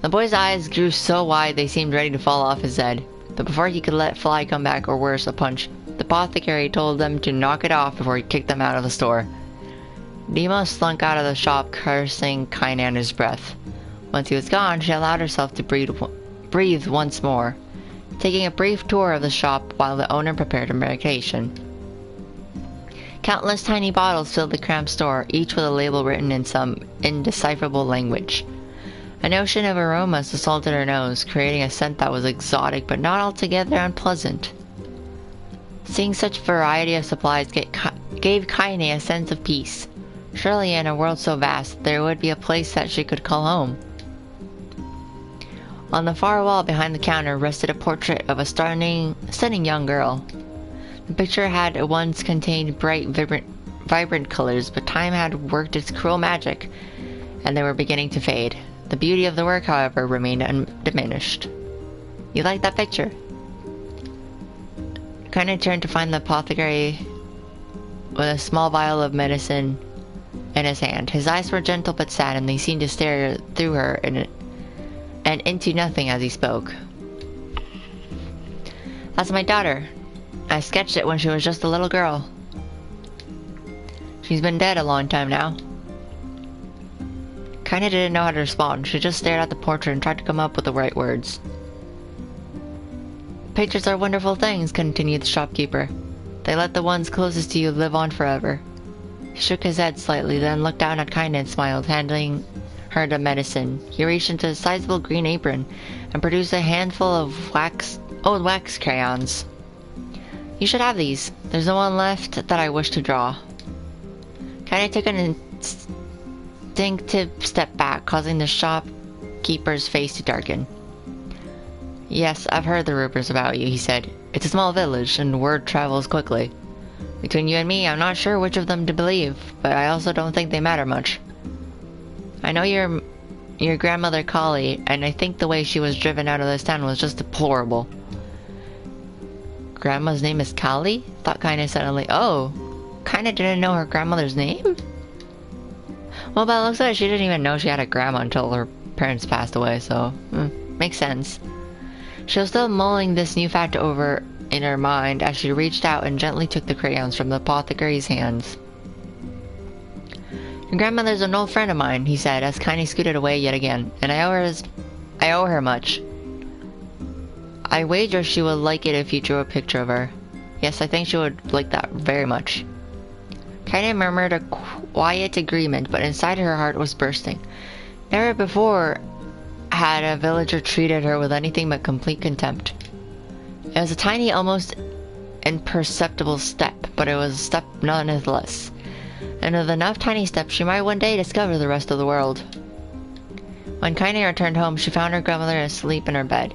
The boy's eyes grew so wide they seemed ready to fall off his head. But before he could let fly come back, or worse, a punch, the apothecary told them to knock it off before he kicked them out of the store. Demo slunk out of the shop, cursing Kaine under his breath. Once he was gone, she allowed herself to breathe once more, taking a brief tour of the shop while the owner prepared her medication. Countless tiny bottles filled the cramped store, each with a label written in some indecipherable language. A notion of aromas assaulted her nose, creating a scent that was exotic but not altogether unpleasant. Seeing such variety of supplies gave Kaine a sense of peace. Surely in a world so vast, there would be a place that she could call home. On the far wall behind the counter rested a portrait of a stunning young girl. The picture had once contained bright, vibrant colors, but time had worked its cruel magic, and they were beginning to fade. The beauty of the work, however, remained undiminished. "You like that picture?" Kaine turned to find the apothecary with a small vial of medicine in his hand. His eyes were gentle but sad, and they seemed to stare through her and into nothing as he spoke. "That's my daughter. I sketched it when she was just a little girl. She's been dead a long time now." Kaine didn't know how to respond. She just stared at the portrait and tried to come up with the right words. "Pictures are wonderful things," continued the shopkeeper. "They let the ones closest to you live on forever." He shook his head slightly, then looked down at Kaine and smiled, handing her the medicine. He reached into a sizable green apron and produced a handful of old wax crayons. "You should have these. There's the one left that I wish to draw." Kaine took an instinctive step back, causing the shopkeeper's face to darken. "Yes, I've heard the rumors about you," he said. "It's a small village, and word travels quickly. Between you and me, I'm not sure which of them to believe, but I also don't think they matter much. I know your grandmother Kali, and I think the way she was driven out of this town was just deplorable." "Grandma's name is Kali?" thought Kaine suddenly. Oh, Kaine didn't know her grandmother's name? Well, by the looks of it, she didn't even know she had a grandma until her parents passed away, so makes sense. She was still mulling this new fact over in her mind as she reached out and gently took the crayons from the apothecary's hands. "Your grandmother's an old friend of mine," he said as Kaine scooted away yet again, "and I owe her much. I wager she would like it if you drew a picture of her. Yes, I think she would like that very much." Kaine murmured a quiet agreement, but inside her heart was bursting. Never before had a villager treated her with anything but complete contempt. It was a tiny, almost imperceptible step, but it was a step nonetheless. And with enough tiny steps, she might one day discover the rest of the world. When Kaine returned home, she found her grandmother asleep in her bed.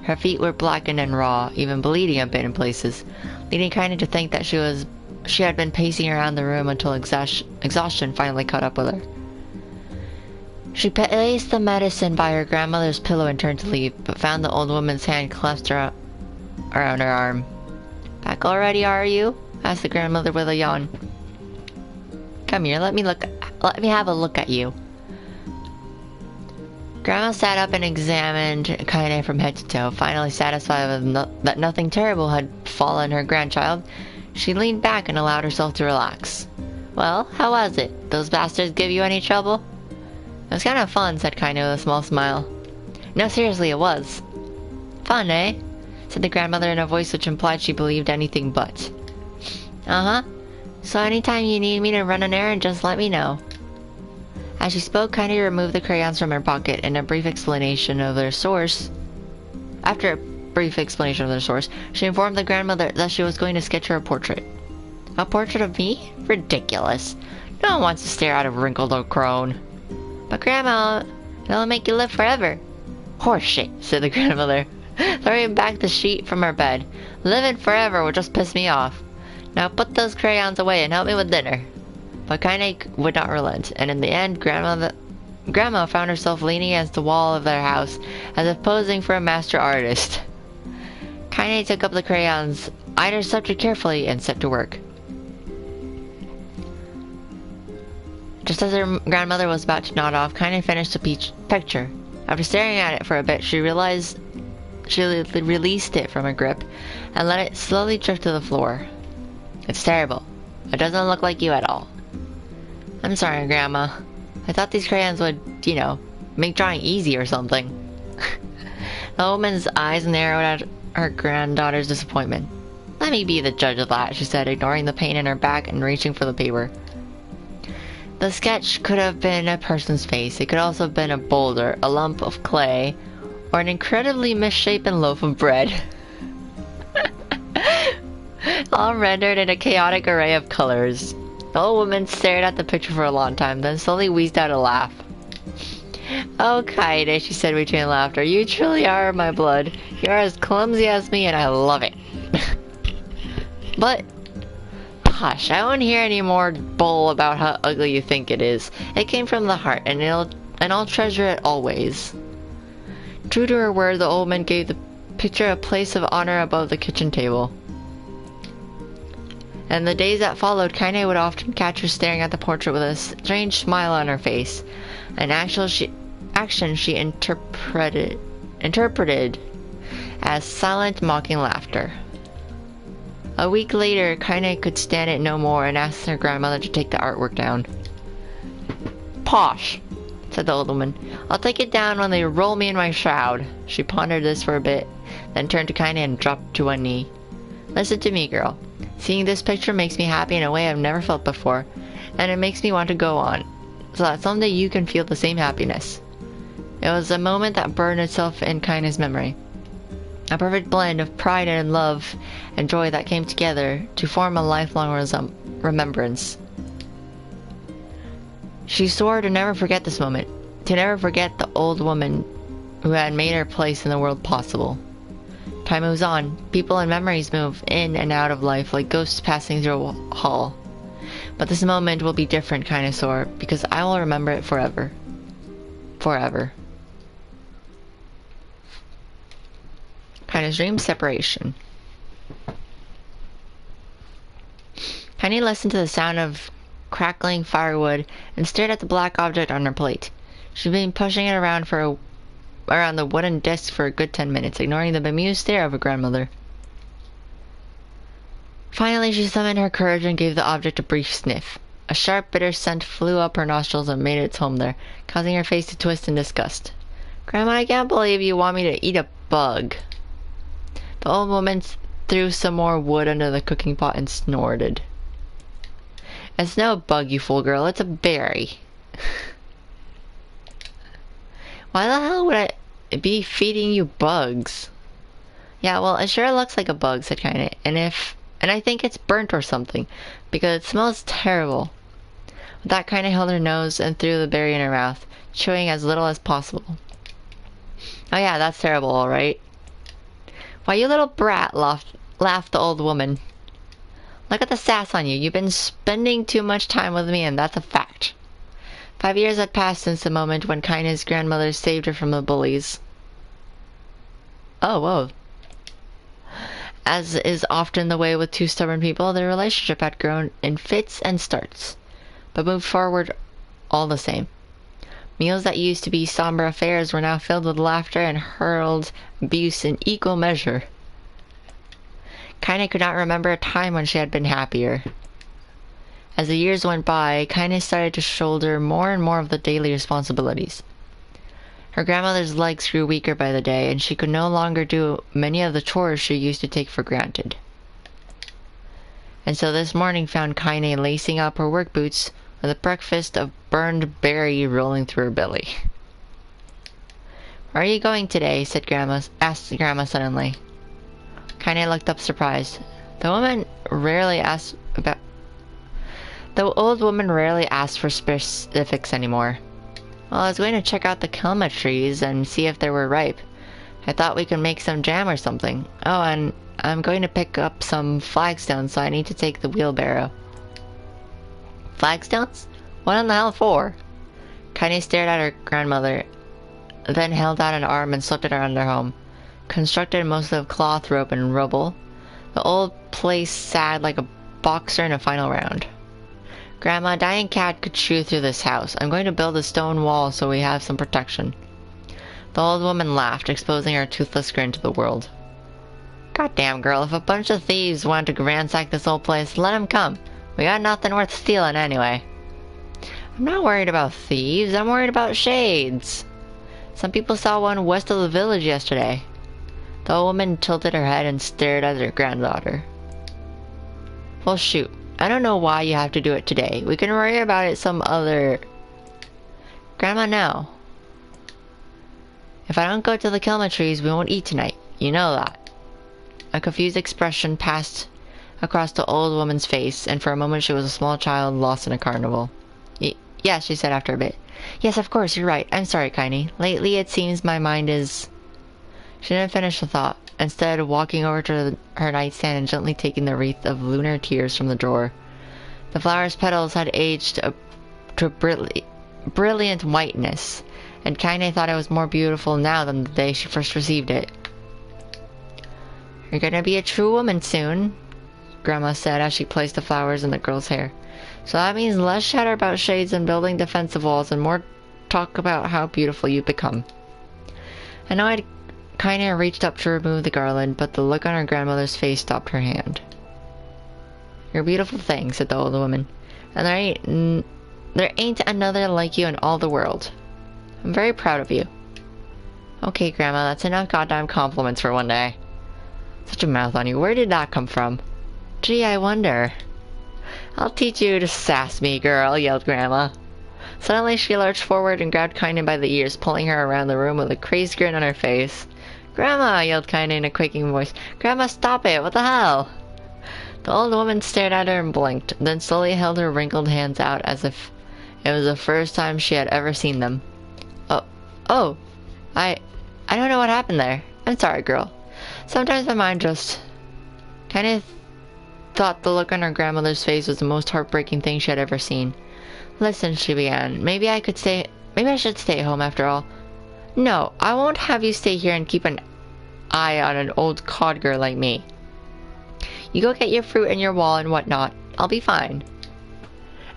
Her feet were blackened and raw, even bleeding a bit in places, leading Kaine to think that she had been pacing around the room until exhaustion finally caught up with her. She placed the medicine by her grandmother's pillow and turned to leave, but found the old woman's hand clasped around her arm. "Back already, are you?" asked the grandmother with a yawn. "Come here, let me have a look at you." Grandma sat up and examined Kaine from head to toe. Finally satisfied that nothing terrible had befallen her grandchild, she leaned back and allowed herself to relax. "Well, how was it? Those bastards give you any trouble?" "It was kind of fun," said Kaine with a small smile. "No, seriously, it was." "Fun, eh?" said the grandmother in a voice which implied she believed anything but. "Uh-huh. So anytime you need me to run an errand, just let me know." As she spoke, Kaine removed the crayons from her pocket, and after a brief explanation of their source, she informed the grandmother that she was going to sketch her a portrait. A portrait of me? Ridiculous. No one wants to stare at a wrinkled old crone. But Grandma, it'll make you live forever. Horseshit, said the grandmother, throwing back the sheet from her bed. Living forever will just piss me off. Now put those crayons away and help me with dinner. But Kaine would not relent, and in the end, Grandma found herself leaning against the wall of their house, as if posing for a master artist. Kaine took up the crayons, eyed her subject carefully, and set to work. Just as her grandmother was about to nod off, Kaine finished the picture. After staring at it for a bit, she realized she released it from her grip and let it slowly drift to the floor. It's terrible. It doesn't look like you at all. I'm sorry, Grandma. I thought these crayons would, make drawing easy or something. The woman's eyes narrowed at her granddaughter's disappointment. Let me be the judge of that, she said, ignoring the pain in her back and reaching for the paper. The sketch could have been a person's face. It could also have been a boulder, a lump of clay, or an incredibly misshapen loaf of bread. All rendered in a chaotic array of colors. The old woman stared at the picture for a long time, then slowly wheezed out a laugh. Oh, Kaede, she said between laughter, you truly are my blood. You're as clumsy as me, and I love it. But, hush, I won't hear any more bull about how ugly you think it is. It came from the heart, and I'll treasure it always. True to her word, the old woman gave the picture a place of honor above the kitchen table. And the days that followed, Kaine would often catch her staring at the portrait with a strange smile on her face, an action she interpreted as silent, mocking laughter. A week later, Kaine could stand it no more and asked her grandmother to take the artwork down. Posh, said the old woman. I'll take it down when they roll me in my shroud. She pondered this for a bit, then turned to Kaine and dropped to one knee. Listen to me, girl. Seeing this picture makes me happy in a way I've never felt before, and it makes me want to go on, so that someday you can feel the same happiness. It was a moment that burned itself in Kaine's memory. A perfect blend of pride and love and joy that came together to form a lifelong remembrance. She swore to never forget this moment, to never forget the old woman who had made her place in the world possible. Time moves on. People and memories move in and out of life like ghosts passing through a hall. But this moment will be different, Kaine swore, because I will remember it forever. Forever. Kaine's dream separation. Kaine listened to the sound of crackling firewood and stared at the black object on her plate. She'd been pushing it around the wooden desk for a good 10 minutes, ignoring the bemused stare of her grandmother. Finally, she summoned her courage and gave the object a brief sniff. A sharp, bitter scent flew up her nostrils and made its home there, causing her face to twist in disgust. Grandma, I can't believe you want me to eat a bug. The old woman threw some more wood under the cooking pot and snorted. It's no bug, you fool girl, it's a berry. Why the hell would I be feeding you bugs? Yeah, well, it sure looks like a bug, said Kaine, and I think it's burnt or something, because it smells terrible. With that, Kaine held her nose and threw the berry in her mouth, chewing as little as possible. Oh yeah, that's terrible, alright. Why, you little brat, laughed the old woman. Look at the sass on you. You've been spending too much time with me, and that's a fact. 5 years had passed since the moment when Kaine's grandmother saved her from the bullies. Oh, whoa. As is often the way with two stubborn people, their relationship had grown in fits and starts, but moved forward all the same. Meals that used to be somber affairs were now filled with laughter and hurled abuse in equal measure. Kaine could not remember a time when she had been happier. As the years went by, Kaine started to shoulder more and more of the daily responsibilities. Her grandmother's legs grew weaker by the day, and she could no longer do many of the chores she used to take for granted. And so this morning found Kaine lacing up her work boots with a breakfast of burned berry rolling through her belly. Where are you going today? asked Grandma suddenly. Kaine looked up surprised. The woman rarely asked The old woman rarely asked for specifics anymore. Well, I was going to check out the Kelma trees and see if they were ripe. I thought we could make some jam or something. Oh, and I'm going to pick up some flagstones, so I need to take the wheelbarrow. Flagstones? What in the hell for? Kaine stared at her grandmother, then held out an arm and swept it around their home. Constructed mostly of cloth, rope, and rubble, the old place sat like a boxer in a final round. Grandma, a dying cat could chew through this house. I'm going to build a stone wall so we have some protection. The old woman laughed, exposing her toothless grin to the world. Goddamn, girl, if a bunch of thieves want to ransack this old place, let them come. We got nothing worth stealing anyway. I'm not worried about thieves, I'm worried about shades. Some people saw one west of the village yesterday. The old woman tilted her head and stared at her granddaughter. Well, shoot. I don't know why you have to do it today. We can worry about it some other... Grandma, no. If I don't go to the Kelma trees, we won't eat tonight. You know that. A confused expression passed across the old woman's face, and for a moment she was a small child lost in a carnival. Yes, she said after a bit. Yes, of course, you're right. I'm sorry, Kaine. Lately, it seems my mind is... She didn't finish the thought, instead walking over to her nightstand and gently taking the wreath of lunar tears from the drawer. The flower's petals had aged to brilliant whiteness, and Kaine thought it was more beautiful now than the day she first received it. You're gonna be a true woman soon, Grandma said as she placed the flowers in the girl's hair. So that means less chatter about shades and building defensive walls and more talk about how beautiful you've become. I know I'd Kaine reached up to remove the garland, but the look on her grandmother's face stopped her hand. You're a beautiful thing, said the old woman, and there ain't another like you in all the world. I'm very proud of you. Okay, Grandma, that's enough goddamn compliments for one day. Such a mouth on you. Where did that come from? Gee, I wonder. I'll teach you to sass me, girl, yelled Grandma. Suddenly she lurched forward and grabbed Kaine by the ears, pulling her around the room with a crazed grin on her face. Grandma, yelled Kaine in a quaking voice. Grandma, stop it! What the hell? The old woman stared at her and blinked, then slowly held her wrinkled hands out as if it was the first time she had ever seen them. Oh, I don't know what happened there. I'm sorry, girl. Sometimes my mind just... Kaine thought the look on her grandmother's face was the most heartbreaking thing she had ever seen. Listen, she began. Maybe I should stay home after all. No, I won't have you stay here and keep an eye on an old codger like me. You go get your fruit and your wall and whatnot. I'll be fine.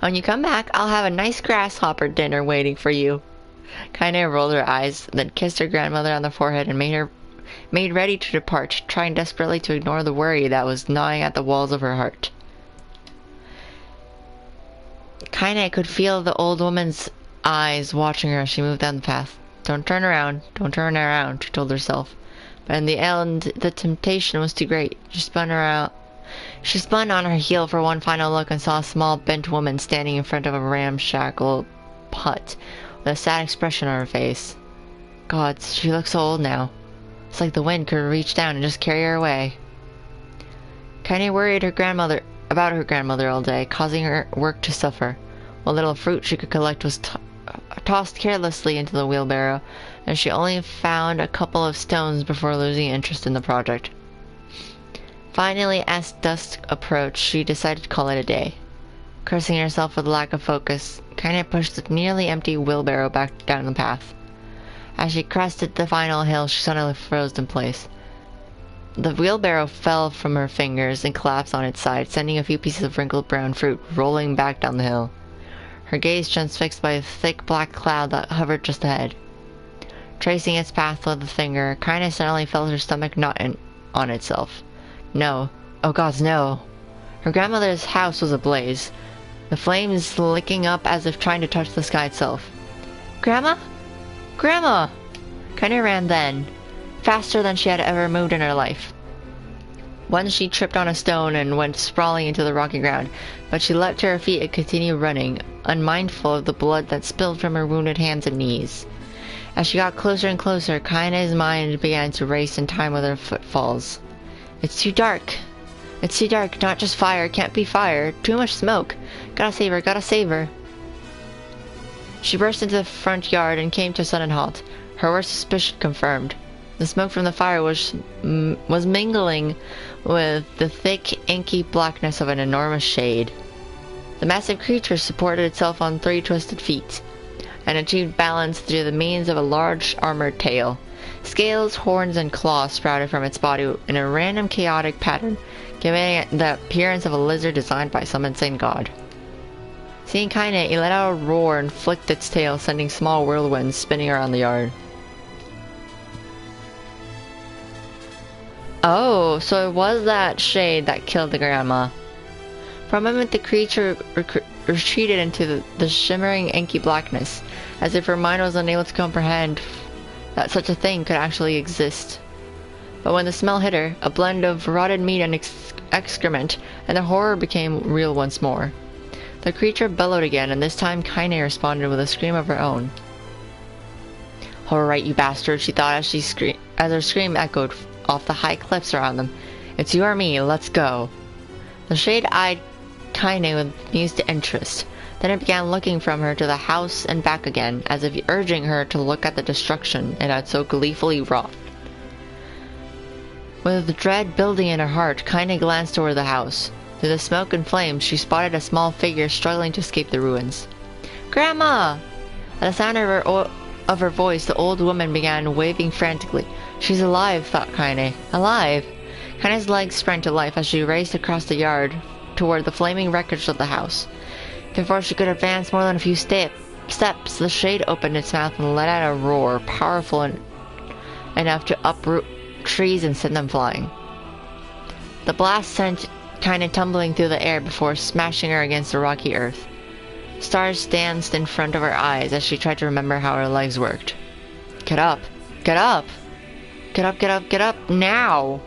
When you come back, I'll have a nice grasshopper dinner waiting for you. Kaine rolled her eyes, then kissed her grandmother on the forehead and made ready to depart, trying desperately to ignore the worry that was gnawing at the walls of her heart. Kaine could feel the old woman's eyes watching her as she moved down the path. Don't turn around, she told herself. But in the end, the temptation was too great. She spun on her heel for one final look and saw a small, bent woman standing in front of a ramshackle hut with a sad expression on her face. God, she looks so old now. It's like the wind could reach down and just carry her away. Kaine worried about her grandmother all day, causing her work to suffer. What little fruit she could collect was tossed carelessly into the wheelbarrow, and she only found a couple of stones before losing interest in the project. Finally, as dusk approached, she decided to call it a day. Cursing herself for the lack of focus, Kaine pushed the nearly empty wheelbarrow back down the path. As she crested the final hill, she suddenly froze in place. The wheelbarrow fell from her fingers and collapsed on its side, sending a few pieces of wrinkled brown fruit rolling back down the hill. Her gaze transfixed by a thick black cloud that hovered just ahead. Tracing its path with a finger, Kaine suddenly felt her stomach knot on itself. No. Oh gods, no. Her grandmother's house was ablaze, the flames licking up as if trying to touch the sky itself. Grandma? Grandma! Kaine ran then, faster than she had ever moved in her life. Once she tripped on a stone and went sprawling into the rocky ground, but she leapt to her feet and continued running, unmindful of the blood that spilled from her wounded hands and knees. As she got closer and closer, Kaine's mind began to race in time with her footfalls. It's too dark. It's too dark, not just fire, it can't be fire. Too much smoke. Gotta save her, gotta save her. She burst into the front yard and came to a sudden halt. Her worst suspicion confirmed. The smoke from the fire was mingling with the thick, inky blackness of an enormous shade. The massive creature supported itself on 3 twisted feet, and achieved balance through the means of a large armored tail. Scales, horns, and claws sprouted from its body in a random chaotic pattern, giving it the appearance of a lizard designed by some insane god. Seeing Kaine, it let out a roar and flicked its tail, sending small whirlwinds spinning around the yard. Oh, so it was that shade that killed the grandma. For a moment the creature retreated into the shimmering inky blackness, as if her mind was unable to comprehend that such a thing could actually exist. But when the smell hit her, a blend of rotted meat and excrement, and the horror became real once more. The creature bellowed again, and this time Kaine responded with a scream of her own. "Alright, you bastard," she thought as her scream echoed off the high cliffs around them. "It's you or me, let's go." The shade eyed Kaine with amused interest. Then it began looking from her to the house and back again, as if urging her to look at the destruction it had so gleefully wrought. With dread building in her heart, Kaine glanced toward the house. Through the smoke and flames, she spotted a small figure struggling to escape the ruins. "Grandma!" At the sound of her voice, the old woman began waving frantically. "She's alive," thought Kaine. Alive! Kaine's legs sprang to life as she raced across the yard toward the flaming wreckage of the house. Before she could advance more than a few steps, the shade opened its mouth and let out a roar, powerful enough to uproot trees and send them flying. The blast sent Kaine tumbling through the air before smashing her against the rocky earth. Stars danced in front of her eyes as she tried to remember how her legs worked. Get up! Get up! Get up, get up, get up, now!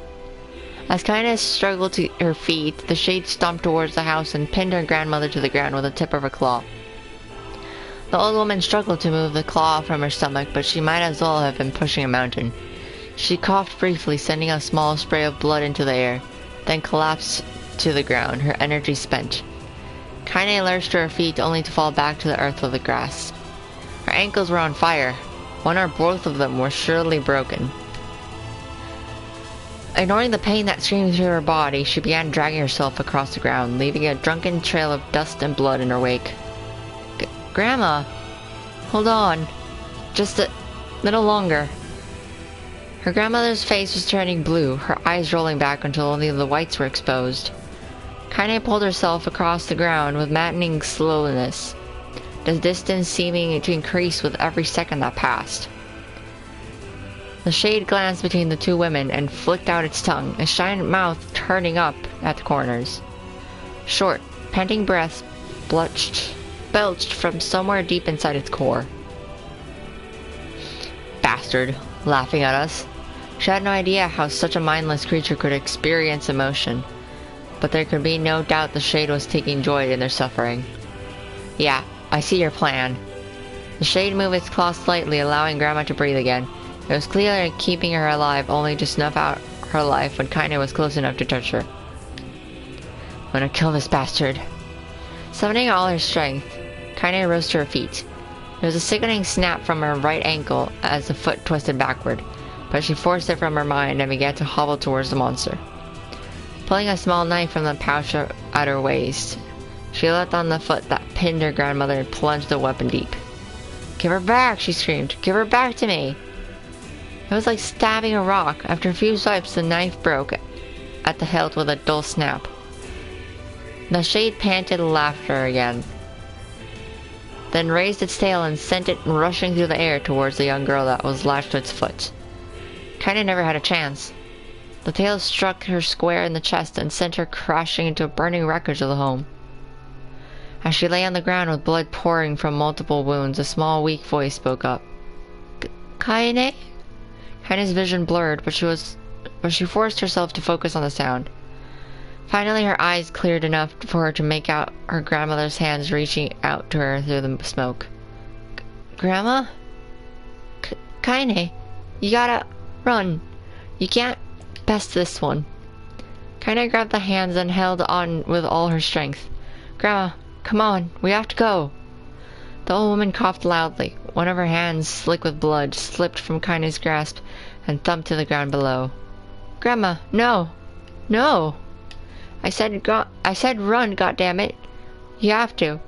As Kaine struggled to her feet, the shade stomped towards the house and pinned her grandmother to the ground with the tip of her claw. The old woman struggled to move the claw from her stomach, but she might as well have been pushing a mountain. She coughed briefly, sending a small spray of blood into the air, then collapsed to the ground, her energy spent. Kaine lurched to her feet, only to fall back to the earth with the grass. Her ankles were on fire. One or both of them were surely broken. Ignoring the pain that streamed through her body, she began dragging herself across the ground, leaving a drunken trail of dust and blood in her wake. Grandma! Hold on. Just a little longer. Her grandmother's face was turning blue, her eyes rolling back until only the whites were exposed. Kaine pulled herself across the ground with maddening slowness, the distance seeming to increase with every second that passed. The shade glanced between the two women and flicked out its tongue, its giant mouth turning up at the corners. Short, panting breaths belched from somewhere deep inside its core. Bastard, laughing at us. She had no idea how such a mindless creature could experience emotion, but there could be no doubt the shade was taking joy in their suffering. Yeah, I see your plan. The shade moved its claw slightly, allowing Grandma to breathe again. It was clearly keeping her alive, only to snuff out her life when Kaine was close enough to touch her. I'm gonna kill this bastard. Summoning all her strength, Kaine rose to her feet. There was a sickening snap from her right ankle as the foot twisted backward, but she forced it from her mind and began to hobble towards the monster. Pulling a small knife from the pouch at her waist, she let on the foot that pinned her grandmother and plunged the weapon deep. "Give her back!" she screamed. "Give her back to me!" It was like stabbing a rock. After a few swipes, the knife broke at the hilt with a dull snap. The shade panted laughter again, then raised its tail and sent it rushing through the air towards the young girl that was lashed to its foot. Kaine never had a chance. The tail struck her square in the chest and sent her crashing into a burning wreckage of the home. As she lay on the ground with blood pouring from multiple wounds, a small weak voice spoke up. "Kaine?" Kaine's vision blurred, but she forced herself to focus on the sound. Finally, her eyes cleared enough for her to make out her grandmother's hands reaching out to her through the smoke. "Grandma? Kaine, you gotta run. You can't best this one." Kaine grabbed the hands and held on with all her strength. Grandma, come on, we have to go. The old woman coughed loudly. One of her hands, slick with blood, slipped from Kaine's grasp and thumped to the ground below. Grandma, no! No! I said run, goddammit. You have to.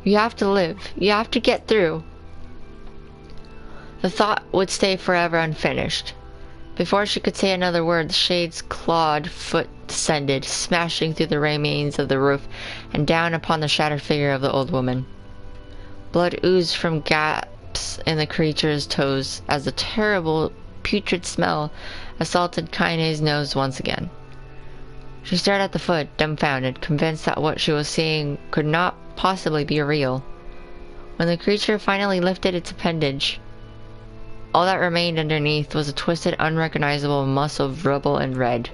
You have to live. You have to get through. The thought would stay forever unfinished. Before she could say another word, the shade's clawed foot descended, smashing through the remains of the roof and down upon the shattered figure of the old woman. Blood oozed from gaps in the creature's toes as the terrible, putrid smell assaulted Kaine's nose once again. She stared at the foot, dumbfounded, convinced that what she was seeing could not possibly be real. When the creature finally lifted its appendage, all that remained underneath was a twisted, unrecognizable mass of rubble and red.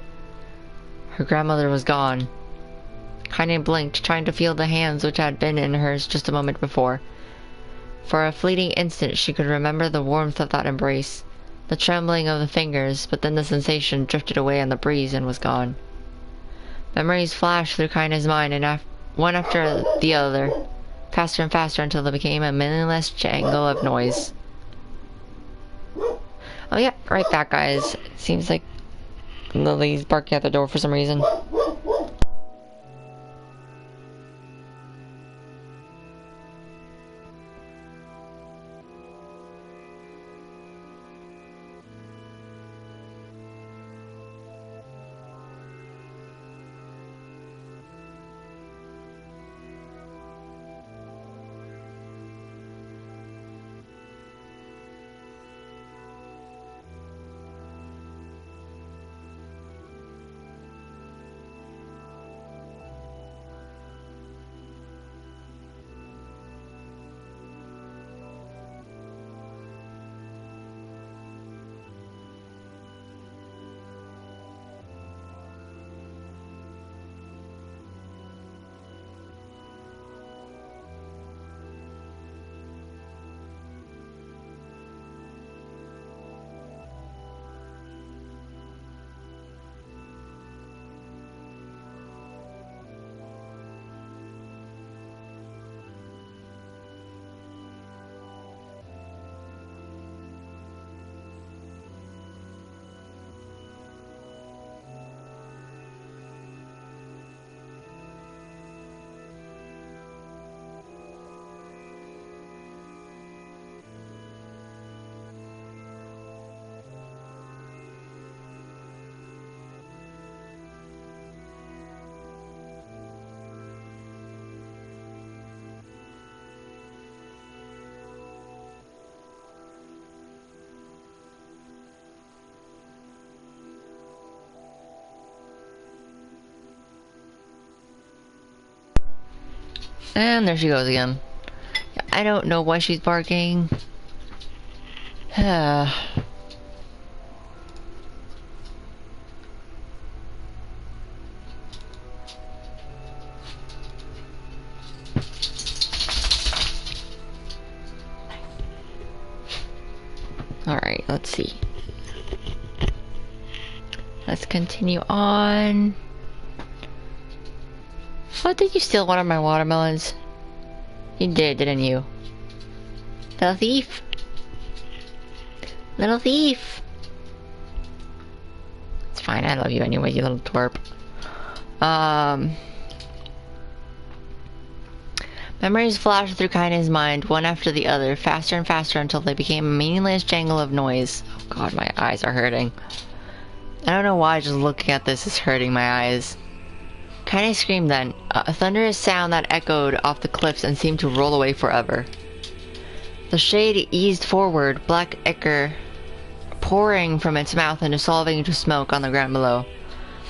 Her grandmother was gone. Kaine blinked, trying to feel the hands which had been in hers just a moment before. For a fleeting instant she could remember the warmth of that embrace, the trembling of the fingers, but then the sensation drifted away on the breeze and was gone. Memories flashed through Kaine's mind, and one after the other, faster and faster until they became a meaningless jangle of noise. Oh yeah, right back, guys. It seems like Lily's barking at the door for some reason. And there she goes again. I don't know why she's barking. Alright, let's see. Let's continue on. What, did you steal one of my watermelons? You did, didn't you? Little thief. Little thief. It's fine, I love you anyway, you little twerp. Memories flashed through Kaine's mind, one after the other, faster and faster until they became a meaningless jangle of noise. Oh god, my eyes are hurting. I don't know why just looking at this is hurting my eyes. Kaine screamed then, a thunderous sound that echoed off the cliffs and seemed to roll away forever. The shade eased forward, black ichor pouring from its mouth and dissolving into smoke on the ground below.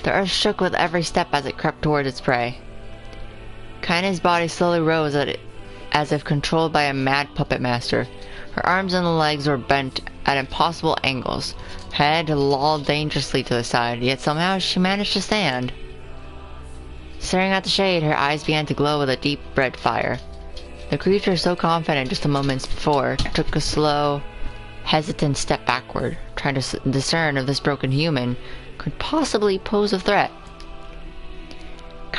The earth shook with every step as it crept towards its prey. Kaine's body slowly rose as if controlled by a mad puppet master. Her arms and legs were bent at impossible angles. Her head lolled dangerously to the side, yet somehow she managed to stand. Staring at the shade, her eyes began to glow with a deep red fire. The creature, so confident just a moment before, took a slow, hesitant step backward, trying to discern if this broken human could possibly pose a threat.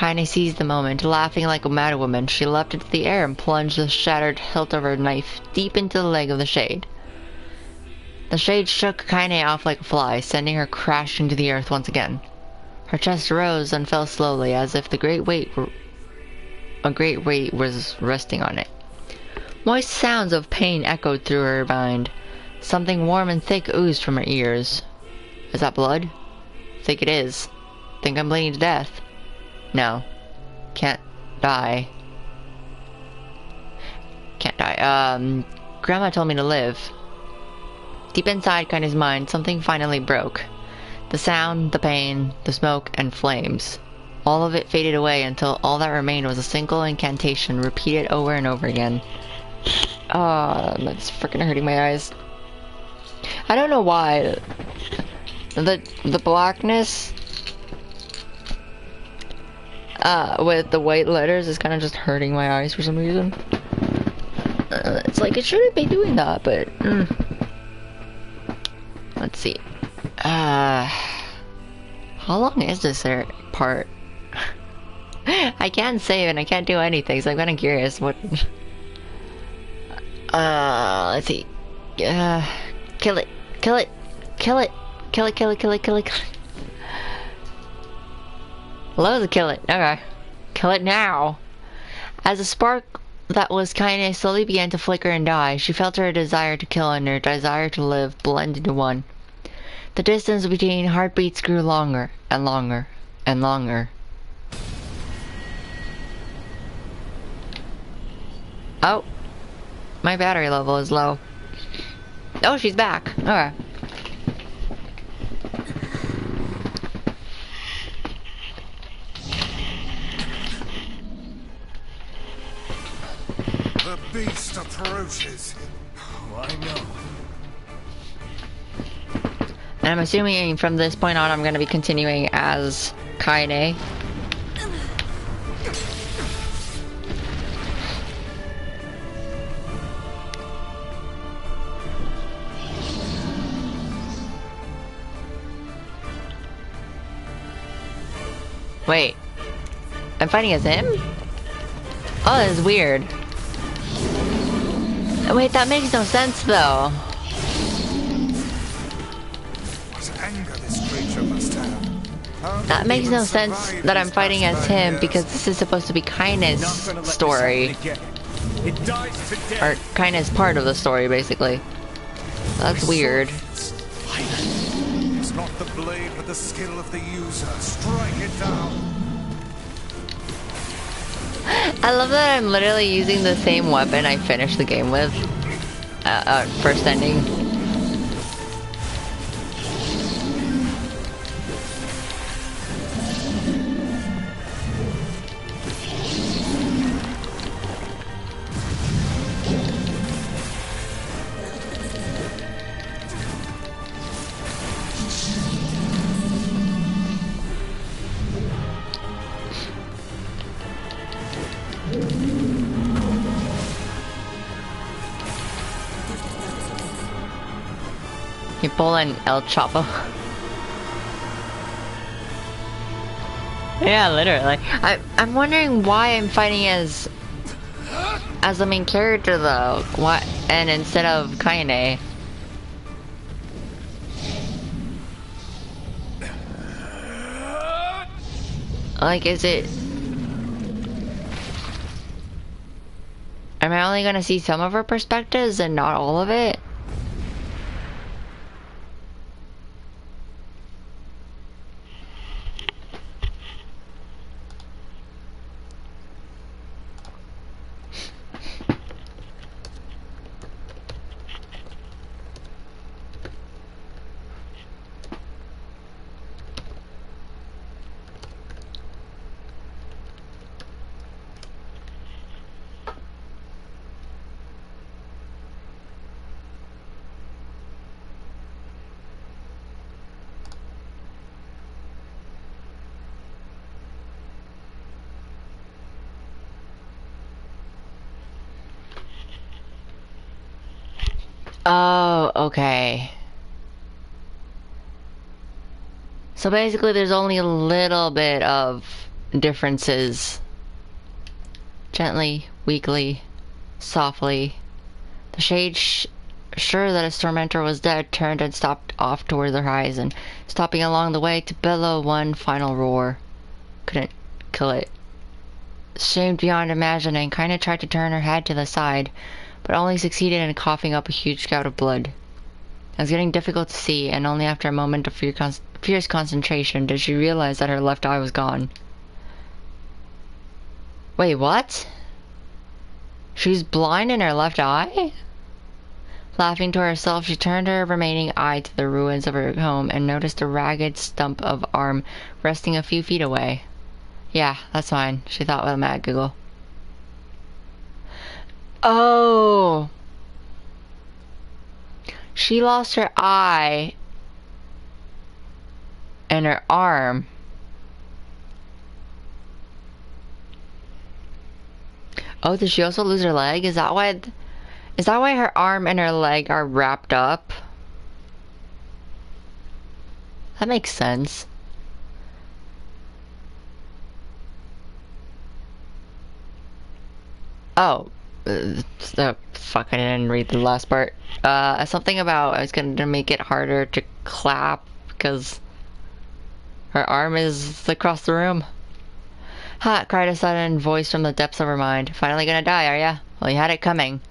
Kaine seized the moment. Laughing like a madwoman, she leapt into the air and plunged the shattered hilt of her knife deep into the leg of the Shade. The Shade shook Kaine off like a fly, sending her crashing to the earth once again. Her chest rose and fell slowly, as if a great weight was resting on it. Moist sounds of pain echoed through her mind. Something warm and thick oozed from her ears. Is that blood? Think it is. Think I'm bleeding to death. No. Can't die. Can't die. Grandma told me to live. Deep inside Kaine's mind, something finally broke. The sound, the pain, the smoke, and flames. All of it faded away until all that remained was a single incantation repeated over and over again. That's freaking hurting my eyes. I don't know why. The blackness with the white letters is kind of just hurting my eyes for some reason. It's like it shouldn't be doing that, but let's see. How long is this part? I can't save and I can't do anything, so I'm kind of curious what. Let's see. Kill it. Kill it. Kill it. Kill it, kill it, kill it, kill it, kill it. Love to kill it. Okay. Kill it now. As a spark that was Kaine slowly began to flicker and die, she felt her desire to kill and her desire to live blend into one. The distance between heartbeats grew longer and longer and longer. Oh. My battery level is low. Oh, she's back. Okay. The beast approaches. Oh, I know. And I'm assuming from this point on I'm going to be continuing as Kaine. Wait. I'm fighting as him? Oh, that is weird. Wait, that makes no sense though. What anger this creature must have. How That could makes even no sense survive that these I'm fighting past as 9 him years? because this is supposed to be Kaine's Not gonna let this story. happen again. It dies today. Or Kaine's part of the story, basically. That's weird. It's not the blade, but the skill of the user. Strike it down. I love that I'm literally using the same weapon I finished the game with. First ending. You pull an El Chapo. Yeah, literally. I'm wondering why I'm fighting as the main character though. What? And instead of Kaine. Like, is it? Am I only gonna see some of her perspectives and not all of it? Oh, okay. So basically there's only a little bit of differences. Gently, weakly, softly. The shade, sure that its tormentor was dead, turned and stopped off toward the horizon, stopping along the way to bellow one final roar. Couldn't kill it. Shamed beyond imagining, Kaine tried to turn her head to the side, but only succeeded in coughing up a huge gout of blood. It was getting difficult to see, and only after a moment of fierce concentration did she realize that her left eye was gone. Wait, what? She's blind in her left eye? Laughing to herself, she turned her remaining eye to the ruins of her home and noticed a ragged stump of arm resting a few feet away. Yeah, that's fine, she thought with a mad giggle. Oh! She lost her eye and her arm. Oh, did she also lose her leg? Is that why her arm and her leg are wrapped up? That makes sense. Oh, fuck, I didn't read the last part. Something about I was gonna make it harder to clap because her arm is across the room. Ha! Cried a sudden voice from the depths of her mind. Finally gonna die, are ya? Well, you had it coming.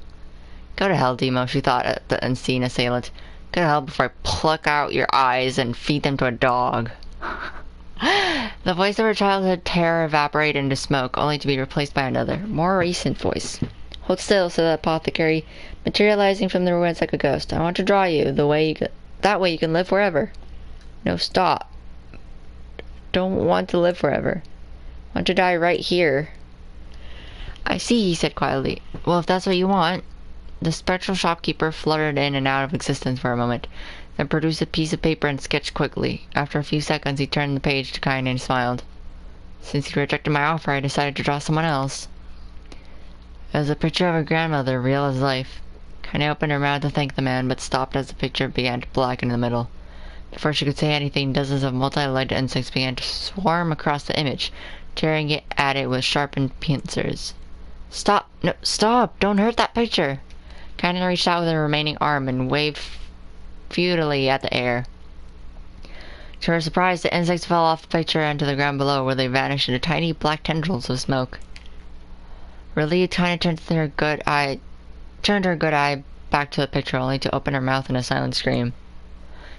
Go to hell, Demo, she thought at the unseen assailant. Go to hell before I pluck out your eyes and feed them to a dog. The voice of her childhood terror evaporated into smoke, only to be replaced by another, more recent voice. Hold still, said the apothecary, materializing from the ruins like a ghost. I want to draw you, that way you can live forever. No, stop. Don't want to live forever. Want to die right here. I see, he said quietly. Well, if that's what you want. The spectral shopkeeper fluttered in and out of existence for a moment, then produced a piece of paper and sketched quickly. After a few seconds, he turned the page to Kaine and smiled. Since he rejected my offer, I decided to draw someone else. It was a picture of her grandmother, real as life. Kaine opened her mouth to thank the man, but stopped as the picture began to blacken in the middle. Before she could say anything, dozens of multi-legged insects began to swarm across the image, tearing at it with sharpened pincers. Stop! No, stop! Don't hurt that picture! Kaine reached out with her remaining arm and waved futilely at the air. To her surprise, the insects fell off the picture and to the ground below, where they vanished into tiny black tendrils of smoke. Relieved, Kaine turned her good eye back to the picture, only to open her mouth in a silent scream.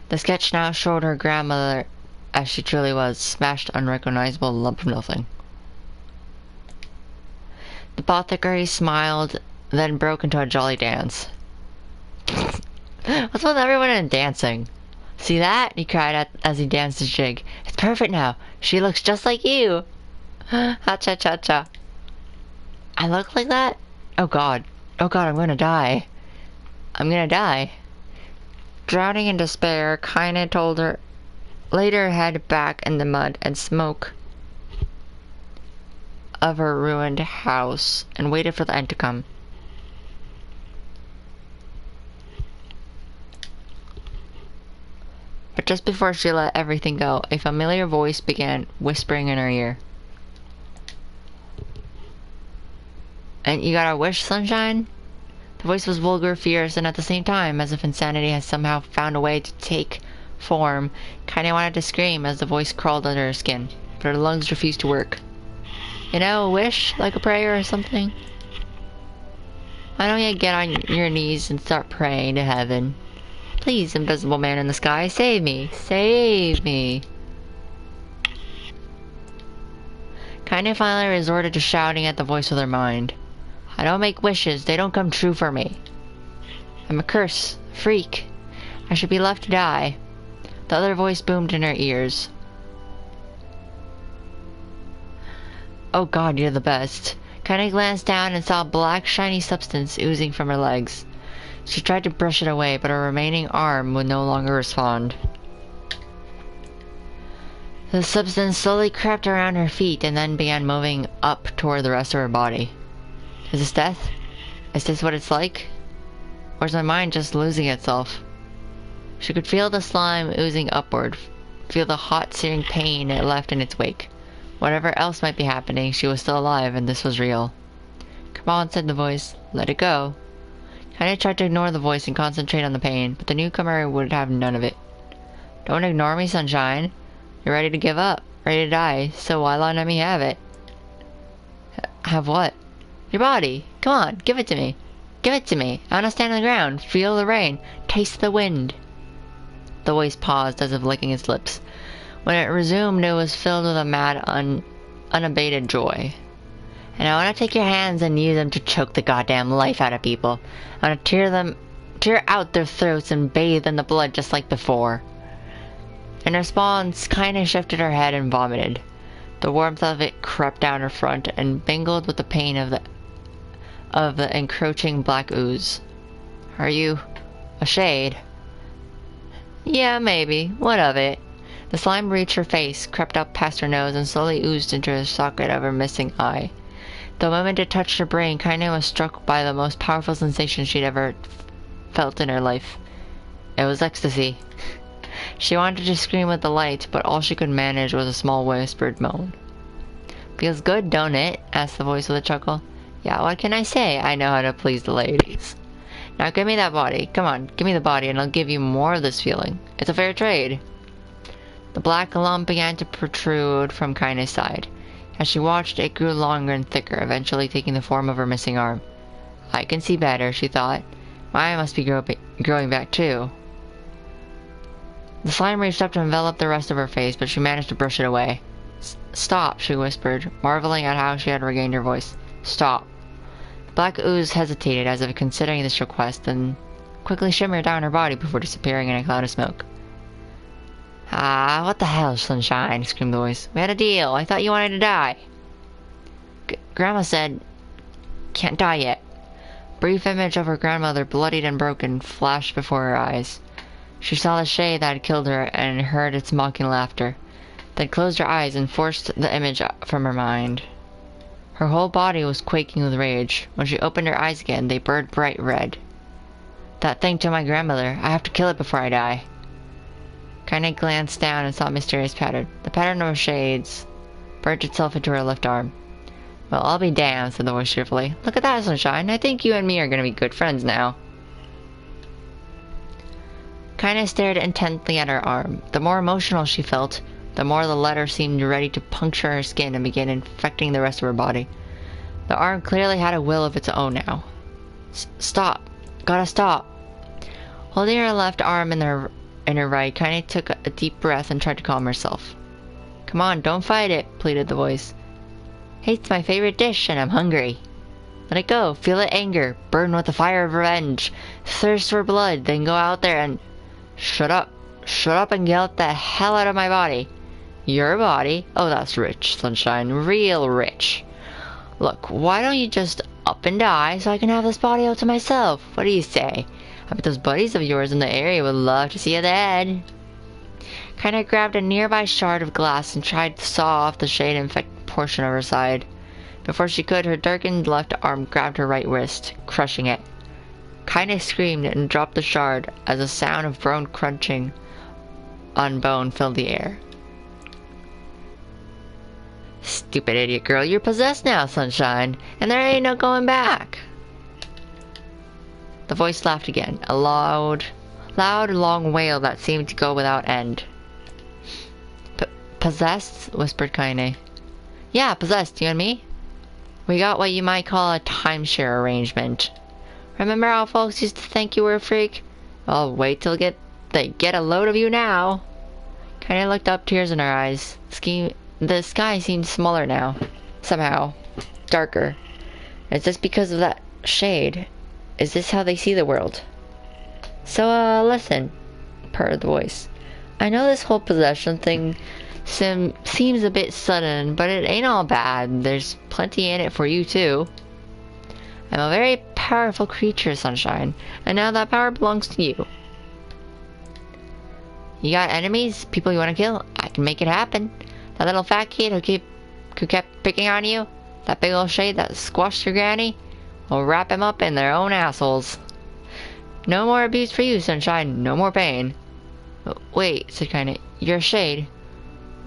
The sketch now showed her grandmother as she truly was, smashed, unrecognizable lump of nothing. The apothecary smiled, then broke into a jolly dance. What's with everyone in dancing? See that? He cried as he danced his jig. It's perfect now. She looks just like you. Ha-cha-cha-cha. I look like that? Oh god. Oh god, I'm gonna die. I'm gonna die. Drowning in despair, Kaine laid her head back in the mud and smoke of her ruined house and waited for the end to come. But just before she let everything go, a familiar voice began whispering in her ear. And you got a wish, sunshine? The voice was vulgar, fierce, and at the same time, as if insanity had somehow found a way to take form, Kaine wanted to scream as the voice crawled under her skin, but her lungs refused to work. You know, a wish? Like a prayer or something? Why don't you get on your knees and start praying to heaven? Please, invisible man in the sky, save me! Save me! Kaine finally resorted to shouting at the voice of her mind. I don't make wishes, they don't come true for me. I'm a curse, a freak. I should be left to die. The other voice boomed in her ears. Oh god, you're the best. Kaine glanced down and saw a black, shiny substance oozing from her legs. She tried to brush it away, but her remaining arm would no longer respond. The substance slowly crept around her feet and then began moving up toward the rest of her body. Is this death? Is this what it's like? Or is my mind just losing itself? She could feel the slime oozing upward, feel the hot, searing pain it left in its wake. Whatever else might be happening, she was still alive, and this was real. Come on, said the voice. Let it go. Kaine tried to ignore the voice and concentrate on the pain, but the newcomer would have none of it. Don't ignore me, Sunshine. You're ready to give up, ready to die, so why not let me have it? Have what? Your body. Come on, give it to me. Give it to me. I want to stand on the ground, feel the rain, taste the wind. The voice paused as if licking its lips. When it resumed, it was filled with a mad, unabated joy. And I want to take your hands and use them to choke the goddamn life out of people. I want to tear out their throats and bathe in the blood just like before. In response, Kaine shifted her head and vomited. The warmth of it crept down her front and mingled with the pain of the encroaching black ooze. Are you a shade? Yeah, maybe. What of it? The slime reached her face, crept up past her nose, and slowly oozed into the socket of her missing eye. The moment it touched her brain, Kaine was struck by the most powerful sensation she'd ever felt in her life. It was ecstasy. She wanted to scream with delight, but all she could manage was a small whispered moan. Feels good, don't it? Asked the voice with a chuckle. Yeah, what can I say? I know how to please the ladies. Now give me that body. Come on, give me the body and I'll give you more of this feeling. It's a fair trade. The black lump began to protrude from Kaine's side. As she watched, it grew longer and thicker, eventually taking the form of her missing arm. I can see better, she thought. Mine must be growing back too. The slime reached up to envelop the rest of her face, but she managed to brush it away. Stop, she whispered, marveling at how she had regained her voice. Stop. The black ooze hesitated, as if considering this request, then quickly shimmered down her body before disappearing in a cloud of smoke. Ah, what the hell, Sunshine, screamed the voice. We had a deal. I thought you wanted to die. Grandma said, can't die yet. A brief image of her grandmother, bloodied and broken, flashed before her eyes. She saw the shade that had killed her and heard its mocking laughter, then closed her eyes and forced the image from her mind. Her whole body was quaking with rage. When she opened her eyes again, they burned bright red. That thing to my grandmother. I have to kill it before I die. Kaine glanced down and saw a mysterious pattern. The pattern of shades burnt itself into her left arm. Well, I'll be damned, said the voice cheerfully. Look at that, Sunshine. I think you and me are going to be good friends now. Kaine stared intently at her arm. The more emotional she felt, the more the letter seemed ready to puncture her skin and begin infecting the rest of her body. The arm clearly had a will of its own now. Stop. Gotta stop. Holding her left arm in her right, Kaine took a deep breath and tried to calm herself. Come on, don't fight it, pleaded the voice. Hey, it's my favorite dish and I'm hungry. Let it go. Feel the anger. Burn with the fire of revenge. Thirst for blood. Then go out there and... Shut up. Shut up and get the hell out of my body. Your body? Oh, that's rich, Sunshine. Real rich. Look, why don't you just up and die so I can have this body all to myself? What do you say? I bet those buddies of yours in the area would love to see you dead. Kaine grabbed a nearby shard of glass and tried to saw off the shade-infected portion of her side. Before she could, her darkened left arm grabbed her right wrist, crushing it. Kaine screamed and dropped the shard as a sound of bone crunching on bone filled the air. Stupid idiot girl, you're possessed now, Sunshine, and there ain't no going back. The voice laughed again, a loud, long wail that seemed to go without end. Possessed? Whispered Kaine. Yeah, possessed, you and me. We got what you might call a timeshare arrangement. Remember how folks used to think you were a freak? Well, wait till they get a load of you now. Kaine looked up, tears in her eyes. The sky seemed smaller now. Somehow. Darker. Is this because of that shade? Is this how they see the world? So, listen, purred the voice. I know this whole possession thing seems a bit sudden, but it ain't all bad. There's plenty in it for you, too. I'm a very powerful creature, Sunshine, and now that power belongs to you. You got enemies? People you want to kill? I can make it happen. That little fat kid who kept picking on you? That big old shade that squashed your granny? We'll wrap him up in their own assholes. No more abuse for you, Sunshine. No more pain. Wait, said Kaine. You're a shade.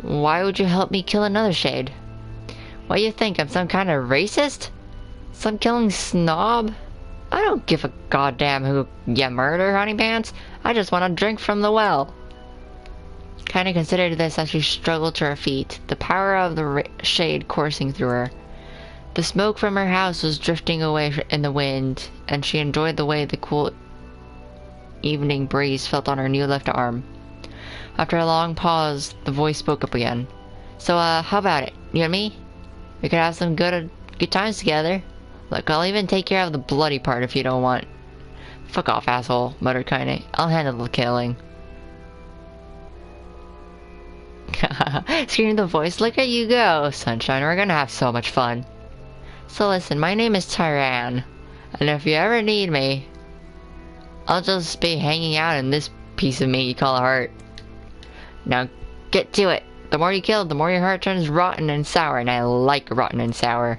Why would you help me kill another shade? What do you think? I'm some kind of racist? Some killing snob? I don't give a goddamn who you murder, honey pants. I just want to drink from the well. Kinda considered this as she struggled to her feet, the power of the shade coursing through her. The smoke from her house was drifting away in the wind, and she enjoyed the way the cool evening breeze felt on her new left arm. After a long pause, the voice spoke up again. So, how about it? You and me? We could have some good times together. Look, I'll even take care of the bloody part if you don't want. Fuck off, asshole, muttered Kaine. I'll handle the killing. Screamed the voice. Look at you go, Sunshine. We're gonna have so much fun. So listen, my name is Tyran, and if you ever need me, I'll just be hanging out in this piece of meat you call a heart. Now, get to it. The more you kill, the more your heart turns rotten and sour, and I like rotten and sour.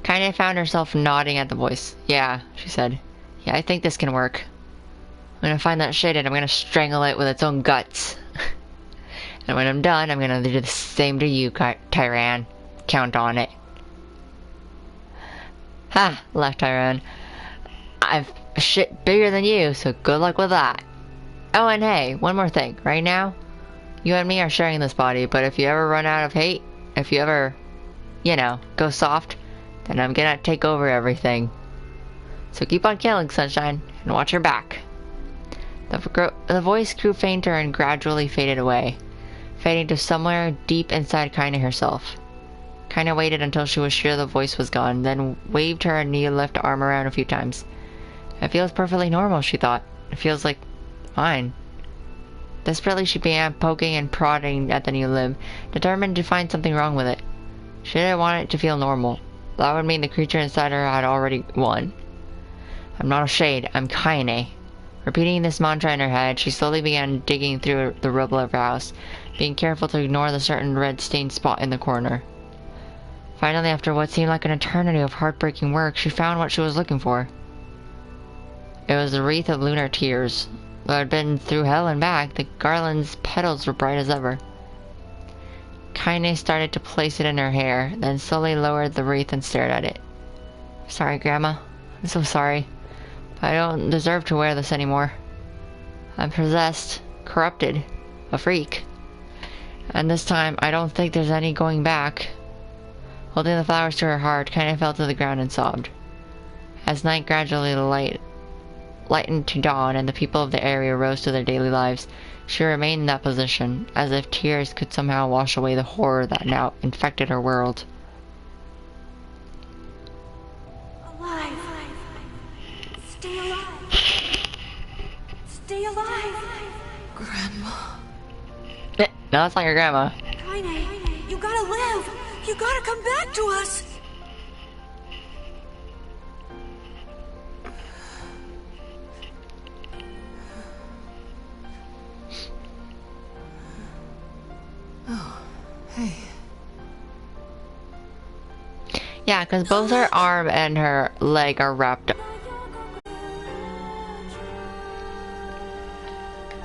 Kaine found herself nodding at the voice. Yeah, she said. Yeah, I think this can work. I'm gonna find that shade and I'm gonna strangle it with its own guts. And when I'm done, I'm gonna do the same to you, Tyran. Count on it. Ha! Laughed Tyran. I've shit bigger than you, so good luck with that. Oh, and hey, one more thing. Right now, you and me are sharing this body, but if you ever run out of hate, if you ever, you know, go soft, then I'm gonna take over everything. So keep on killing, Sunshine, and watch your back. The voice grew fainter and gradually faded away, fading to somewhere deep inside Kaine herself. Kaine waited until she was sure the voice was gone, then waved her knee left arm around a few times. It feels perfectly normal, she thought. It feels like mine. Desperately, she began poking and prodding at the new limb, determined to find something wrong with it. She didn't want it to feel normal. That would mean the creature inside her had already won. I'm not a shade, I'm Kaine. Repeating this mantra in her head, she slowly began digging through the rubble of her house, being careful to ignore the certain red-stained spot in the corner. Finally, after what seemed like an eternity of heartbreaking work, she found what she was looking for. It was a wreath of lunar tears. Though it had been through hell and back, the garland's petals were bright as ever. Kaine started to place it in her hair, then slowly lowered the wreath and stared at it. Sorry, Grandma. I'm so sorry. I don't deserve to wear this anymore. I'm possessed, corrupted, a freak. And this time, I don't think there's any going back. Holding the flowers to her heart, Kaine fell to the ground and sobbed. As night gradually lightened to dawn and the people of the area rose to their daily lives, she remained in that position, as if tears could somehow wash away the horror that now infected her world. Alive! Stay alive! Stay alive! Grandma. No, that's not your grandma. Kaine, you gotta live! You gotta come back to us! Oh, hey. Yeah, because both her arm and her leg are wrapped up.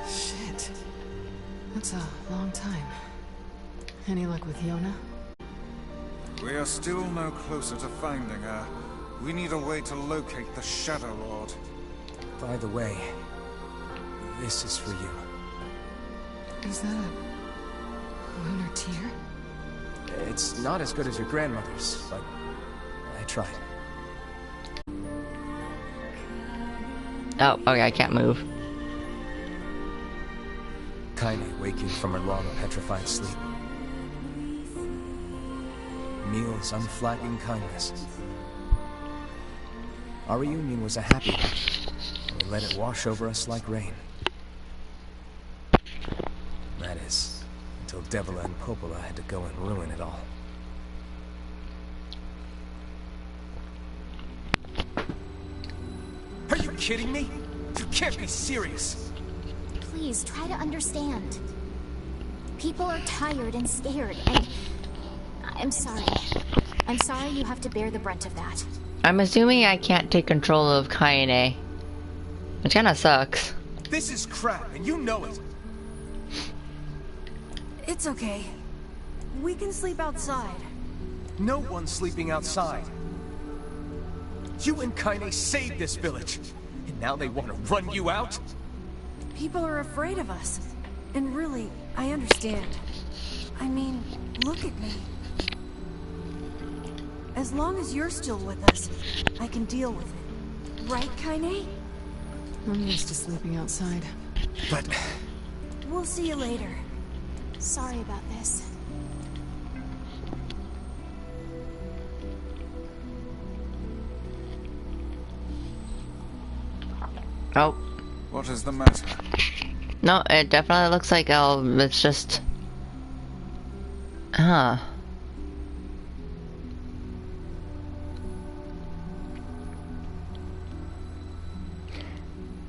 Shit. That's a long time. Any luck with Yona? We are still no closer to finding her. We need a way to locate the Shadow Lord. By the way, this is for you. Is that a lunar tear? It's not as good as your grandmother's, but I tried. Oh, okay, I can't move. Kaine waking from her long petrified sleep. Neil's unflagging kindness. Our reunion was a happy one, and we let it wash over us like rain. That is, until Devila and Popola had to go and ruin it all. Are you kidding me? You can't be serious! Please, try to understand. People are tired and scared, and... I'm sorry. I'm sorry you have to bear the brunt of that. I'm assuming I can't take control of Kaine. Which kinda sucks. This is crap, and you know it! It's okay. We can sleep outside. No one's sleeping outside. You and Kaine saved this village, and now they want to run you out? People are afraid of us. And really, I understand. I mean, look at me. As long as you're still with us, I can deal with it. Right, Kaine? I'm used to sleeping outside. But... We'll see you later. Sorry about this. Oh. What is the matter? No, it definitely looks like it's just... Huh.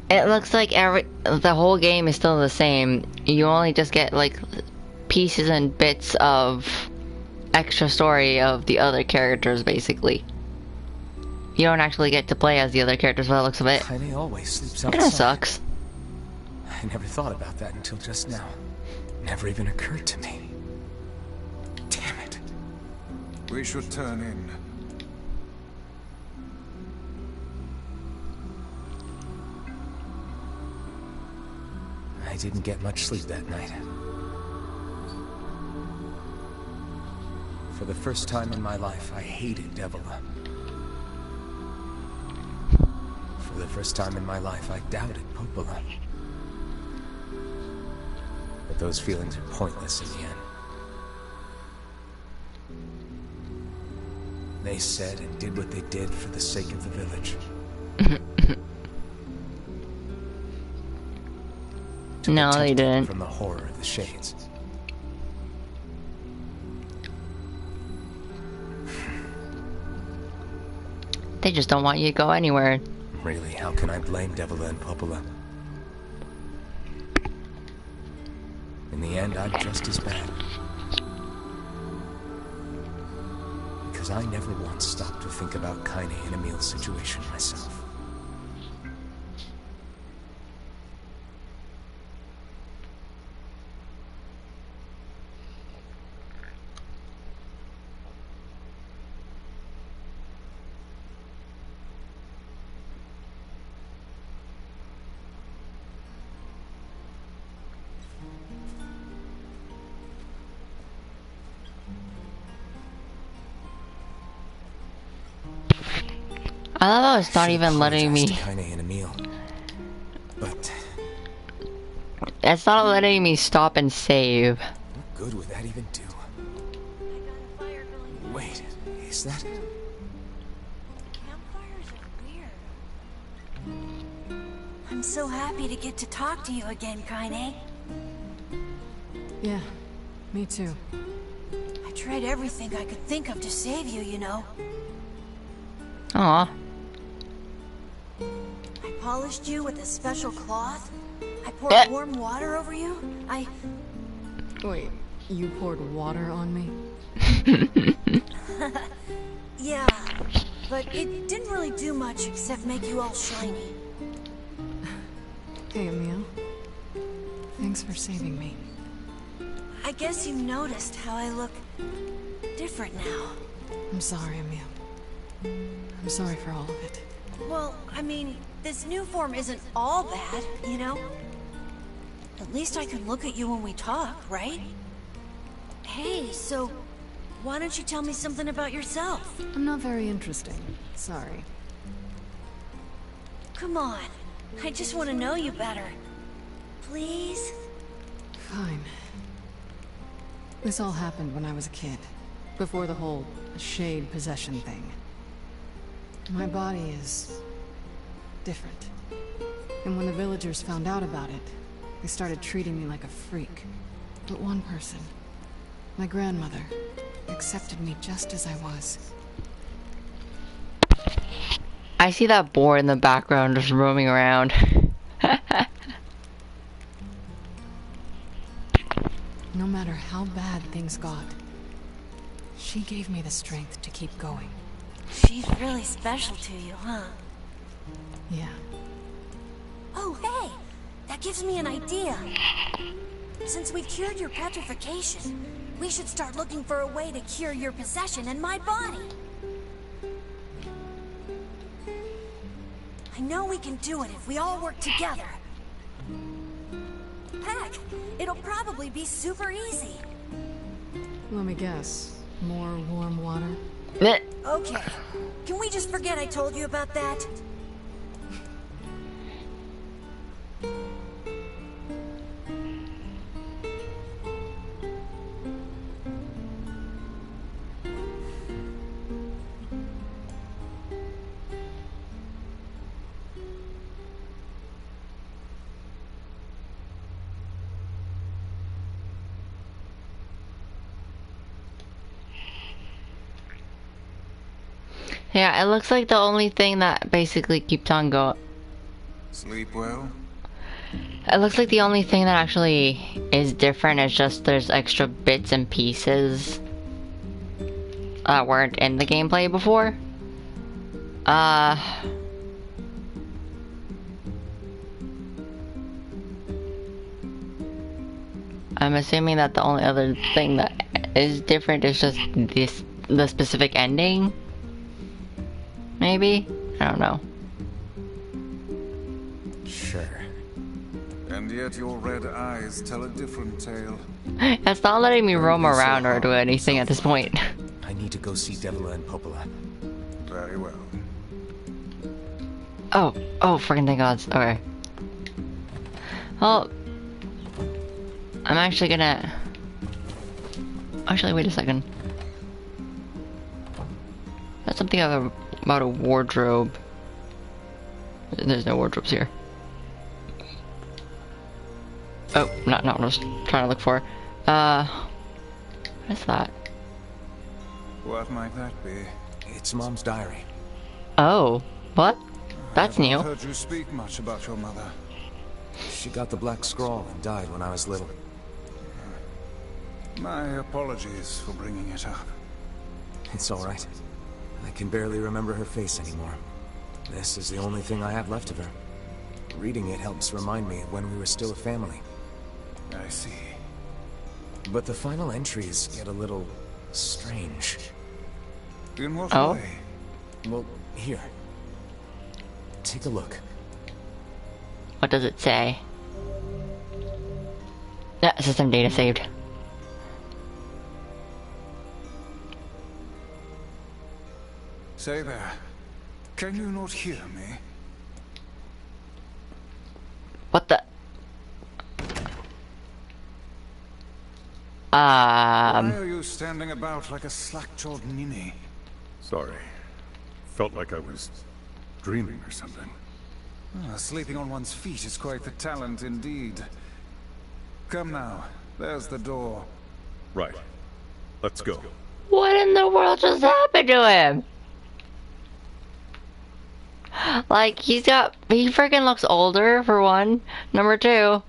It looks like the whole game is still the same. You only just get like pieces and bits of extra story of the other characters, basically. You don't actually get to play as the other characters by the looks of it. Kaine always sleeps It outside. kinda sucks. I never thought about that until just now. Never even occurred to me. Damn it. We should turn in. I didn't get much sleep that night. For the first time in my life, I hated Devola. For the first time in my life, I doubted Popola. But those feelings are pointless in the end. They said and did what they did for the sake of the village. No, they didn't. From the horror of the Shades. They just don't want you to go anywhere. Really, how can I blame Devola and Popola? In the end, I'm just as bad. Because I never once stopped to think about Kaine and Emil's situation myself. I love how it's not even letting me. Kaine and Emil. But It's not letting me stop and save. what good would that even do? Wait, is that it? Campfires are weird. I'm so happy to get to talk to you again, Kaine. Yeah, me too. I tried everything I could think of to save you, you know. Aw. I polished you with a special cloth. I poured warm water over you. Wait, you poured water on me? Yeah, but it didn't really do much except make you all shiny. Hey, Emil. Thanks for saving me. I guess you noticed how I look different now. I'm sorry, Emil. I'm sorry for all of it. Well, I mean, this new form isn't all bad, you know? At least I can look at you when we talk, right? Hey, so why don't you tell me something about yourself? I'm not very interesting. Sorry. Come on, I just want to know you better. Please? Fine. This all happened when I was a kid. Before the whole shade possession thing. My body is different. And when the villagers found out about it, they started treating me like a freak. But one person, my grandmother, accepted me just as I was. I see that boar in the background just roaming around. No matter how bad things got, she gave me the strength to keep going. She's really special to you, huh? Yeah. Oh, hey! That gives me an idea. Since we cured your petrification, we should start looking for a way to cure your possession in my body. I know we can do it if we all work together. Heck, it'll probably be super easy. Let me guess. More warm water? Blech. Okay. Can we just forget I told you about that? Yeah, it looks like the only thing that basically keeps on going. Sleep well? It looks like the only thing that actually is different is just there's extra bits and pieces that weren't in the gameplay before. I'm assuming that the only other thing that is different is just the specific ending. Maybe? I don't know. Sure. And yet your red eyes tell a different tale. It's not letting me roam around or do anything at this point. I need to go see Devila and Popola. Very well. Oh, freaking thank gods. Okay. Well, I'm actually gonna... Actually, wait a second. That's something about a wardrobe. There's no wardrobes here. Oh, not what I was trying to look for. What is that? What might that be? It's Mom's diary. Oh, what? That's I new. haven't heard you speak much about your mother. She got the Black Scrawl and died when I was little. My apologies for bringing it up. It's alright. I can barely remember her face anymore. This is the only thing I have left of her. Reading it helps remind me of when we were still a family. I see. But the final entries get a little strange. In what Oh? way? Well, here. Take a look. What does it say? Yeah, system data saved. Say there. Can you not hear me? What the? Why are you standing about like a slack-jawed ninny? Sorry. Felt like I was dreaming or something. Sleeping on one's feet is quite the talent indeed. Come now, there's the door. Right. Let's go. What in the world just happened to him? Like, he freaking looks older, for one. Number two,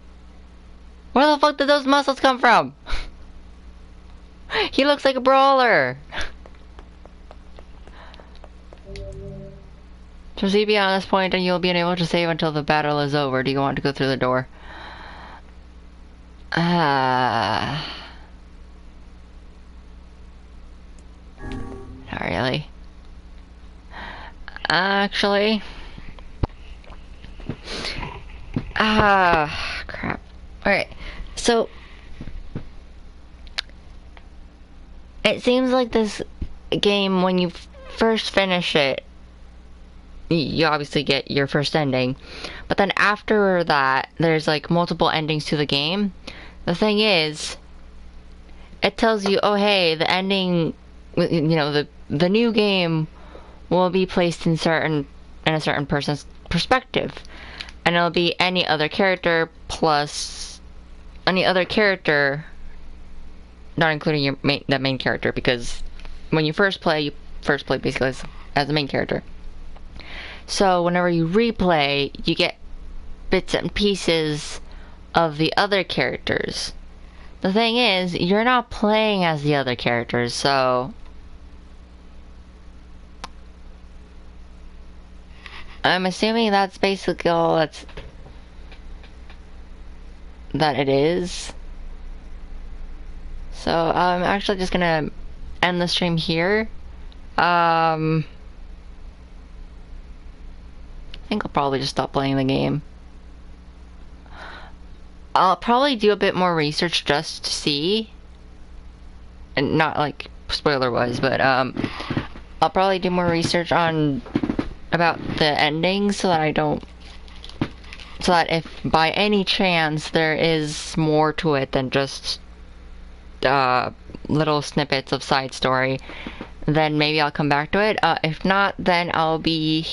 where the fuck did those muscles come from? He looks like a brawler. Proceed beyond this point and you'll be unable to save until the battle is over. Do you want to go through the door? Not really. Actually. Crap. Alright, so it seems like this game, when you first finish it, you obviously get your first ending, but then after that, there's like multiple endings to the game. The thing is, it tells you, oh hey, the ending, you know, the new game will be placed in a certain person's perspective, and it'll be any other character plus any other character, not including the main character, because when you first play basically as the main character. So whenever you replay, you get bits and pieces of the other characters. The thing is, you're not playing as the other characters, so I'm assuming that's basically all that it is. So I'm actually just gonna end the stream here. I think I'll probably just stop playing the game. I'll probably do a bit more research just to see, and not like spoiler wise, but I'll probably do more research on about the ending so that if by any chance there is more to it than just little snippets of side story, then maybe I'll come back to it. If not, then I'll be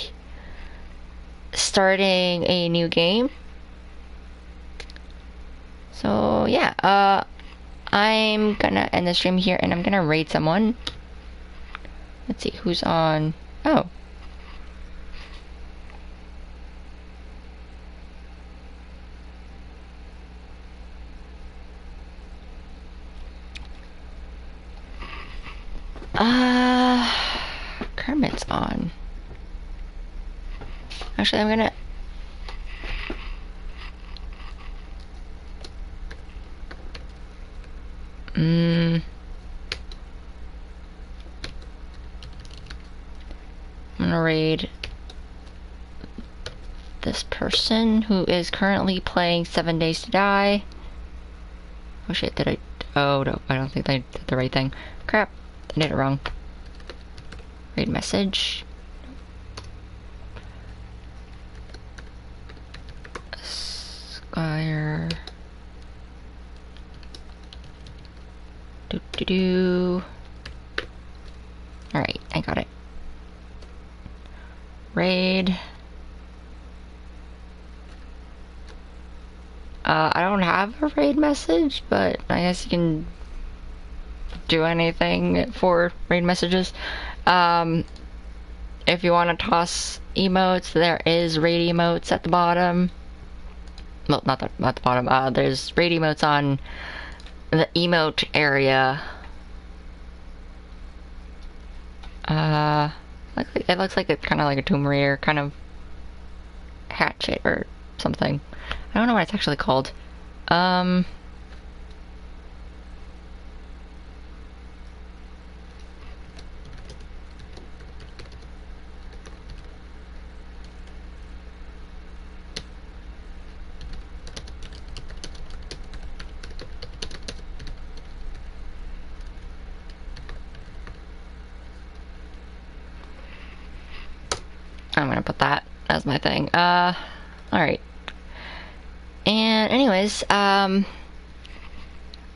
starting a new game. So yeah, I'm gonna end the stream here and I'm gonna raid someone. Let's see who's on. Oh. Kermit's on. Actually, I'm gonna... I'm gonna raid this person who is currently playing 7 Days to Die. Oh shit, did I... Oh no, I don't think I did the right thing. Crap, I did it wrong. Raid message. Squire. Alright, I got it. Raid. I don't have a raid message, but I guess you can do anything for raid messages. If you want to toss emotes, there is raid emotes at the bottom. Well, not the bottom. There's raid emotes on the emote area. It looks like it's kind of like a Tomb Raider kind of hatchet or something. I don't know what it's actually called. I'm gonna put that as my thing. Alright. And anyways, I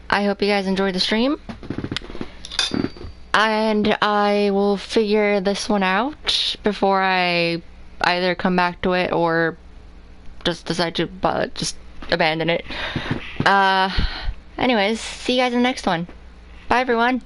hope you guys enjoyed the stream. And I will figure this one out before I either come back to it or just decide to just abandon it. Anyways, see you guys in the next one. Bye everyone.